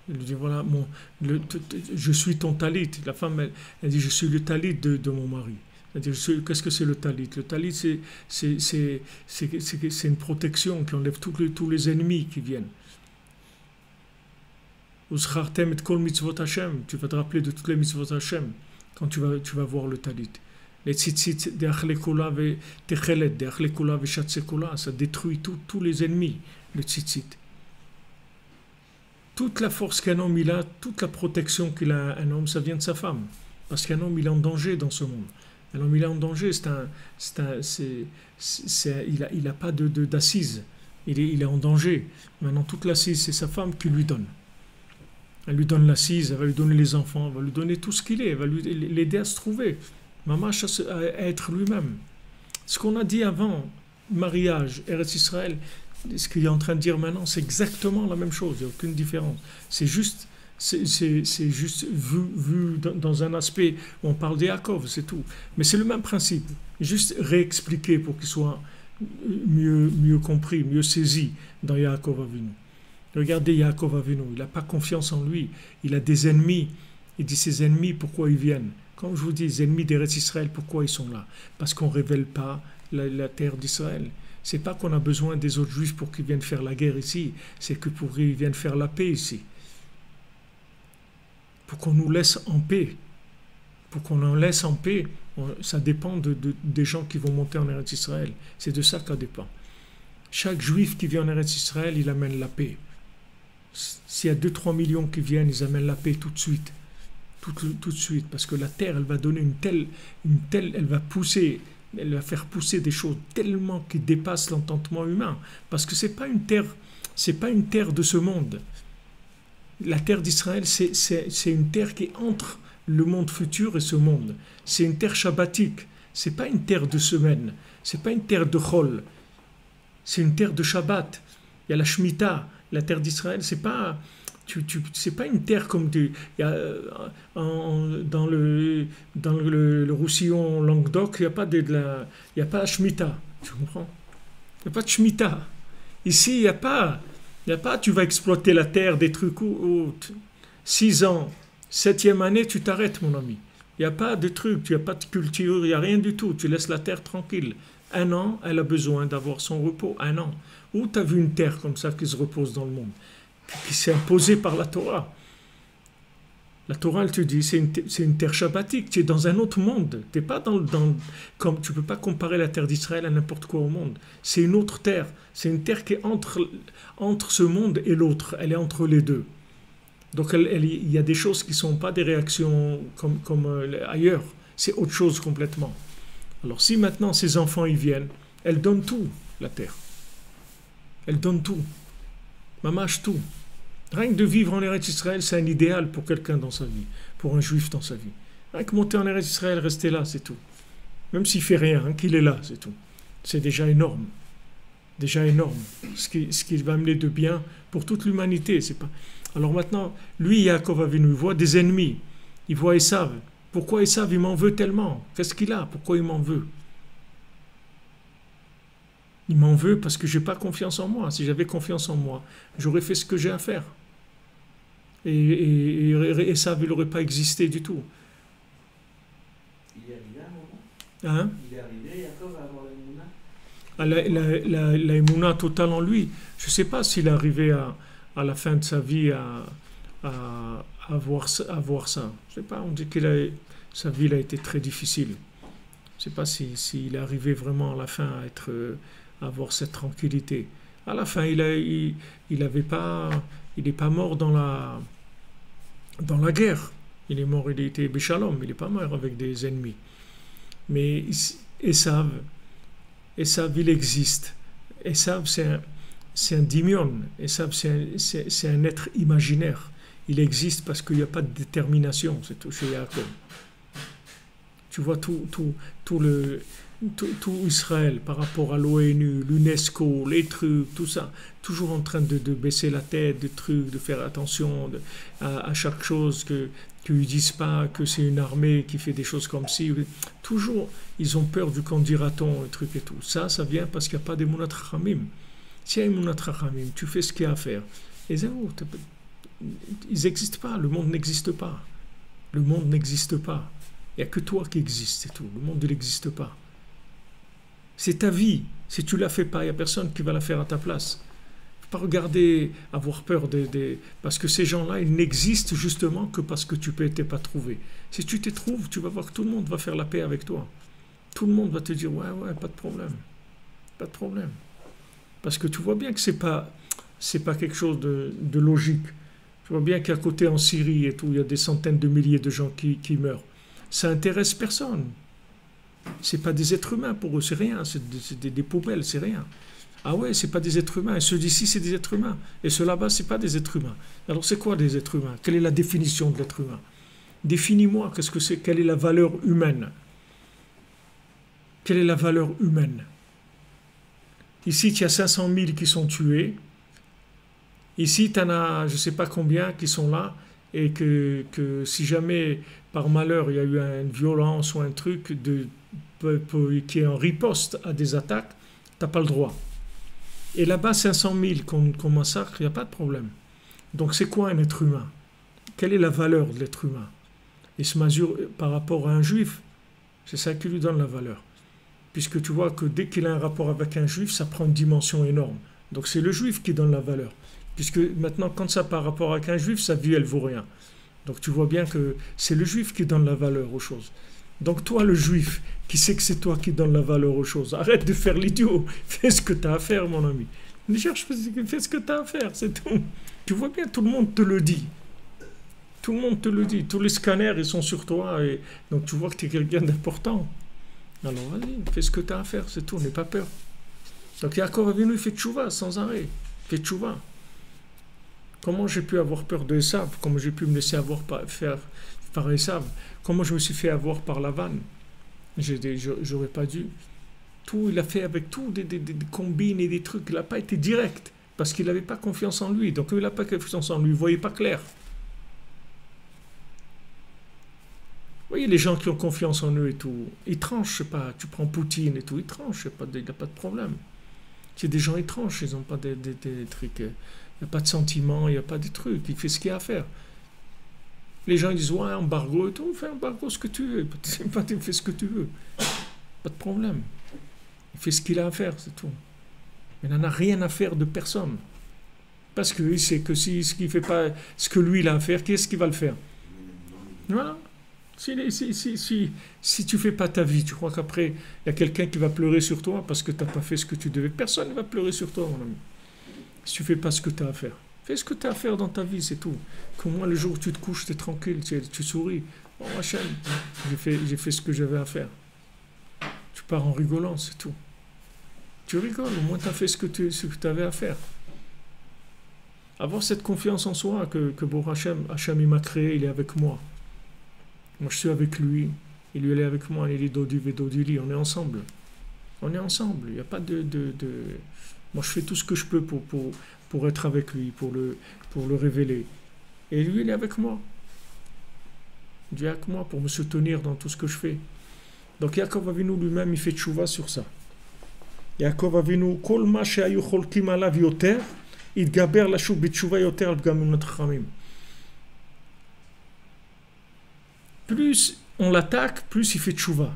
Elle lui dit, voilà, je suis ton talit. La femme, elle dit, je suis le talit de mon mari. C'est-à-dire, qu'est-ce que c'est le talit? Le talit, c'est une protection qui enlève tous les ennemis qui viennent. Tu vas te rappeler de toutes les mitzvot Hashem quand tu vas voir le talit. Les tzitzit, ça détruit tous les ennemis, le tzitzit. Toute la force qu'un homme il a, toute la protection qu'il a un homme, ça vient de sa femme. Parce qu'un homme il est en danger dans ce monde. Un homme il est en danger, il n'a pas d'assise. Il est en danger. Maintenant toute l'assise c'est sa femme qui lui donne. Elle lui donne l'assise, elle va lui donner les enfants, elle va lui donner tout ce qu'il est, elle va l'aider à se trouver. Mamash à être lui-même. Ce qu'on a dit avant, mariage, Eretz Israël, ce qu'il est en train de dire maintenant, c'est exactement la même chose, il n'y a aucune différence. C'est juste vu dans un aspect où on parle de Yaakov, c'est tout. Mais c'est le même principe, juste réexpliqué pour qu'il soit mieux compris, mieux saisi dans Yaakov Avinu. Regardez Yaakov Avinu, il n'a pas confiance en lui, il a des ennemis. Il dit ses ennemis, pourquoi ils viennent? Comme je vous dis, les ennemis d'Eretz Israël, pourquoi ils sont là? Parce qu'on ne révèle pas la terre d'Israël. C'est pas qu'on a besoin des autres juifs pour qu'ils viennent faire la guerre ici, c'est que pour qu'ils viennent faire la paix ici. Pour qu'on nous laisse en paix. Pour qu'on en laisse en paix, ça dépend des gens qui vont monter en Eretz Israël. C'est de ça que ça dépend. Chaque juif qui vient en Eretz Israël, il amène la paix. S'il y a 2-3 millions qui viennent, ils amènent la paix tout de suite. Tout de suite, parce que la terre, elle va donner une telle, elle va faire pousser des choses tellement qui dépassent l'entendement humain, parce que c'est pas une terre de ce monde. La terre d'Israël, c'est une terre qui est entre le monde futur et ce monde. C'est une terre shabbatique. C'est pas une terre de semaine. C'est pas une terre de chol. C'est une terre de Shabbat. Il y a la Shemitah. La terre d'Israël, c'est pas une terre comme dans le Roussillon Languedoc, il n'y a pas il y a pas Shemitah, tu comprends? Il n'y a pas de Shemitah. Ici, il n'y a pas, tu vas exploiter la terre, des trucs, 6 ans, 7e année, tu t'arrêtes, mon ami. Il n'y a pas de trucs, il n'y a pas de culture, il n'y a rien du tout, tu laisses la terre tranquille. 1 an, elle a besoin d'avoir son repos, 1 an. Où tu as vu une terre comme ça qui se repose dans le monde, qui s'est imposée par la Torah? La Torah, elle te dit, c'est une terre shabbatique, tu es dans un autre monde. T'es pas comme tu ne peux pas comparer la terre d'Israël à n'importe quoi au monde. C'est une autre terre. C'est une terre qui est entre ce monde et l'autre. Elle est entre les deux. Donc il y a des choses qui ne sont pas des réactions comme ailleurs. C'est autre chose complètement. Alors si maintenant ces enfants y viennent, elle donne tout, la terre. Elle donne tout. Mamache tout. Rien que de vivre en Eretz Israël, c'est un idéal pour quelqu'un dans sa vie, pour un juif dans sa vie. Rien que monter en Eretz Israël, rester là, c'est tout. Même s'il ne fait rien, qu'il est là, c'est tout. C'est déjà énorme. Déjà énorme. Ce qui va amener de bien pour toute l'humanité. C'est pas... Alors maintenant, lui, Yaakov Avinu, il voit des ennemis. Il voit Esav. Pourquoi Esav, il m'en veut tellement? Qu'est-ce qu'il a? Pourquoi il m'en veut? Il m'en veut parce que je n'ai pas confiance en moi. Si j'avais confiance en moi, j'aurais fait ce que j'ai à faire. Et Esav, il n'aurait pas existé du tout. Il est arrivé à un moment. Hein? Il est arrivé, Yaakov, à avoir l'Emouna. La Emouna totale en lui. Je ne sais pas s'il est arrivé à la fin de sa vie à voir ça. Je sais pas, on dit que sa vie a été très difficile. Je ne sais pas s'il est arrivé vraiment à la fin à avoir cette tranquillité. À la fin, il n'est pas mort dans la guerre. Il est mort, il était Béchalom, il n'est pas mort avec des ennemis. Mais Esav, il existe. Esav, c'est un dimion. Esav, c'est un être imaginaire. Il existe parce qu'il n'y a pas de détermination, c'est tout chez Yaakov. Tu vois tout Israël par rapport à l'ONU, l'UNESCO, les trucs, tout ça, toujours en train de baisser la tête, de trucs, de faire attention à chaque chose, qu'ils ne disent pas que c'est une armée qui fait des choses comme ci. Toujours, ils ont peur du qu'en dira-t-on, le truc et tout. Ça vient parce qu'il n'y a pas d'Emunat Chachamim. S'il y a Emunat Chachamim, tu fais ce qu'il y a à faire. Et zéro, ils n'existent pas, le monde n'existe pas. Le monde n'existe pas. Il n'y a que toi qui existes, c'est tout. Le monde n'existe pas. C'est ta vie. Si tu ne la fais pas, il n'y a personne qui va la faire à ta place. Il ne faut pas regarder, avoir peur parce que ces gens-là, ils n'existent justement que parce que tu ne t'es pas trouvé. Si tu t'y trouves, tu vas voir que tout le monde va faire la paix avec toi. Tout le monde va te dire, ouais, pas de problème. Pas de problème. Parce que tu vois bien que c'est pas quelque chose de logique. Tu vois bien qu'à côté en Syrie et tout, il y a des centaines de milliers de gens qui meurent. Ça intéresse personne. C'est pas des êtres humains pour eux, c'est rien. C'est des poubelles, c'est rien. Ah ouais, c'est pas des êtres humains. Et ceux d'ici, c'est des êtres humains. Et ceux là-bas, c'est pas des êtres humains. Alors c'est quoi des êtres humains? Quelle est la définition de l'être humain? Définis-moi, qu'est-ce que c'est? Quelle est la valeur humaine? Quelle est la valeur humaine? Ici, il y a 500 000 qui sont tués. Ici, tu en as, je ne sais pas combien, qui sont là. Et que si jamais, par malheur, il y a eu une violence ou un truc qui est en riposte à des attaques, tu n'as pas le droit. Et là-bas, 500 000 qu'on massacre, il n'y a pas de problème. Donc, c'est quoi un être humain? Quelle est la valeur de l'être humain? Il se mesure par rapport à un juif. C'est ça qui lui donne la valeur. Puisque tu vois que dès qu'il a un rapport avec un juif, ça prend une dimension énorme. Donc, c'est le juif qui donne la valeur. Puisque maintenant, quand ça par rapport avec un juif, sa vie, elle vaut rien. Donc tu vois bien que c'est le juif qui donne la valeur aux choses. Donc toi, le juif, qui sait que c'est toi qui donne la valeur aux choses, arrête de faire l'idiot. Fais ce que tu as à faire, mon ami. Ne cherche pas, fais ce que tu as à faire, c'est tout. Tu vois bien, tout le monde te le dit. Tout le monde te le dit. Tous les scanners, ils sont sur toi. Et donc tu vois que tu es quelqu'un d'important. Alors vas-y, fais ce que tu as à faire, c'est tout. N'aie pas peur. Donc Yaakov Avinu, il fait tchouva sans arrêt. Il fait tchouva. Comment j'ai pu avoir peur de Esav? Comment j'ai pu me laisser avoir par Esav? Comment je me suis fait avoir par Lavan? J'aurais pas dû. Tout, il a fait avec tout, des combines et des trucs. Il n'a pas été direct, parce qu'il n'avait pas confiance en lui. Donc il n'a pas confiance en lui, il ne voyait pas clair. Vous voyez, les gens qui ont confiance en eux et tout, ils tranchent, je sais pas, tu prends Poutine et tout, ils tranchent, il n'y a pas de problème. C'est des gens étranges, ils n'ont pas des trucs... Il n'y a pas de sentiments, il n'y a pas de trucs. Il fait ce qu'il y a à faire. Les gens ils disent, ouais, embargo et tout, fais embargo ce que tu veux. Fais ce que tu veux. Pas de problème. Il fait ce qu'il a à faire, c'est tout. Il n'en a rien à faire de personne. Parce qu'il sait que s'il ne fait pas ce que lui il a à faire, qu'est-ce qu'il va le faire? Voilà. Si tu ne fais pas ta vie, tu crois qu'après, il y a quelqu'un qui va pleurer sur toi parce que tu n'as pas fait ce que tu devais. Personne ne va pleurer sur toi, mon ami. Si tu ne fais pas ce que tu as à faire. Fais ce que tu as à faire dans ta vie, c'est tout. Qu'au moins, le jour où tu te couches, tu es tranquille, tu souris. Oh, Hachem, j'ai fait ce que j'avais à faire. Tu pars en rigolant, c'est tout. Tu rigoles, au moins tu as fait ce que tu avais à faire. Avoir cette confiance en soi que bon Hachem, il m'a créé, il est avec moi. Moi, je suis avec lui. Il est avec moi, il est Dodi Vedodili. On est ensemble. On est ensemble. Il n'y a pas de... Moi, je fais tout ce que je peux pour être avec lui, pour le révéler. Et lui, il est avec moi. Dieu est avec moi pour me soutenir dans tout ce que je fais. Donc, Yaakov Avinu lui-même, il fait tchouva sur ça. Yaakov Avinu, kol ma she'ayu cholkim alav yoter, itgaber lashub b'tchouva yoter al pgam emunat chachamim. Plus on l'attaque, plus il fait tchouva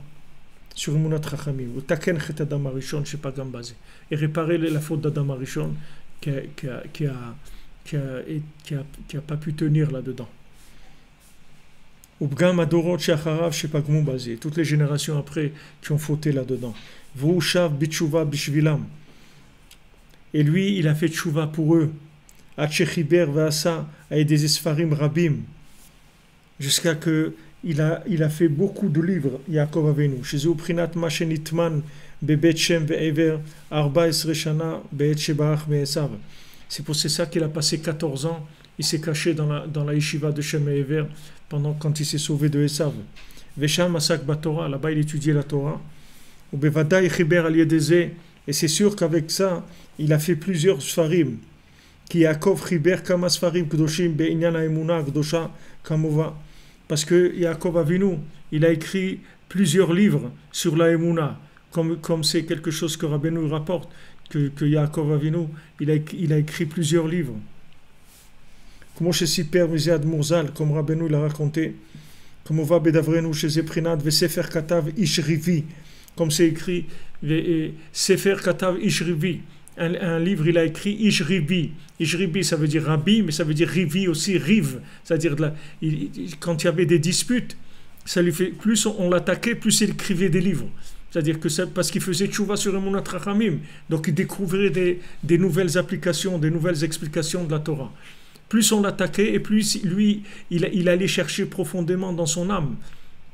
sur emunat chachamim. Ou taken chet adam harishon shepa gam bazeh. Et réparer la faute d'Adam Harishon qui a pas pu tenir là-dedans. Toutes les générations après qui ont fauté là-dedans. Et lui, il a fait tchouva pour eux. Avec des esfarim rabim. jusqu'à que il a fait beaucoup de livres, Yaakov Avinu. Chez Uprinat Mashenitman Bebet Shem Ve'ever Arba Esre Shana Be'et Shebarach Me'esav. C'est ça qu'il a passé 14 ans. Il s'est caché dans la yeshiva de Shem Ve'ever quand il s'est sauvé de Esav. Vesham Masak Batorah, là-bas il étudiait la Torah. Ou Bevadai Chiber Al Yedeze. Et c'est sûr qu'avec ça, il a fait plusieurs sfarim. Ki Yaakov Chiber Kama Sfarim Kdoshim Be'inyan Ha'emuna Kdosha Kamova. Parce que Yaakov Avinu, il a écrit plusieurs livres sur la Emouna, comme c'est quelque chose que Rabbeinu rapporte, que Yaakov Avinu, il a écrit plusieurs livres. Comme chez Siper Miziad Murzal, comme Rabbeinu l'a raconté, comme on va Bedavrenu chez Zeprinat, Vesefer Katav Ishrivi, comme c'est écrit, Sefer Katav Ishrivi. Un livre, il a écrit Ishribi. Ishribi, ça veut dire rabbi, mais ça veut dire rivi aussi, rive. C'est-à-dire, quand il y avait des disputes, ça lui fait, plus on l'attaquait, plus il écrivait des livres. C'est-à-dire que c'est parce qu'il faisait tchouva sur Emunat Rachamim. Donc il découvrait des nouvelles applications, des nouvelles explications de la Torah. Plus on l'attaquait, et plus lui, il allait chercher profondément dans son âme.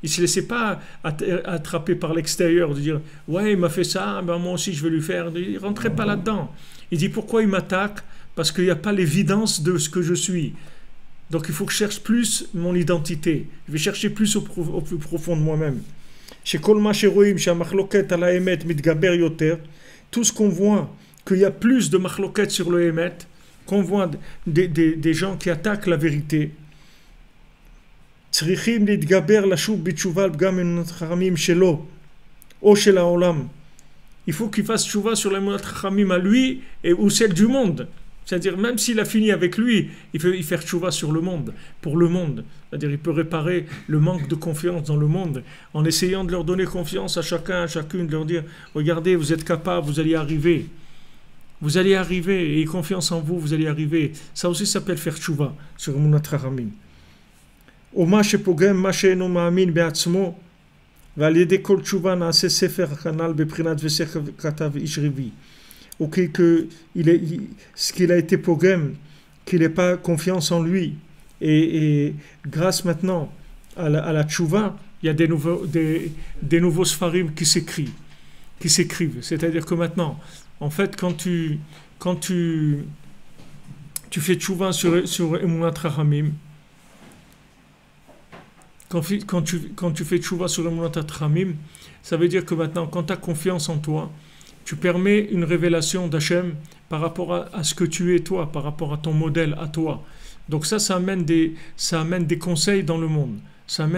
Il ne se laissait pas attraper par l'extérieur, de dire « Ouais, il m'a fait ça, ben moi aussi je vais lui faire. » Il ne rentrait pas là-dedans. Il dit « Pourquoi il m'attaque ? Parce qu'il n'y a pas l'évidence de ce que je suis. Donc il faut que je cherche plus mon identité. Je vais chercher plus au plus profond de moi-même. » Tout ce qu'on voit, qu'il y a plus de machloket sur le Emet, qu'on voit des gens qui attaquent la vérité, צריכים להתגבר לשוב בתשובה על פגם אמונת חכמים שלו או של העולם. Il faut qu'il fasse tchouva sur l'emunat chachamim à lui ou celle du monde. C'est-à-dire, même s'il a fini avec lui, il peut y faire tchouva sur le monde, pour le monde. C'est-à-dire, il peut réparer le manque de confiance dans le monde en essayant de leur donner confiance à chacun, à chacune, de leur dire regardez, vous êtes capable, vous allez y arriver. Vous allez y arriver, ayez confiance en vous, vous allez y arriver. Ça aussi s'appelle faire tchouva sur l'emunat chachamim. ומה שפוגם מה שאינו מאמין בעצמו ועל ידי כל תשובה נעשה ספר כנ"ל בבחינת וספר כתב איש ריבי. Ou ce qu'il a été pogem, qu'il n'ait pas confiance en lui, et grâce maintenant à la tchouva, il y a des nouveaux sfarim qui s'écrivent. C'est-à-dire que maintenant, en fait, quand tu fais tchouva sur Emunat Rachamim, quand tu fais tchouva sur Emunat Rachamim, ça veut dire que maintenant, quand tu as confiance en toi, tu permets une révélation d'Hachem par rapport à ce que tu es toi, par rapport à ton modèle, à toi. Donc ça amène des conseils dans le monde. Ça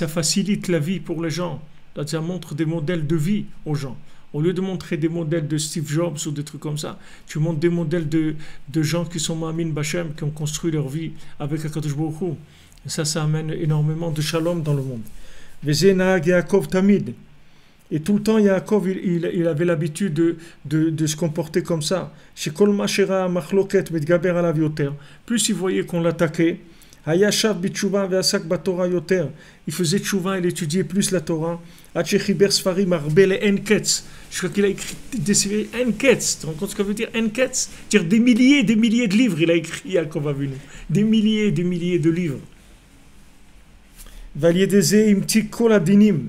facilite la vie pour les gens. Ça montre des modèles de vie aux gens. Au lieu de montrer des modèles de Steve Jobs ou des trucs comme ça, tu montres des modèles de gens qui sont Ma'amin B'Hashem, qui ont construit leur vie avec HaKadosh Baruch Hu. Et ça amène énormément de shalom dans le monde. V'zeh nahag Yaakov tamid. Et tout le temps, Yaakov, il avait l'habitude de se comporter comme ça. Plus il voyait qu'on l'attaquait, il faisait tchouva, il étudiait plus la Torah. Je crois qu'il a écrit des séries enketz. Tu te rends compte ce que ça veut dire enketz? C'est-à-dire des milliers de livres, il a écrit Yaakov Avinu. Des milliers de livres.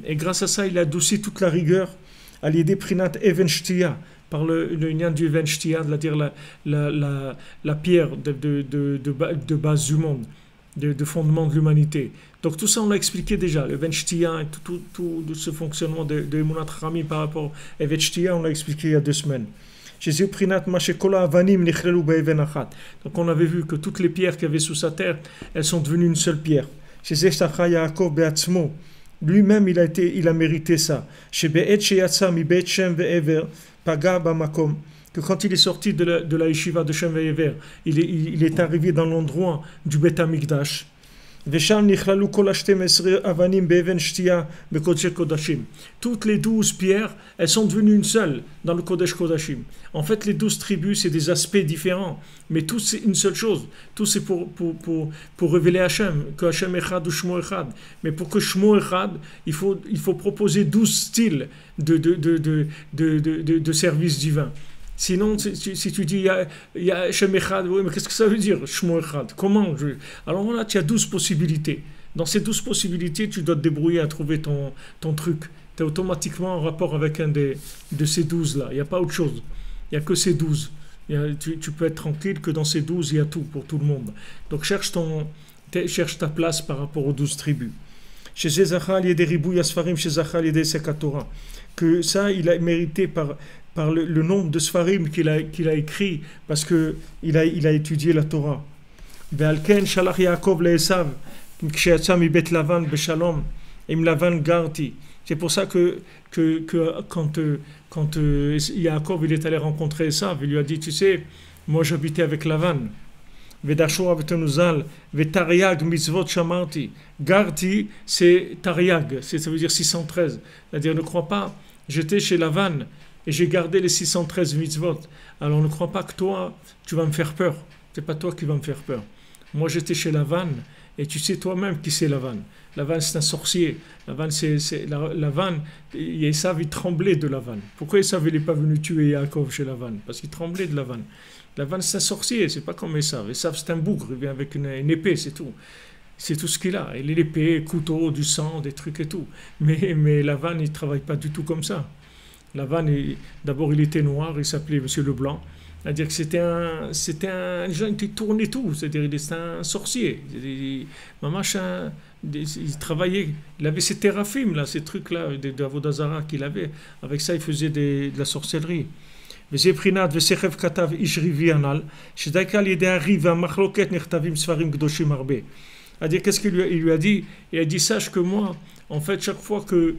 Et grâce à ça, il a adouci toute la rigueur à l'idée prinat even shtia, par le lien du even shtia, c'est-à-dire la pierre de base du monde, de fondement de l'humanité. Donc tout ça, on l'a expliqué déjà, le even shtia et tout ce fonctionnement de Emunat Rachamim par rapport à even shtia, on l'a expliqué il y a 2 semaines. Donc on avait vu que toutes les pierres qu'il y avait sous sa terre, elles sont devenues une seule pierre. Chez Eshtacha Yaakov Beatzmo, lui-même il a mérité ça. Chez Be'et Sheyatsa mi Beit Shem Ve'ever Paga Bamakom, que quand il est sorti de la yeshiva de Shem Ve'ever, il est arrivé dans l'endroit du Beit Hamikdash. Vesham nichlalu kol ha-12 avanim be'even shtia bekodesh kodashim. Toutes les 12 pierres, elles sont devenues une seule dans le Kodesh Kodashim. En fait, les 12 tribus, c'est des aspects différents, mais tous c'est une seule chose. Tout c'est pour révéler Hachem, que Hachem Echad ou Shmo Echad. Mais pour que Shmo Echad, il faut proposer 12 styles de service divin. Sinon, si tu dis il y a Shem Echad, oui, mais qu'est-ce que ça veut dire, Shmo Echad? Comment Alors voilà, tu as 12 possibilités. Dans ces 12 possibilités, tu dois te débrouiller à trouver ton truc. Tu es automatiquement en rapport avec un de ces 12-là. Il n'y a pas autre chose. Il n'y a que ces 12. Tu peux être tranquille que dans ces 12, il y a tout pour tout le monde. Donc cherche ta place par rapport aux 12 tribus. Chez Zechal, il y a des ribouilles Sfarim, chez Zechal, il y a des Sekatora. Que ça, il a mérité par le nombre de Sfarim qu'il a écrit, parce qu'il a étudié la Torah. Ve'alken shalach Yaakov le'Esav, kshe'atzam mibet Lavan beshalom, im Lavan garti. C'est pour ça que quand Yaakov il est allé rencontrer Esav, il lui a dit, tu sais, moi j'habitais avec Lavan. Vedashua vetenuzal, vetariag mitzvot shamarti. Garti, c'est tariag, ça veut dire 613. C'est-à-dire, ne crois pas, j'étais chez Lavan et j'ai gardé les 613 mitzvot. Alors ne crois pas que toi, tu vas me faire peur. C'est pas toi qui vas me faire peur. Moi j'étais chez Lavan et tu sais toi-même qui c'est Lavan. Lavan c'est un sorcier. Lavan, Lavan, Esav il tremblait de Lavan. Pourquoi Esav n'est pas venu tuer Yaakov chez Lavan? Parce qu'il tremblait de Lavan. Lavan c'est un sorcier, c'est pas comme Esav. Esav c'est un bougre, il vient avec une épée, c'est tout. C'est tout ce qu'il a. Il a l'épée, couteau, du sang, des trucs et tout. Mais Lavan il travaille pas du tout comme ça. Lavan, d'abord il était noir, il s'appelait Monsieur Leblanc. C'est-à-dire que c'était un gens qui tournait tout. C'est-à-dire qu'il était un sorcier. Il travaillait. Il avait ces théraphim, là, ces trucs-là, d'Avodazara qu'il avait. Avec ça, il faisait de la sorcellerie. C'est-à-dire, qu'est-ce qu'il lui a dit? Il a dit, sache que moi, en fait, chaque fois que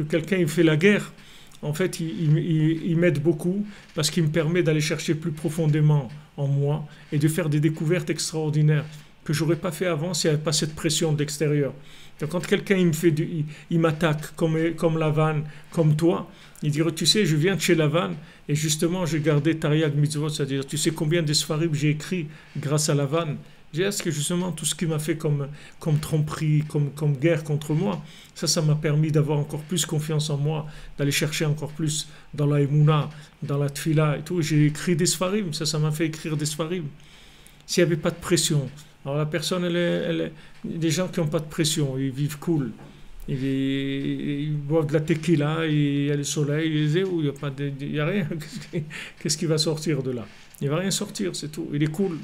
quelqu'un il fait la guerre, en fait, il m'aide beaucoup parce qu'il me permet d'aller chercher plus profondément en moi et de faire des découvertes extraordinaires que j'aurais pas fait avant s'il n'y avait pas cette pression de l'extérieur. Donc, quand quelqu'un il m'attaque comme Lavan, comme toi, il dirait, tu sais, je viens de chez Lavan et justement, j'ai gardé Tariag Mitzvot, c'est-à-dire, tu sais combien de Sfarim j'ai écrit grâce à Lavan. Est-ce que justement tout ce qui m'a fait comme tromperie, comme guerre contre moi, ça m'a permis d'avoir encore plus confiance en moi, d'aller chercher encore plus dans la Emouna, dans la Tfila et tout. J'ai écrit des Sfarim, ça m'a fait écrire des Sfarim. S'il n'y avait pas de pression, alors la personne, des gens qui n'ont pas de pression, ils vivent cool, ils boivent de la tequila, il y a le soleil, il n'y a rien, qu'est-ce qui va sortir de là? Il ne va rien sortir, c'est tout, il est cool.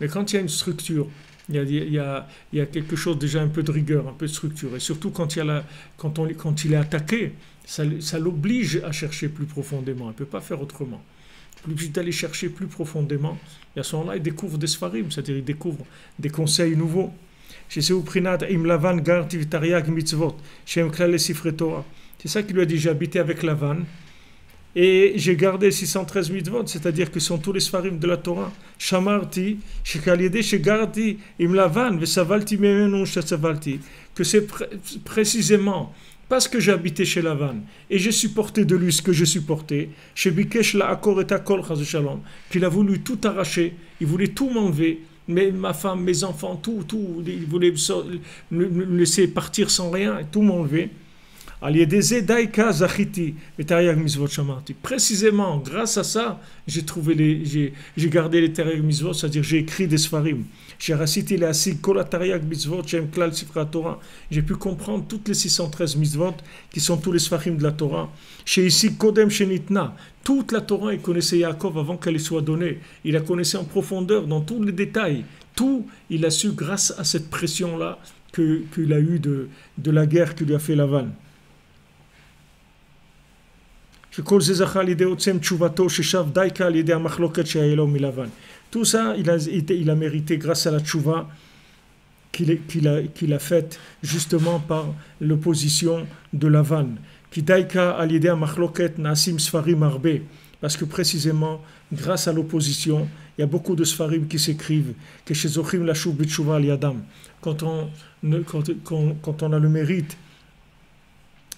Mais quand il y a une structure, il y a quelque chose déjà un peu de rigueur, un peu de structure. Et surtout quand il est attaqué, ça l'oblige à chercher plus profondément. Il ne peut pas faire autrement. Il est obligé d'aller chercher plus profondément. Et à ce moment-là, il découvre des sfarim, c'est-à-dire il découvre des conseils nouveaux. C'est ça qu'il lui a dit, j'ai habité avec Lavan. Et j'ai gardé 613 mitzvot, c'est-à-dire que ce sont tous les sfarim de la Torah. Shamarti, shekaliede, shegarti, im lavan, vesavalti memenu, shesavalti. Que c'est précisément parce que j'ai habité chez Lavan et j'ai supporté de lui ce que j'ai supporté, shebikesh la akor et akol chas shalom, qu'il a voulu tout arracher, il voulait tout m'enlever, ma femme, mes enfants, tout, il voulait me laisser partir sans rien et tout m'enlever. Précisément, grâce à ça, j'ai gardé les Tariag Mitzvot, c'est-à-dire j'ai écrit des Sfarim. J'ai pu comprendre toutes les 613 Mitzvot qui sont tous les Sfarim de la Torah. Toute la Torah, il connaissait Yaakov avant qu'elle lui soit donnée. Il la connaissait en profondeur, dans tous les détails. Tout, il a su grâce à cette pression-là qu'il a eue de la guerre que lui a fait Lavan. Tout ça, il a mérité grâce à la tchouva qu'il a faite justement par l'opposition de Lavan. Parce que précisément, grâce à l'opposition, il y a beaucoup de sfarim qui s'écrivent. Quand on a le mérite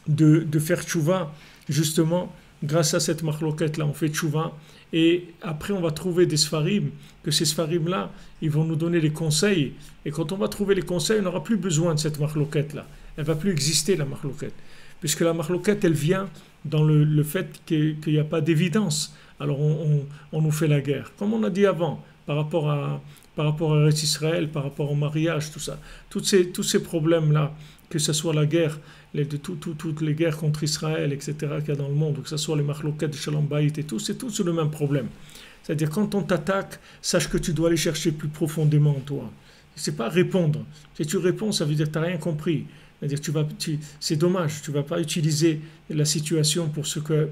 de faire tchouva, justement, grâce à cette marloquette-là, on fait tchouva, et après on va trouver des sfarim, que ces sfarim-là, ils vont nous donner les conseils, et quand on va trouver les conseils, on n'aura plus besoin de cette marloquette-là. Elle ne va plus exister, la marloquette. puisque la marloquette, elle vient dans le fait qu'il n'y a pas d'évidence. Alors on nous fait la guerre. Comme on a dit avant, par rapport à Eretz Israël, par rapport au mariage, tout ça. Tous ces problèmes-là, que ce soit la guerre, toutes les guerres contre Israël, etc., qu'il y a dans le monde, que ce soit les marloquettes de Shalom Bayit et tout, c'est tout sur le même problème. C'est-à-dire, quand on t'attaque, sache que tu dois aller chercher plus profondément en toi. C'est pas répondre. Si tu réponds, ça veut dire que tu n'as rien compris. C'est-à-dire, c'est dommage, tu ne vas pas utiliser la situation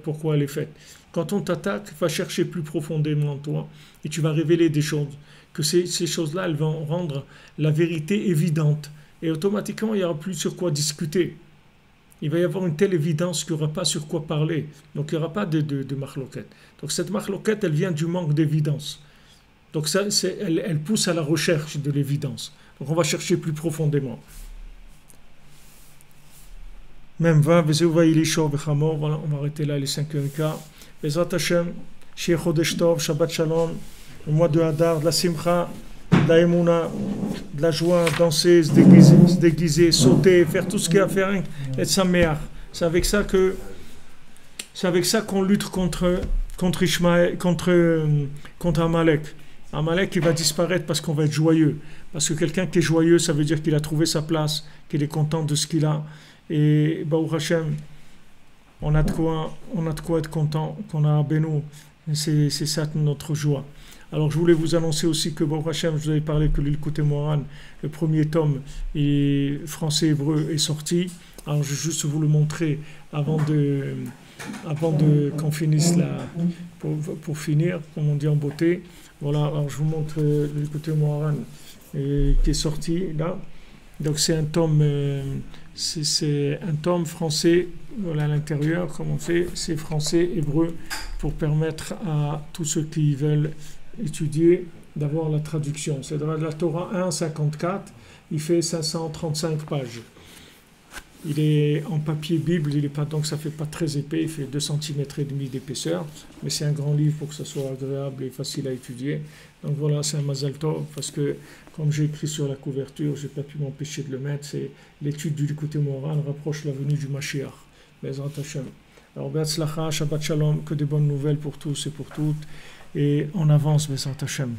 pourquoi elle est faite. Quand on t'attaque, va chercher plus profondément en toi et tu vas révéler des choses. Que ces choses-là, elles vont rendre la vérité évidente. Et automatiquement, il n'y aura plus sur quoi discuter. Il va y avoir une telle évidence qu'il n'y aura pas sur quoi parler. Donc, il n'y aura pas de marloquette. Donc, cette marloquette, elle vient du manque d'évidence. Donc, elle pousse à la recherche de l'évidence. Donc, on va chercher plus profondément. Même voilà, on va arrêter là les 5 cas. Bezrat Hashem, Shei Chodesh Tov, Shabbat Shalom, le mois de Hadar, de la Simcha, de la Emouna, de la joie, danser, se déguiser, sauter, faire tout ce qu'il y a à faire, être Sameach. C'est avec ça qu'on lutte contre Amalek. Amalek, il va disparaître parce qu'on va être joyeux. Parce que quelqu'un qui est joyeux, ça veut dire qu'il a trouvé sa place, qu'il est content de ce qu'il a. Et Baruch Hashem, on a de quoi être content qu'on a à Beno. C'est ça notre joie. Alors je voulais vous annoncer aussi que Baruch Hashem, je vous avais parlé que l'Ilkutei Moharan, le premier tome français-hébreu est sorti. Alors je vais juste vous le montrer avant qu'on finisse pour finir, comme on dit en beauté. Voilà, alors je vous montre l'Ilkutei Moharan qui est sorti là. Donc c'est un tome français, voilà à l'intérieur, comme on fait, c'est français, hébreu, pour permettre à tous ceux qui veulent étudier d'avoir la traduction. C'est de la Torah 1,54, il fait 535 pages. Il est en papier Bible, il est pas, donc ça fait pas très épais, il fait 2 cm et demi d'épaisseur, mais c'est un grand livre pour que ça soit agréable et facile à étudier. Donc voilà, c'est un Mazal Tov, parce que comme j'ai écrit sur la couverture, je n'ai pas pu m'empêcher de le mettre, c'est l'étude du Likutei Moharan rapproche la venue du Mashiach. Bezrat Hashem. Alors, Be'atzlacha, Shabbat Shalom, que des bonnes nouvelles pour tous et pour toutes, et on avance, Bezrat Hashem.